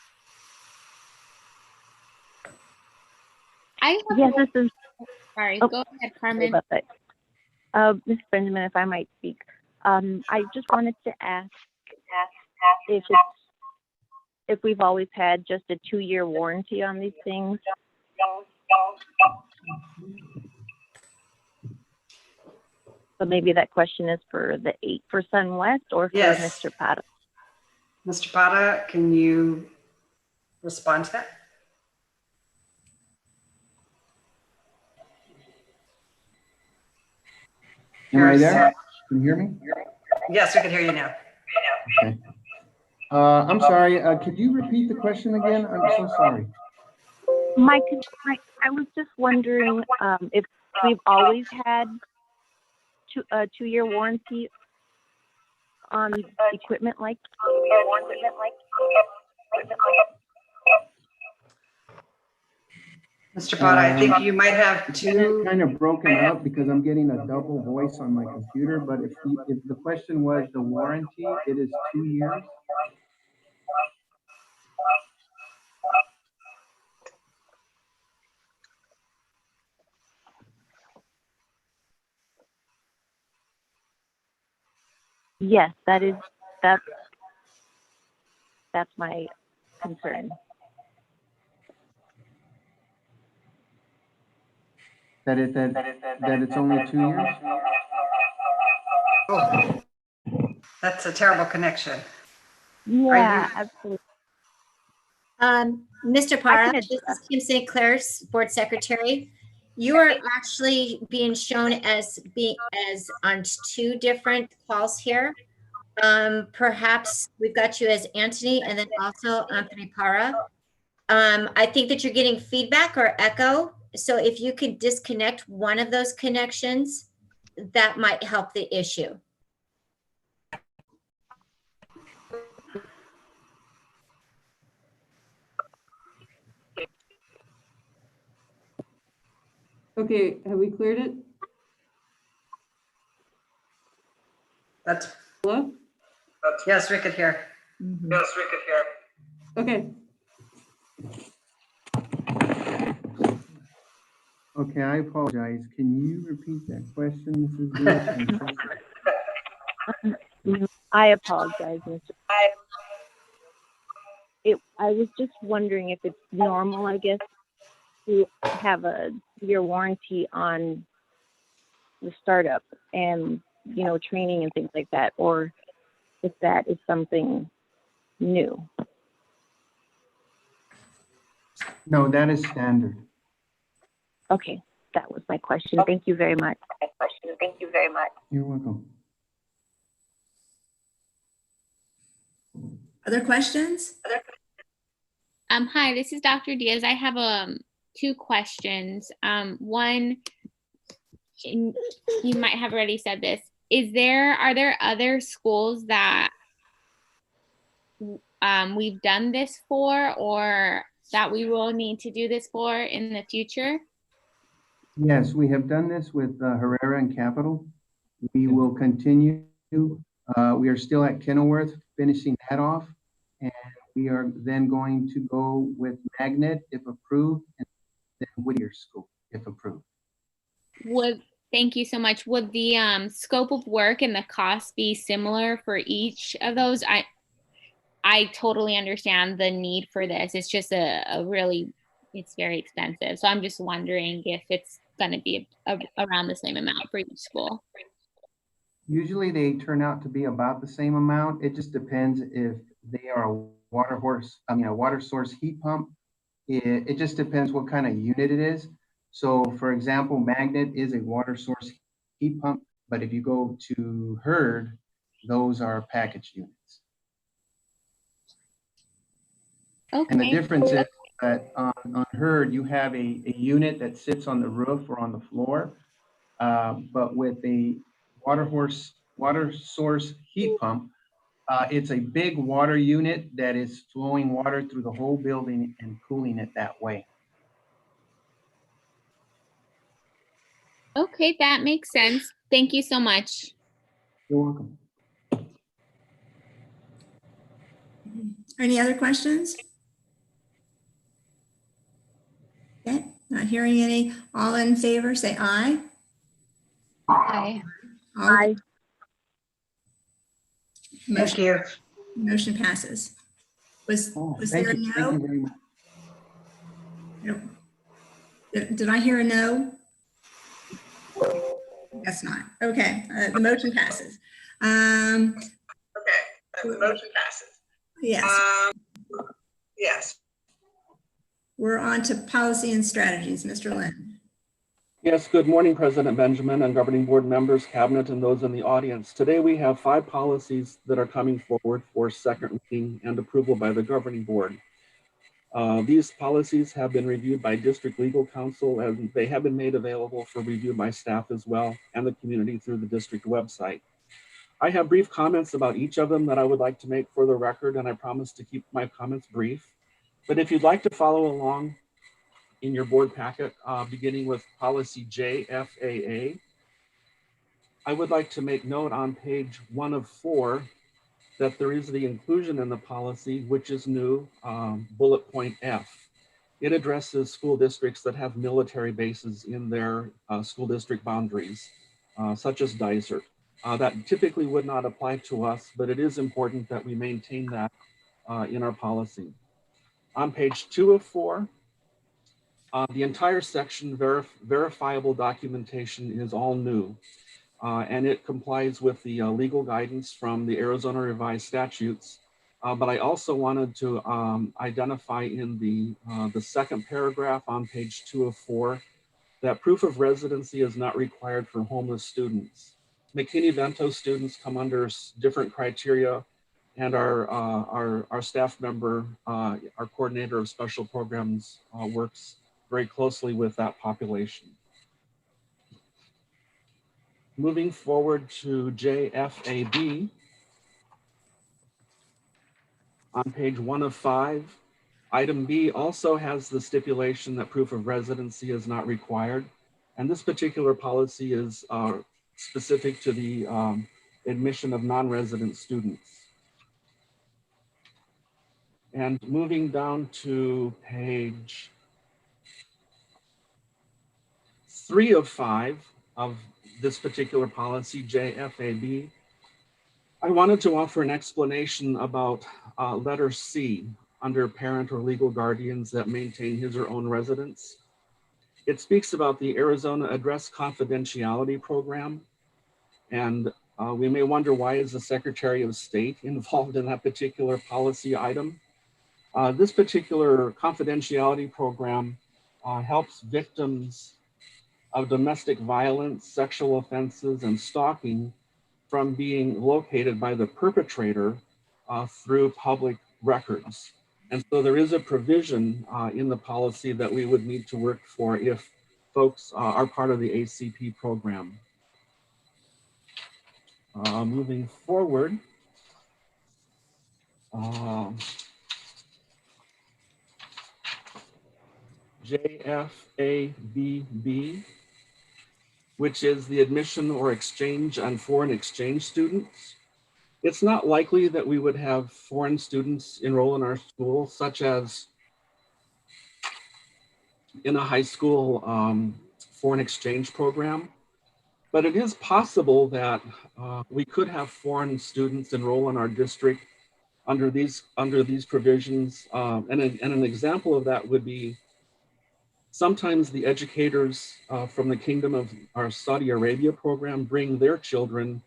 Yes, this is.
Sorry,
oh,
go ahead, Carmen.
Ms. Benjamin, if I might speak. I just wanted to ask if we've always had just a 2-year warranty on these things. So maybe that question is for for Sun West or for
Yes.
Mr. Pata.
Mr. Pata, can you respond to that?
Am I there? Can you hear me?
Yes, we can hear you now.
Okay. I'm sorry, could you repeat the question again? I'm so sorry.
Mike, I was just wondering if we've always had a 2-year warranty on equipment like.
Mr. Pata, I think you might have two.
Kind of broken up because I'm getting a double voice on my computer, but if the question was the warranty, it is 2 years.
Yes, that's my concern.
That it's only 2 years?
Oh, that's a terrible connection.
Yeah, absolutely.
Mr. Parra, this is Kim St. Clair's board secretary. You are actually being shown as on two different calls here. Perhaps we've got you as Anthony and then also Anthony Para. I think that you're getting feedback or echo. So if you could disconnect one of those connections, that might help the issue.
Okay, have we cleared it?
That's,
Hello?
yes, we could hear.
Yes, we could hear. Okay.
Okay, I apologize. Can you repeat that question, Mrs. Lewis?
I apologize, Mr. I was just wondering if it's normal, I guess, to have a year warranty on the startup and, you know, training and things like that, or if that is something new.
No, that is standard.
Okay, that was my question. Thank you very much.
You're welcome.
Other questions?
Hi, this is Dr. Diaz. I have two questions. One, and you might have already said this. Are there other schools that we've done this for, or that we will need to do this for in the future?
Yes, we have done this with Herrera and Capital. We will continue. We are still at Kenilworth finishing that off, and we are then going to go with Magnet if approved, and then Whittier School if approved.
Thank you so much. Would the scope of work and the cost be similar for each of those? I totally understand the need for this. It's just it's very expensive. So I'm just wondering if it's going to be around the same amount for each school.
Usually they turn out to be about the same amount. It just depends if they are a water source heat pump. It just depends what kind of unit it is. So for example, Magnet is a water source heat pump, but if you go to Herd, those are packaged units.
Okay.
And the difference is that on Herd, you have a unit that sits on the roof or on the floor, but with a water source heat pump, it's a big water unit that is flowing water through the whole building and cooling it that way.
Okay, that makes sense. Thank you so much.
You're welcome.
Any other questions? Okay, not hearing any. All in favor, say aye.
Aye.
Aye.
Thank you.
Motion passes. Was
Thank
there a
you.
no?
Thank you very much.
No. Did I hear a no? Guess not. Okay, the motion passes.
The motion passes.
Yes.
Yes.
We're on to policy and strategies. Mr. Lynn.
Yes, good morning, President Benjamin and governing board members, cabinet, and those in the audience. Today we have 5 policies that are coming forward for second reading and approval by the governing board. These policies have been reviewed by district legal counsel, and they have been made available for review by staff as well and the community through the district website. I have brief comments about each of them that I would like to make for the record, and I promise to keep my comments brief. But if you'd like to follow along in your board packet, beginning with policy JFAA, I would like to make note on page 1 of 4 that there is the inclusion in the policy, which is new, bullet point F. It addresses school districts that have military bases in their school district boundaries, such as Dysart. That typically would not apply to us, but it is important that we maintain that in our policy. On page 2 of 4, the entire section, verifiable documentation, is all new. And it complies with the legal guidance from the Arizona Revised Statutes. But I also wanted to identify in the second paragraph on page 2 of 4 that proof of residency is not required for homeless students. McKinney-Vento students come under different criteria, and our staff member, our coordinator of special programs, works very closely with that population. Moving forward to JFAB, on page 1 of 5, item B also has the stipulation that proof of residency is not required. And this particular policy is specific to the admission of non-resident students. And moving down to page 3 of 5 of this particular policy, JFAB, I wanted to offer an explanation about letter C under parent or legal guardians that maintain his or own residence. It speaks about the Arizona Address Confidentiality Program. And we may wonder, why is the Secretary of State involved in that particular policy item? This particular confidentiality program helps victims of domestic violence, sexual offenses, and stalking from being located by the perpetrator through public records. And so there is a provision in the policy that we would need to work for if folks are part of the ACP program. Moving forward, JFABB, which is the admission or exchange on foreign exchange students. It's not likely that we would have foreign students enroll in our school, such as in a high school foreign exchange program. But it is possible that we could have foreign students enroll in our district under these provisions. And an example of that would be sometimes the educators from the Kingdom of our Saudi Arabia program bring their children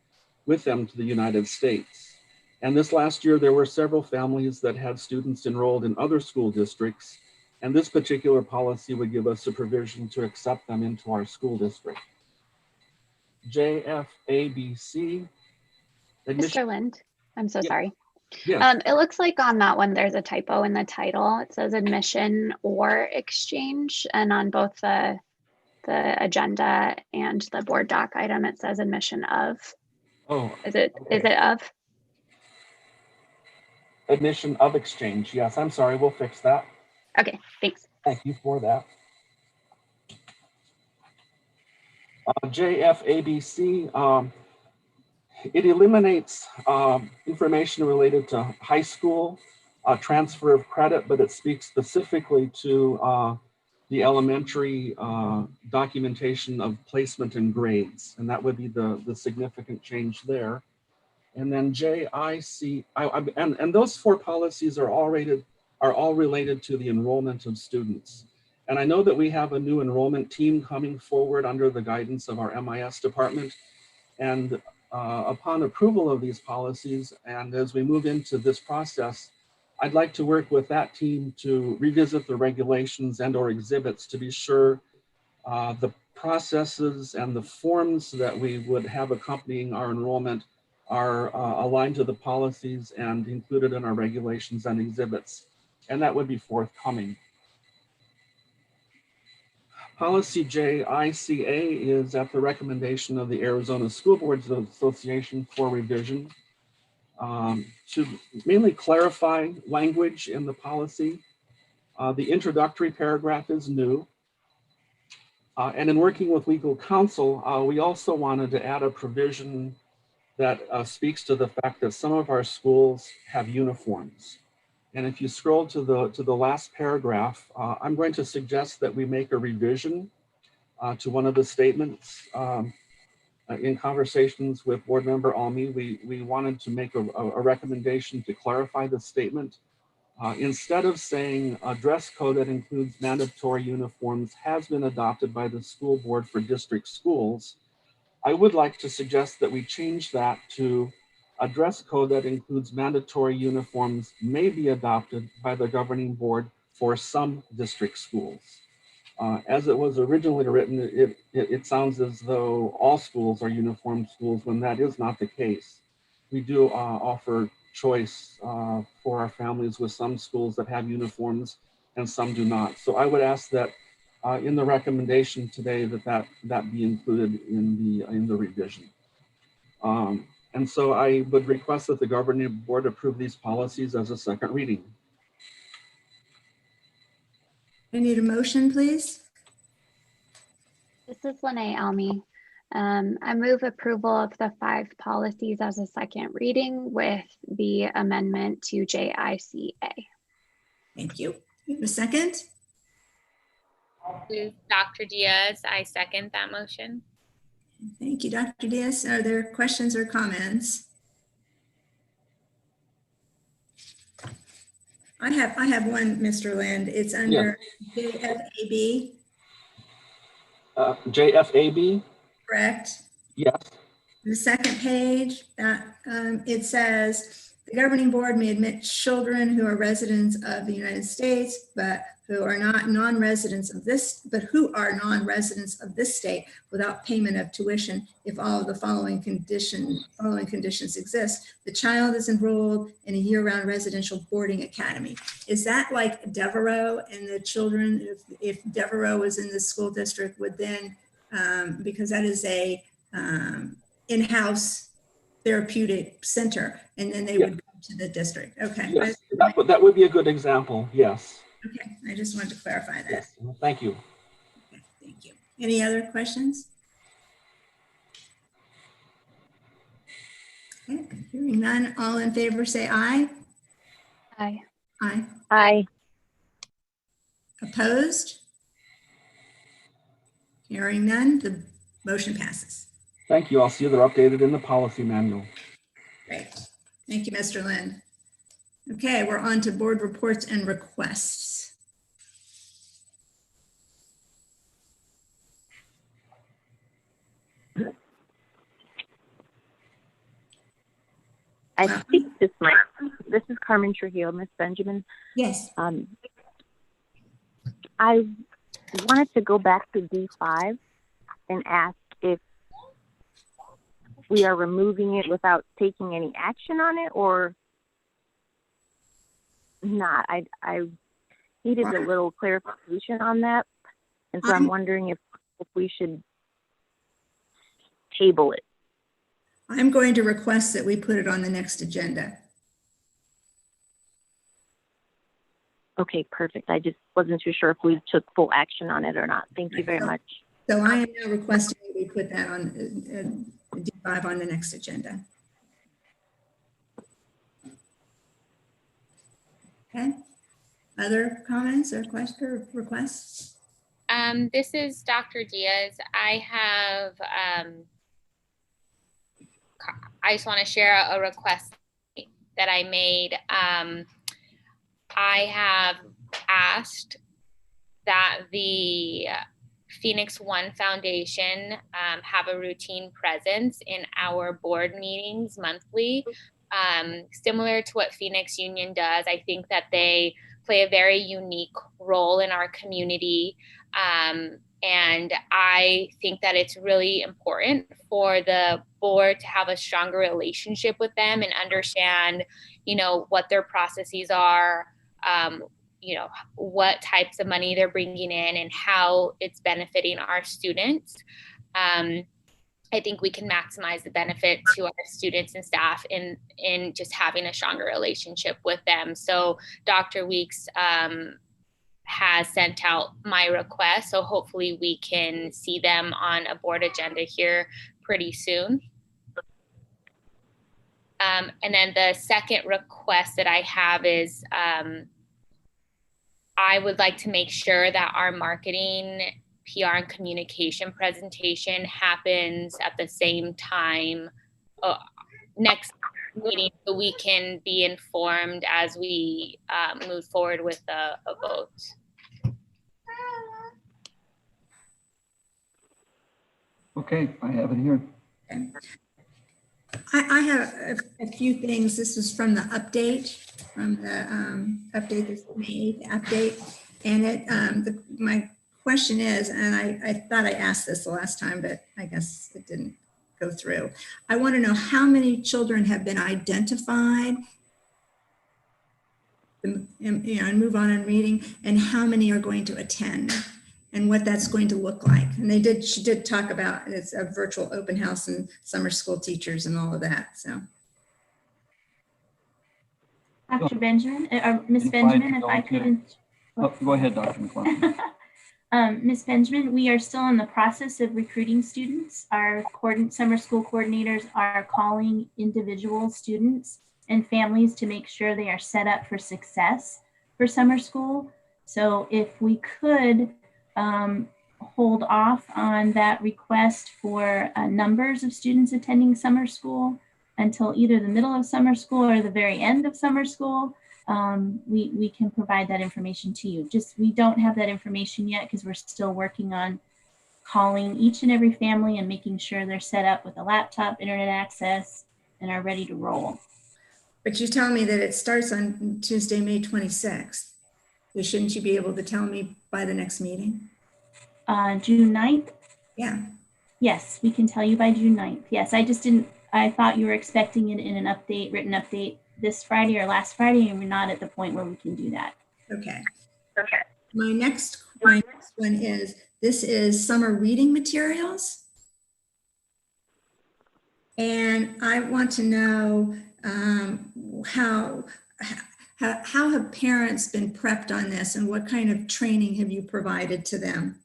with them to the United States. And this last year, there were several families that had students enrolled in other school districts. And this particular policy would give us a provision to accept them into our school district. JFABC.
Mr. Lind, I'm so sorry.
Yes.
It looks like on that one, there's a typo in the title. It says admission or exchange. And on both the agenda and the board doc item, it says admission of.
Oh,
is it of?
Admission of exchange. Yes, I'm sorry. We'll fix that.
Okay, thanks.
Thank you for that. JFABC, it eliminates information related to high school transfer of credit, but it speaks specifically to the elementary documentation of placement and grades, and that would be the significant change there. And then JIC, and those 4 policies are all related to the enrollment of students. And I know that we have a new enrollment team coming forward under the guidance of our MIS department. And upon approval of these policies, and as we move into this process, I'd like to work with that team to revisit the regulations and or exhibits to be sure the processes and the forms that we would have accompanying our enrollment are aligned to the policies and included in our regulations and exhibits. And that would be forthcoming. Policy JICA is at the recommendation of the Arizona School Boards Association for revision to mainly clarify language in the policy. The introductory paragraph is new. And in working with legal counsel, we also wanted to add a provision that speaks to the fact that some of our schools have uniforms. And if you scroll to the last paragraph, I'm going to suggest that we make a revision to one of the statements. In conversations with board member Almy, we wanted to make a recommendation to clarify the statement. Instead of saying a dress code that includes mandatory uniforms has been adopted by the school board for district schools, I would like to suggest that we change that to a dress code that includes mandatory uniforms may be adopted by the governing board for some district schools. As it was originally written, it sounds as though all schools are uniform schools when that is not the case. We do offer choice for our families with some schools that have uniforms and some do not. So I would ask that in the recommendation today that be included in the revision. And so I would request that the governing board approve these policies as a second reading.
I need a motion, please.
This is Lene Almy. I move approval of the 5 policies as a second reading with the amendment to JICA.
Thank you. You have a second?
This is Dr. Diaz. I second that motion.
Thank you, Dr. Diaz. Are there questions or comments? I have one, Mr. Lind. It's under JFAB.
JFAB?
Correct.
Yes.
The second page, it says, the governing board may admit children who are residents of the United States, but who are non-residents of this state without payment of tuition if all of the following conditions exist. The child is enrolled in a year-round residential boarding academy. Is that like Devereaux, and the children, if Devereaux was in the school district, would then, because that is a in-house therapeutic center, and then they would go to the district. Okay.
Yes, that would be a good example. Yes.
Okay, I just wanted to clarify that.
Yes. Thank you.
Okay, thank you. Any other questions? Okay, hearing none, all in favor say aye.
Aye.
Aye.
Aye.
Opposed? Hearing none, the motion passes.
Thank you. I'll see they're updated in the policy manual.
Great. Thank you, Mr. Lind. Okay, we're on to board reports and requests.
I think this is Carmen Trujillo, Miss Benjamin.
Yes.
I wanted to go back to D5 and ask if we are removing it without taking any action on it or not. I needed a little clarification on that. And so I'm wondering if we should table it.
I'm going to request that we put it on the next agenda.
Okay, perfect. I just wasn't too sure if we took full action on it or not. Thank you very much.
So I am now requesting that we put that on D5 on the next agenda. Okay. Other comments or questions or requests?
This is Dr. Diaz. I just want to share a request that I made. I have asked that the Phoenix One Foundation have a routine presence in our board meetings monthly, similar to what Phoenix Union does. I think that they play a very unique role in our community. And I think that it's really important for the board to have a stronger relationship with them and understand, what their processes are, what types of money they're bringing in and how it's benefiting our students. I think we can maximize the benefit to our students and staff in just having a stronger relationship with them. So Dr. Weeks has sent out my request. So hopefully we can see them on a board agenda here pretty soon. And then the second request that I have is I would like to make sure that our marketing, PR, and communication presentation happens at the same time next meeting, so we can be informed as we move forward with a vote.
Okay, I have it here.
Okay. I have a few things. This is from the update, update that's made, and it my question is, and I thought I asked this the last time, but I guess it didn't go through. I want to know how many children have been identified and move on in reading, and how many are going to attend, and what that's going to look like. And she did talk about it's a virtual open house and summer school teachers and all of that. So,
Dr. Benjamin, or Ms. Benjamin, if I could.
Go ahead, Dr. McLaughlin.
Ms. Benjamin, we are still in the process of recruiting students. Our summer school coordinators are calling individual students and families to make sure they are set up for success for summer school. So if we could hold off on that request for numbers of students attending summer school until either the middle of summer school or the very end of summer school, we can provide that information to you. Just, we don't have that information yet because we're still working on calling each and every family and making sure they're set up with a laptop, internet access, and are ready to roll.
but you tell me that it starts on Tuesday, May 26th. So shouldn't you be able to tell me by the next meeting?
June 9th?
Yeah.
Yes, we can tell you by June 9th. Yes, I thought you were expecting it in an update, written update this Friday or last Friday, and we're not at the point where we can do that.
Okay. Okay. My next one is, this is summer reading materials. And I want to know how have parents been prepped on this, and what kind of training have you provided to them?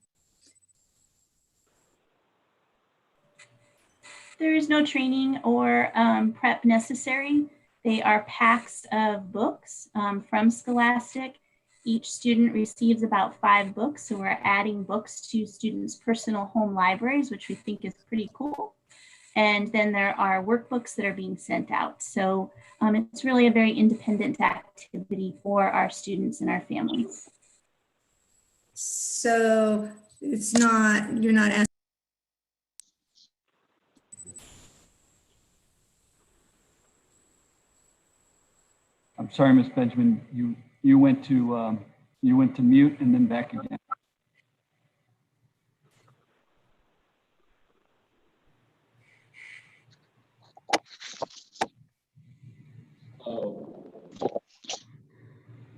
There is no training or prep necessary. They are packs of books from Scholastic. Each student receives about 5 books, so we're adding books to students' personal home libraries, which we think is pretty cool. And then there are workbooks that are being sent out. So it's really a very independent activity for our students and our families.
So it's not, you're not asking.
I'm sorry, Ms. Benjamin, you went to mute and then back again.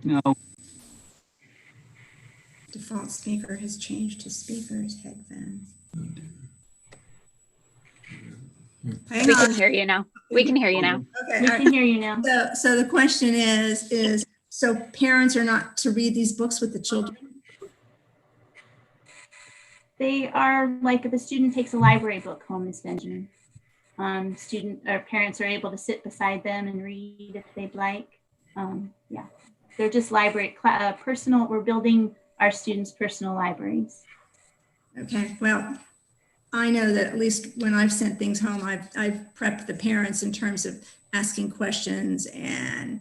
No.
Default speaker has changed to speakers, headphones.
We can hear you now. We can hear you now.
Okay,
we can hear you now.
So the question is so parents are not to read these books with the children?
They are, like, if a student takes a library book home, Ms. Benjamin, parents are able to sit beside them and read if they'd like. Yeah, they're just library, personal, we're building our students' personal libraries.
Okay, well, I know that at least when I've sent things home, I've prepped the parents in terms of asking questions and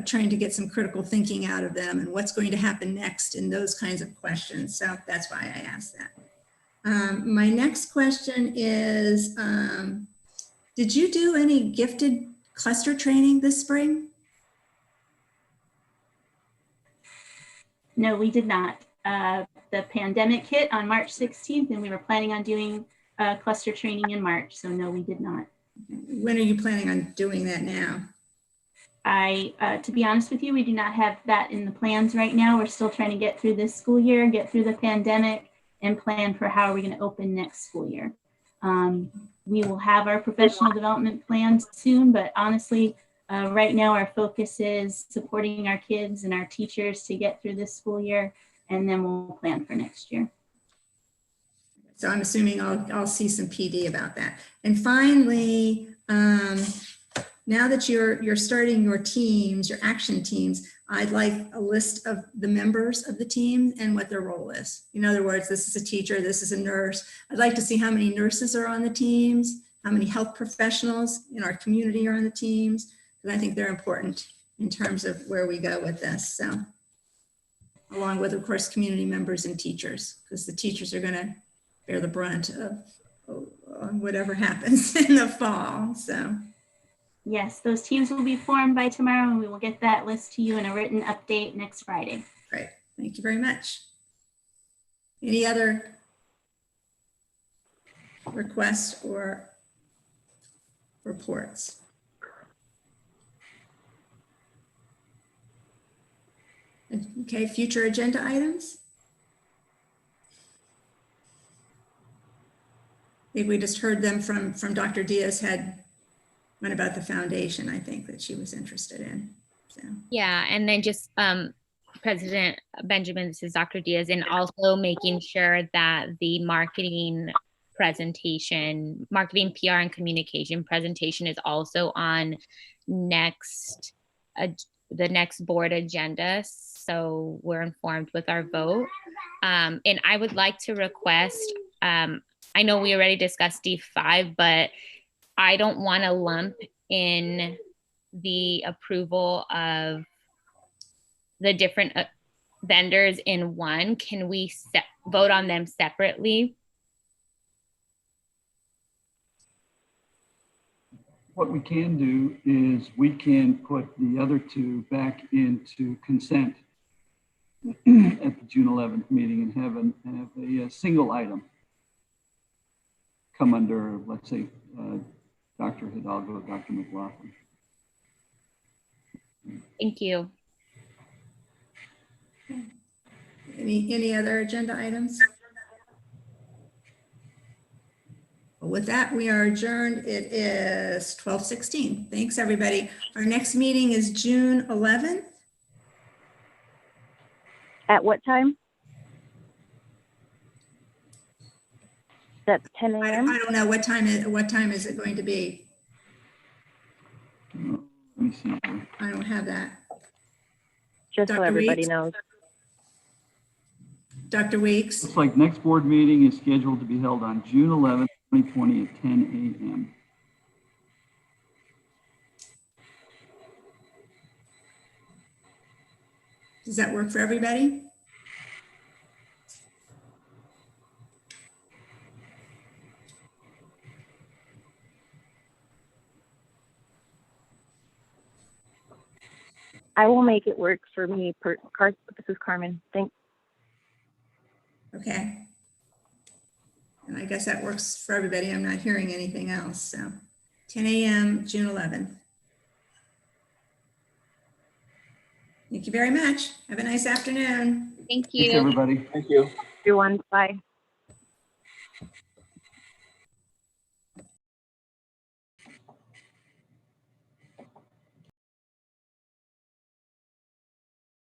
trying to get some critical thinking out of them and what's going to happen next and those kinds of questions. So that's why I asked that. My next question is, did you do any gifted cluster training this spring?
No, we did not. The pandemic hit on March 16th, and we were planning on doing cluster training in March. So no, we did not.
When are you planning on doing that now?
To be honest with you, we do not have that in the plans right now. We're still trying to get through this school year, get through the pandemic, and plan for how are we going to open next school year. We will have our professional development plans soon, but honestly, right now our focus is supporting our kids and our teachers to get through this school year, and then we'll plan for next year.
So I'm assuming I'll see some PD about that. And finally, now that you're starting your teams, your action teams, I'd like a list of the members of the team and what their role is. In other words, this is a teacher, this is a nurse. I'd like to see how many nurses are on the teams, how many health professionals in our community are on the teams, because I think they're important in terms of where we go with this. So, along with, of course, community members and teachers, because the teachers are going to bear the brunt of whatever happens in the fall. So.
Yes, those teams will be formed by tomorrow, and we will get that list to you in a written update next Friday.
Great. Thank you very much. Any other requests or reports? Okay, future agenda items? I think we just heard them from Dr. Diaz had one about the foundation, I think, that she was interested in. So.
Yeah, and then just President Benjamin, this is Dr. Diaz, and also making sure that the marketing presentation, marketing, PR, and communication presentation is also on the next board agenda, so we're informed with our vote. And I would like to request, I know we already discussed D5, but I don't want to lump in the approval of the different vendors in one. Can we vote on them separately?
What we can do is we can put the other two back into consent at the June 11th meeting and have a single item come under, let's say, Dr. Hidalgo, Dr. McLaughlin.
Thank you.
Any other agenda items? With that, we are adjourned. It is 12:16. Thanks, everybody. Our next meeting is June 11th.
At what time? That's 10 a.m.
I don't know what time is it going to be?
Let me see.
I don't have that.
Just so
Dr.
everybody
Weeks?
knows.
Dr. Weeks?
Looks like next board meeting is scheduled to be held on June 11th, 2020 at 10 a.m.
Does that work for everybody?
I will make it work for me. This is Carmen. Thanks.
Okay. And I guess that works for everybody. I'm not hearing anything else. So 10 a.m., June 11th. Thank you very much. Have a nice afternoon.
Thank you.
Thanks, everybody.
Thank you.
Everyone, bye.